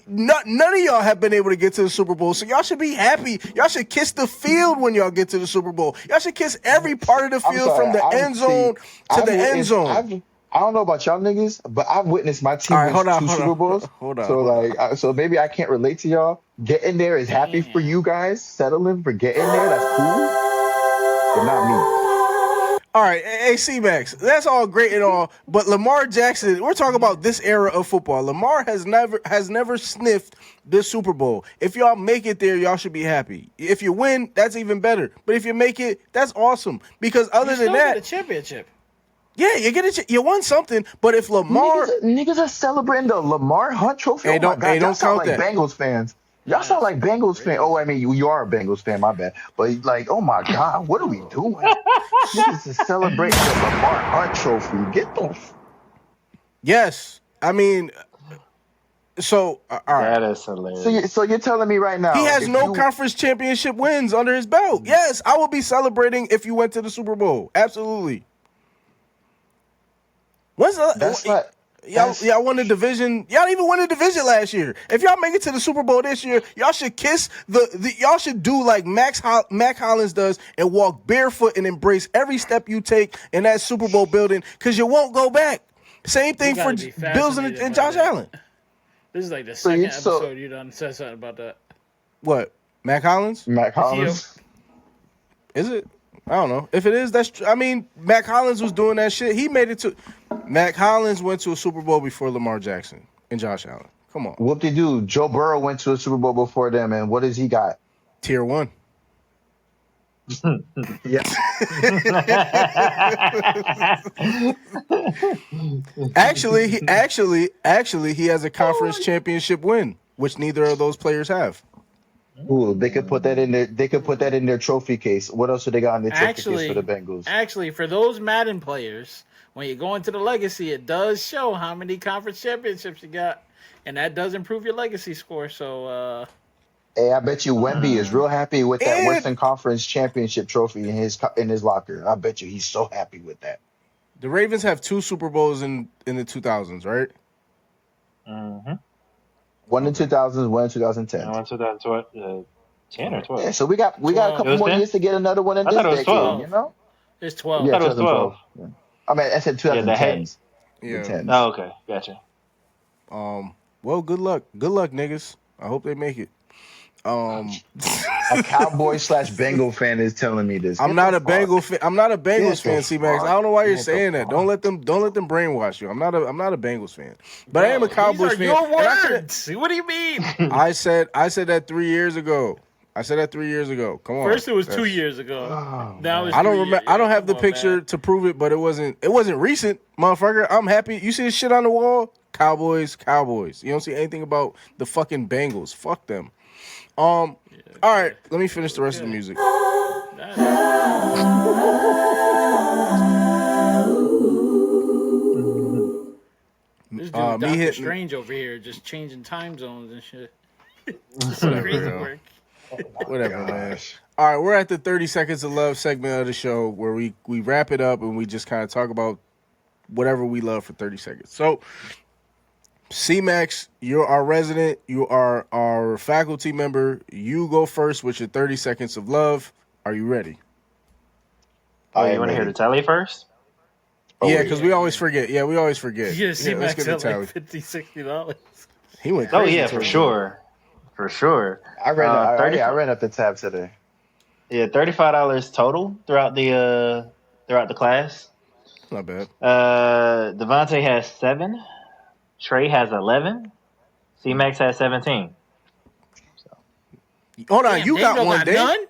none of y'all have been able to get to the Super Bowl, so y'all should be happy. Y'all should kiss the field when y'all get to the Super Bowl. Y'all should kiss every part of the field from the end zone to the end zone. I don't know about y'all niggas, but I've witnessed my team win two Super Bowls. Hold on. So maybe I can't relate to y'all. Getting there is happy for you guys. Settling for getting there, that's cool. But not me. All right, hey, C-Max, that's all great and all, but Lamar Jackson, we're talking about this era of football. Lamar has never sniffed this Super Bowl. If y'all make it there, y'all should be happy. If you win, that's even better. But if you make it, that's awesome. Because other than that, get a championship. Yeah, you won something. But if Lamar niggas are celebrating the Lamar Hunt Trophy, hey, don't count like that. Bengals fans. Y'all sound like Bengals fans. Oh, I mean, you are a Bengals fan, my bad. But, like, oh, my God, what are we doing? Niggas is celebrating the Lamar Hunt Trophy. Get the... Yes. I mean, so, all right. That is hilarious. So you're telling me right now... He has no conference championship wins under his belt. Yes, I will be celebrating if you went to the Super Bowl. Absolutely. Y'all won the division. Y'all didn't even win the division last year. If y'all make it to the Super Bowl this year, y'all should kiss y'all should do like Mac Hollins does and walk barefoot and embrace every step you take in that Super Bowl building because you won't go back. Same thing for Bills and Josh Allen. This is like the second episode you done said something about that. What? Mac Hollins? Mac Hollins. Is it? I don't know. If it is, that's true. I mean, Mac Hollins was doing that shit. He made it to... Mac Hollins went to a Super Bowl before Lamar Jackson and Josh Allen. Come on. Whoop-de-doo. Joe Burrow went to a Super Bowl before them, and what has he got? Tier 1. Yeah. Actually, he has a conference championship win, which neither of those players have. Ooh, they could put that in their. They could put that in their trophy case. What else do they got in their trophy case for the Bengals? Actually, for those Madden players, when you go into the legacy, it does show how many conference championships you got, and that does improve your legacy score. So, hey, I bet you Wemby is real happy with that Western Conference championship trophy in his locker. I bet you he's so happy with that. The Ravens have 2 Super Bowls in the 2000s, right? Mm-hmm. One in 2000s, one in 2010. One in 2012, 10 or 12. Yeah, so we got a couple more years to get another one in this decade. 12. You know, it's 12. Yeah, I thought it was 12. Yeah. I mean, I said 2010s. Yeah. The 10s. Oh, okay, gotcha. Well, good luck, niggas. I hope they make it. A Cowboy / Bengal fan is telling me this. I'm not a Bengal fan. I'm not a Bengals fan, C-Max. I don't know why you're saying that. Don't let them brainwash you. I'm not a Bengals fan, but I am a Cowboys fan. These are your words. What do you mean? I said that 3 years ago. Come on. First, it was 2 years ago. Now it's I don't 3 remember. years. I don't have the Come on, picture man. to prove it, but it wasn't recent, motherfucker. I'm happy. You see this shit on the wall? Cowboys. You don't see anything about the fucking Bengals. Fuck them. All right, let me finish the rest of the music. This dude, Doctor Strange over here, just changing time zones and shit. Crazy work. Whatever, man. All right, we're at the 30 Seconds of Love segment of the show where we wrap it up and we just kind of talk about whatever we love for 30 seconds. So, C-Max, you're our resident. You are our faculty member. You go first with your 30 Seconds of Love. Are you ready? Oh, you want to hear the tally first? Yeah, because we always forget. Yeah, we always forget. Yeah, C-Max let's get the at tally. like $50, $60. He went Oh crazy. yeah, for sure. I ran up the tab today. Yeah, $35 total throughout the class. Not bad. Devontae has 7. Trey has 11. C-Max has 17. Hold on, you got one day. None?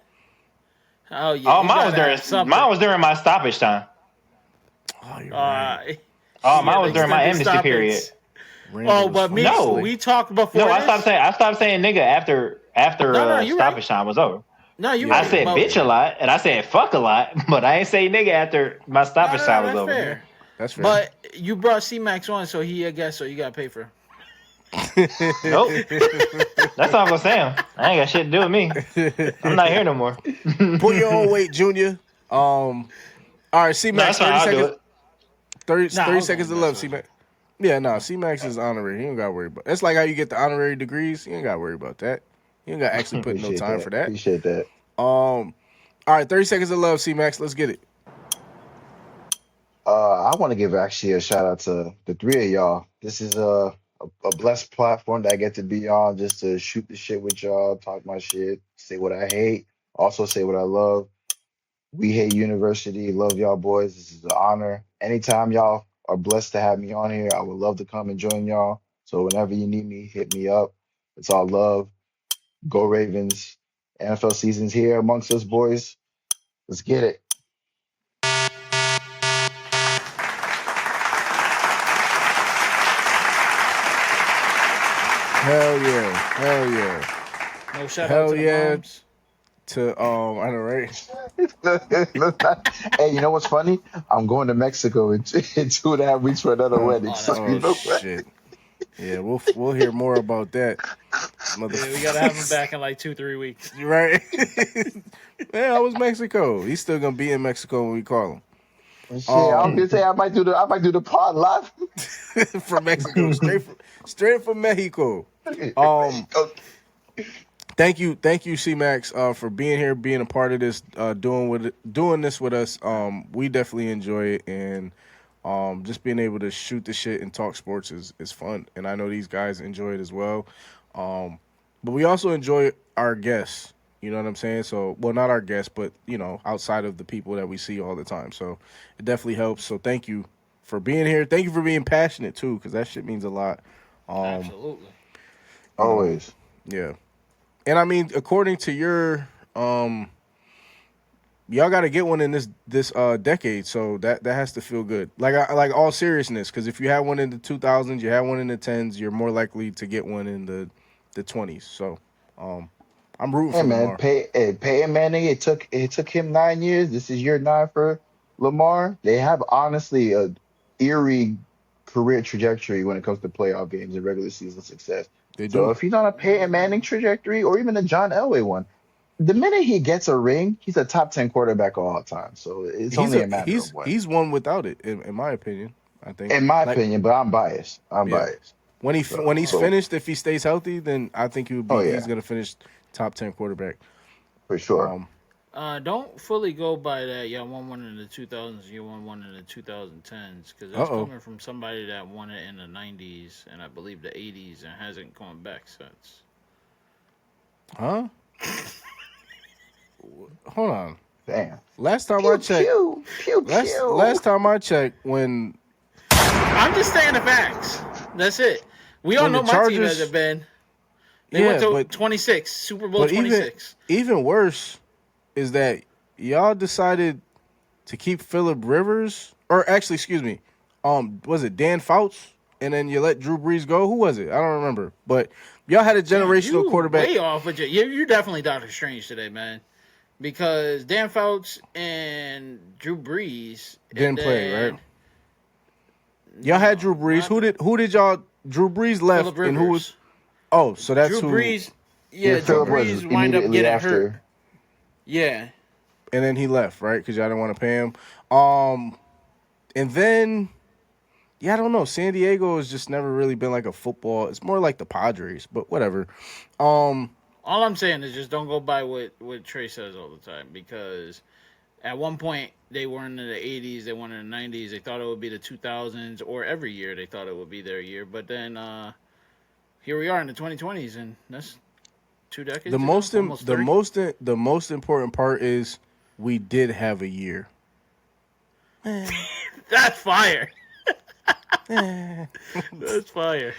Oh yeah. Oh, mine was during my stoppage time. Oh, you're right. Mine was during my amnesty period. Oh, but we talked before. No, I stopped saying nigga after stoppage time was over. No, you. I said bitch a lot and I said fuck a lot, but I ain't say nigga after my stoppage time was over. Fair. That's fair. But you brought C-Max on, so you got to pay for him. Nope. That's all I'm saying. I ain't got shit to do with me. I'm not here no more. Pull your own weight, Junior. All right, C-Max, 30 seconds. 30 seconds of love, C-Max. Yeah, no, C-Max is honorary. He don't got to worry about it. That's like how you get the honorary degrees. You ain't got to worry about that. You ain't got to actually put no time for that. Appreciate that. All right, 30 seconds of love, C-Max. Let's get it. I want to give actually a shout out to the 3 of y'all. This is a blessed platform that I get to be on just to shoot the shit with y'all, talk my shit, say what I hate, also say what I love. We hate university. Love y'all boys. This is an honor. Anytime y'all are blessed to have me on here, I would love to come and join y'all. So whenever you need me, hit me up. It's all love. Go Ravens. NFL season's here amongst us boys. Let's get it. Hell yeah. No shout out to the moms. I know, right? Hey, you know what's funny? I'm going to Mexico in 2.5 weeks for another wedding. Shit. Yeah, we'll hear more about that. Yeah, we gotta have him back in like 2-3 weeks. You right? Man, I was Mexico. He's still gonna be in Mexico when we call him. Shit, I was gonna say I might do the pod live from Mexico, straight from Mexico. Thank you, C-Max, for being here, being a part of this, doing this with us. We definitely enjoy it, and just being able to shoot the shit and talk sports is fun, and I know these guys enjoy it as well. But we also enjoy our guests. You know what I'm saying? So, well, not our guests, but outside of the people that we see all the time. So, it definitely helps. So, thank you for being here. Thank you for being passionate too, because that shit means a lot. Absolutely. Always. Yeah. And I mean, according to your y'all got to get one in this decade, so that has to feel good. Like all seriousness, because if you had one in the 2000s, you had one in the 10s, you're more likely to get one in the 20s. So, I'm rooting for Lamar. Peyton Manning. It took him 9 years. This is year 9 for Lamar. They have honestly a eerie career trajectory when it comes to playoff games and regular season success. So if he's on a Peyton Manning trajectory or even a John Elway one, the minute he gets a ring, he's a top 10 quarterback all time. So it's only a matter of what. He's one without it, in my opinion. I think. In my opinion, but I'm biased. Biased. When he's finished, if he stays healthy, then I think he would be. He's going to finish top 10 quarterback for sure. Don't fully go by that. Y'all won one in the 2000s. You won one in the 2010s because that's coming from somebody that won it in the 90s and I believe the 80s and hasn't gone back since. Huh? Hold on. Damn. Last time I checked, last time I checked, when I'm just saying the facts. That's it. We all When know the my team Chargers- has been. They went to but 26, Super Bowl but 26. even worse is that y'all decided to keep Phillip Rivers, or actually, excuse me, was it Dan Fouts? And then you let Drew Brees go. Who was it? I don't remember. But y'all had a generational You quarterback. Way off with you. You're definitely Doctor Strange today, man. Because Dan Fouts and Drew Brees Didn't play, right? Y'all had Drew Brees. Who did y'all? Drew Brees left, Phillip and who Rivers. was? Oh, so that's Drew who. Brees. Yeah, Drew Phillip Rivers Brees wind up immediately getting after. hurt. Yeah. And then he left, right? Because y'all didn't want to pay him. And then, yeah, I don't know. San Diego has just never really been like a football. It's more like the Padres, but whatever. All I'm saying is just don't go by what Trey says all the time, because at one point they were in the 80s, they were in the 90s, they thought it would be the 2000s, or every year they thought it would be their year. But then here we are in the 2020s, and that's 2 decades. The most almost 30. the most important part is we did have a year. That's fire. That's fire.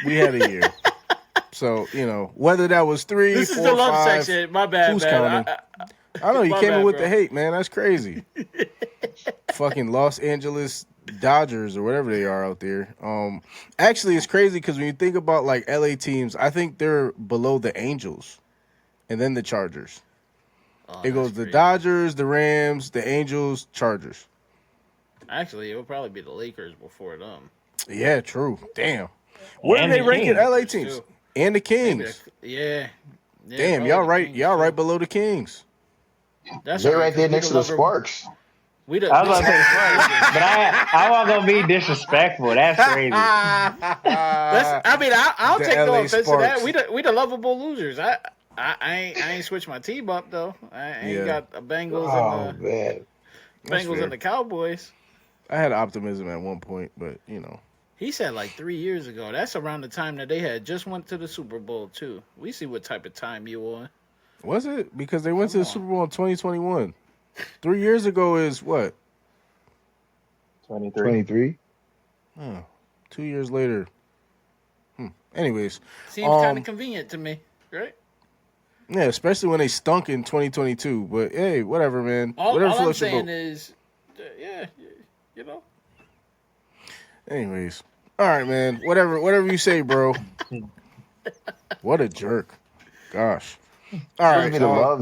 We had a year. So, whether that was 3, This 4, is the love 5, section. My bad, who's man. counting? I know you My came in bad, with bro. the hate, man. That's crazy. Fucking Los Angeles Dodgers or whatever they are out there. Actually, it's crazy because when you think about like LA teams, I think they're below the Angels, and then the Chargers. It goes the Dodgers, the Rams, the Angels, Chargers. Actually, it would probably be the Lakers before them. Yeah, true. Damn. Where And do they the rank in Kings, LA too. teams? And the Kings. Yeah. Damn, probably y'all the right. Kings, Y'all too. right below the Kings. That's They're all right there because next we to the deliver- Sparks. We the, I was about to say Sparks, but I wasn't gonna be disrespectful. That's crazy. I'll The take no LA offense to Sparks. that. We the lovable losers. I ain't switched my team up though. I ain't Yeah. got the Bengals Oh and man. the That's Bengals fair. and the Cowboys. I had optimism at one point, but He said like 3 years ago. That's around the time that they had just went to the Super Bowl too. We see what type of time you on. was it? Because they went to the Come on. Super Bowl in 2021. 3 years ago is what? 23. 23. Oh, 2 years later. Anyways, Seems kind of convenient to me, right? yeah, especially when they stunk in 2022. But hey, whatever, man. All Whatever I'm floats your saying boat. is, you know. Anyways, all right, man. Whatever you say, bro. What a jerk. Gosh. All right.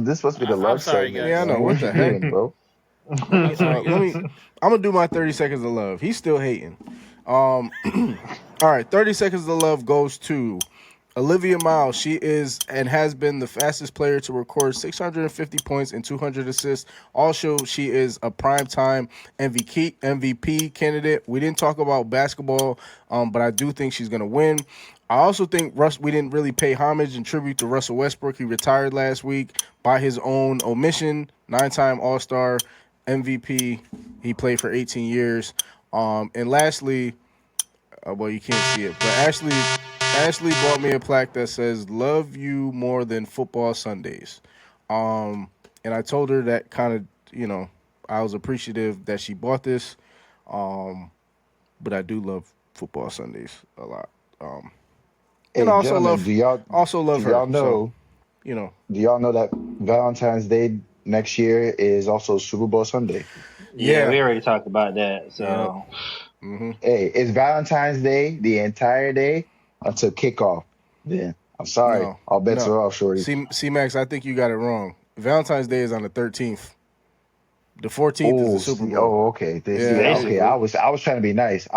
This supposed to be the I'm love sorry, segment. guys. Yeah, I know. man. What the you heck? doing, bro? I'm sorry, guys. I'm gonna do my 30 seconds of love. He's still hating. All right, 30 seconds of love goes to Olivia Miles. She is and has been the fastest player to record 650 points and 200 assists. Also, she is a primetime MVP candidate. We didn't talk about basketball, but I do think she's gonna win. I also think we didn't really pay homage and tribute to Russell Westbrook. He retired last week by his own omission. 9-time All-Star MVP. He played for 18 years. And lastly, well, you can't see it, but Ashley bought me a plaque that says "Love you more than football Sundays." And I told her that kind of, I was appreciative that she bought this. But I do love football Sundays a lot. And Hey, also gentlemen, love do her. y'all know? So, Do y'all know that Valentine's Day next year is also Super Bowl Sunday? Yeah, we already talked about that. So Hey, it's Valentine's Day the entire day until kickoff. Then I'm sorry, No, all bets no. are off, shorty. See, Max, I think you got it wrong. Valentine's Day is on the 13th. The 14th is the Super Bowl. Oh, okay. Okay. I was trying to be nice.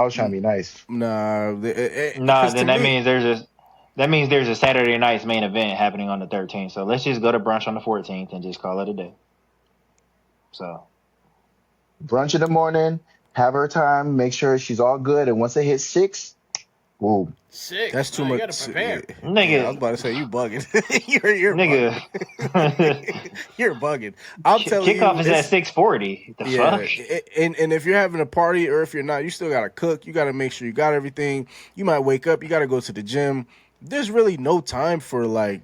Nah. Then that means there's a Saturday night's main event happening on the 13th. So let's just go to brunch on the 14th and just call it a day. So Brunch in the morning, have her time, make sure she's all good, and once it hits 6, boom. 6. That's too You much. gotta prepare. Nigga. Yeah, I was about to say you bugging. you're nigga. bugging. You're bugging. I'm telling you, kickoff is at 6:40. The fuck? And if you're having a party or if you're not, you still gotta cook. You gotta make sure you got everything. You might wake up. You gotta go to the gym. There's really no time for like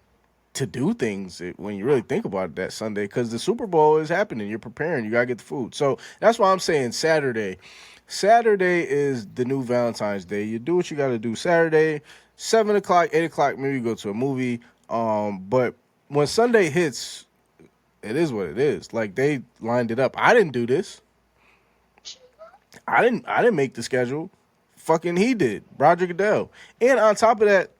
to do things when you really think about it that Sunday, because the Super Bowl is happening. You're preparing. You got to get the food. So that's why I'm saying Saturday. Saturday is the new Valentine's Day. You do what you got to do Saturday, 7 o'clock, 8 o'clock, maybe you go to a movie. But when Sunday hits, it is what it is. Like, they lined it up. I didn't do this. I didn't make the schedule. Fucking he did. Roger Goodell. And on top of that,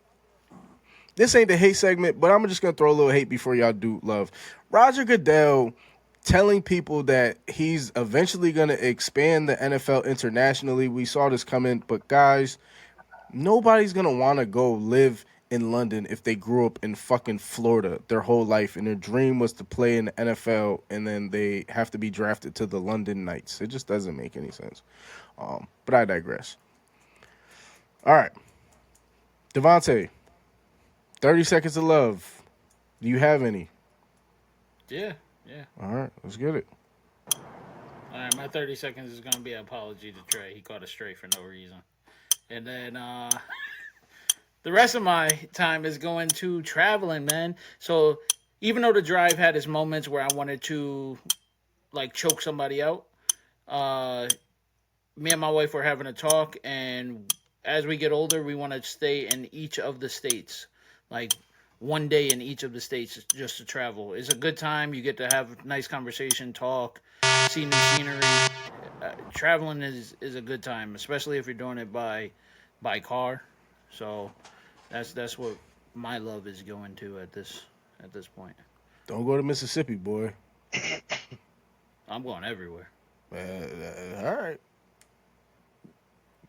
this ain't the hate segment, but I'm just going to throw a little hate before y'all do love. Roger Goodell telling people that he's eventually going to expand the NFL internationally. We saw this coming, but guys, nobody's going to want to go live in London if they grew up in fucking Florida their whole life and their dream was to play in the NFL and then they have to be drafted to the London Knights. It just doesn't make any sense. But I digress. All right. Devontae, 30 seconds of love. Do you have any? Yeah. All right, let's get it. All right, my 30 seconds is going to be an apology to Trey. He caught a stray for no reason. And then the rest of my time is going to traveling, man. So even though the drive had its moments where I wanted to, like, choke somebody out, me and my wife were having a talk, and as we get older, we want to stay in each of the states. Like, one day in each of the states just to travel. It's a good time. You get to have a nice conversation, talk, see new scenery. Traveling is a good time, especially if you're doing it by car. So that's what my love is going to at this point. Don't go to Mississippi, boy. I'm going everywhere. All right.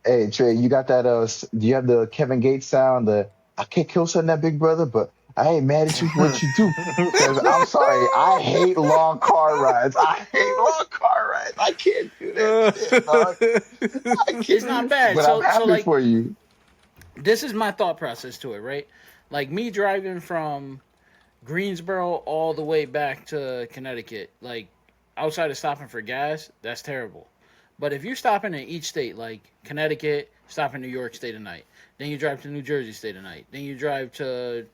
Hey Trey, you got that? Do you have the Kevin Gates sound? I can't kill something that big brother, but I ain't mad at you for what you do. Because I'm sorry, I hate long car rides. I can't do that shit, dog. It's not bad. But I'm happy for you. This is my thought process to it, right? Like, me driving from Greensboro all the way back to Connecticut, like, outside of stopping for gas, that's terrible. But if you're stopping in each state, like Connecticut, stop in New York, stay the night. Then you drive to New Jersey, stay the night. Then you drive to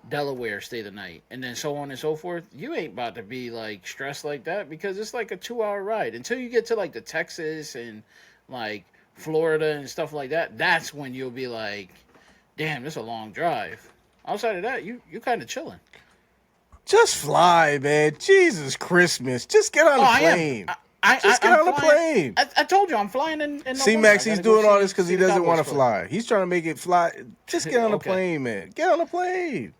Delaware, stay the night. And then so on and so forth. You ain't about to be, like, stressed like that because it's like a 2-hour ride. Until you get to, like, the Texas and, like, Florida and stuff like that, that's when you'll be like, damn, this is a long drive. Outside of that, you kind of chilling. Just fly, man. Jesus Christmas. Just get on a plane. Just get on a plane. I told you I'm flying in See, Max, he's doing all this because he doesn't want to fly. He's trying to make it fly. Just get on a plane, man. Get on a plane.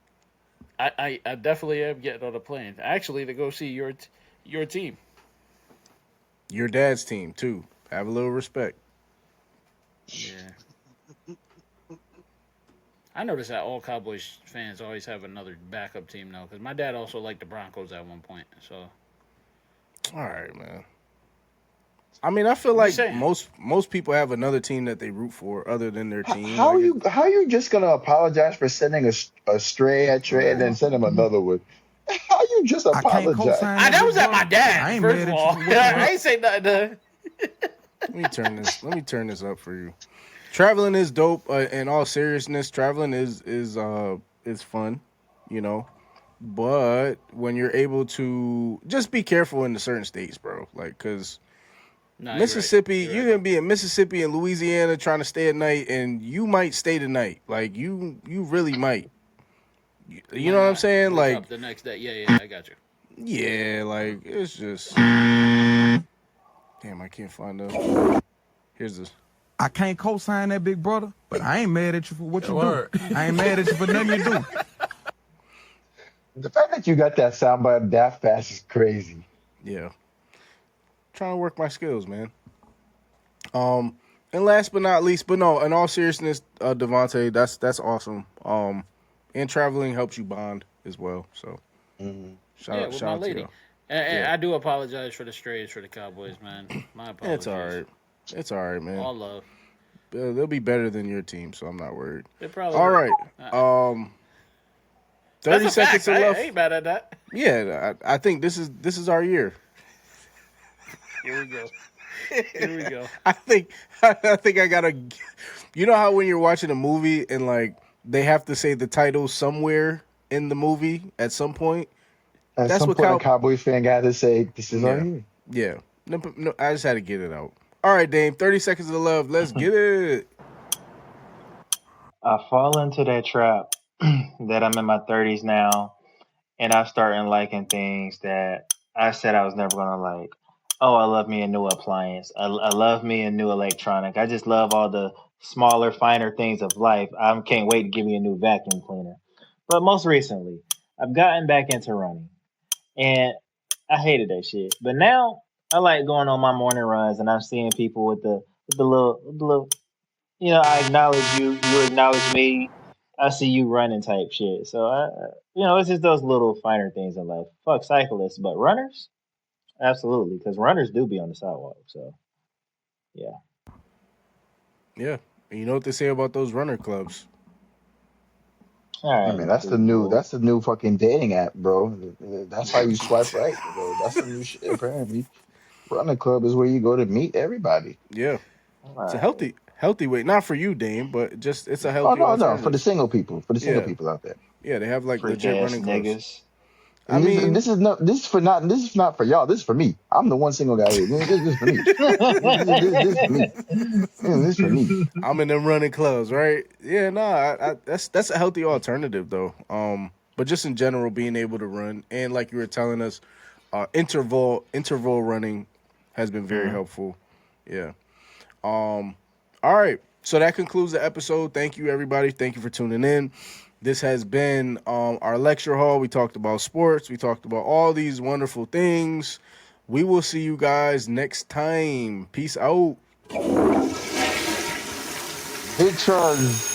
I definitely am getting on a plane. Actually, to go see your team. Your dad's team, too. Have a little respect. Yeah. I noticed that all Cowboys fans always have another backup team now, because my dad also liked the Broncos at one point. So, all right, man. I mean, I feel like most people have another team that they root for other than their team. How are you just gonna apologize for sending a stray at Trey and then send him another one? How you just apologize? That was at my dad. First of all, I ain't say nothing. Let me turn this up for you. Traveling is dope. In all seriousness, traveling is fun, you know. But when you're able to just be careful in the certain states, bro. Like, cause Mississippi, you're gonna be in Mississippi and Louisiana trying to stay at night, and you might stay the night. Like, you really might. You know what I'm saying? Like the next day, yeah, I got you. Yeah, like it's just. Damn, I can't find the. Here's this. I can't co-sign that, big brother, but I ain't mad at you for what you do. I ain't mad at you for nothing you do. The fact that you got that soundbite that fast is crazy. Yeah. Trying to work my skills, man. And last but not least, but no, in all seriousness, Devontae, that's awesome. And traveling helps you bond as well. So shout out my lady. to you. And I do apologize for the strays for the Cowboys, man. My apologies. It's all right. It's all right, man. All love. They'll be better than your team, so I'm not worried. They probably all will. right. 30 seconds of love. I ain't mad at that. Yeah, I think this is our year. Here we go. Here we go. I think I gotta. You know how when you're watching a movie and like they have to say the title somewhere in the movie at some point. At That's some what point, a Cowboys fan got to say, "This is our year." Yeah. No, I just had to get it out. All right, Dame. 30 seconds of love. Let's get it. I fall into that trap that I'm in my 30s now, and I'm starting liking things that I said I was never gonna like. Oh, I love me a new appliance. I love me a new electronic. I just love all the smaller, finer things of life. I can't wait to give me a new vacuum cleaner. But most recently, I've gotten back into running, and I hated that shit. But now I like going on my morning runs, and I'm seeing people with the little. I acknowledge you. You acknowledge me. I see you running type shit. So it's just those little finer things in life. Fuck cyclists, but runners, absolutely, because runners do be on the sidewalk. So yeah. Yeah. And you know what they say about those runner clubs? All right. I mean, that's the new fucking dating app, bro. That's how you swipe right, bro. That's the new shit. Apparently, running club is where you go to meet everybody. Yeah. All It's a right. healthy way. Not for you, Dame, but just it's a Oh healthy no, alternative. for the single people, Yeah. people out there. Yeah, they have like Freak legit ass running clubs. niggas. I mean, this is not for y'all. This is for me. I'm the one single guy here. This is for me. This for me. This for me. I'm in them running clubs, right? Yeah, no, that's a healthy alternative though. But just in general, being able to run and like you were telling us, interval running has been very helpful. Yeah. All right. So that concludes the episode. Thank you, everybody. Thank you for tuning in. This has been our lecture hall. We talked about sports. We talked about all these wonderful things. We will see you guys next time. Peace out. Big trust.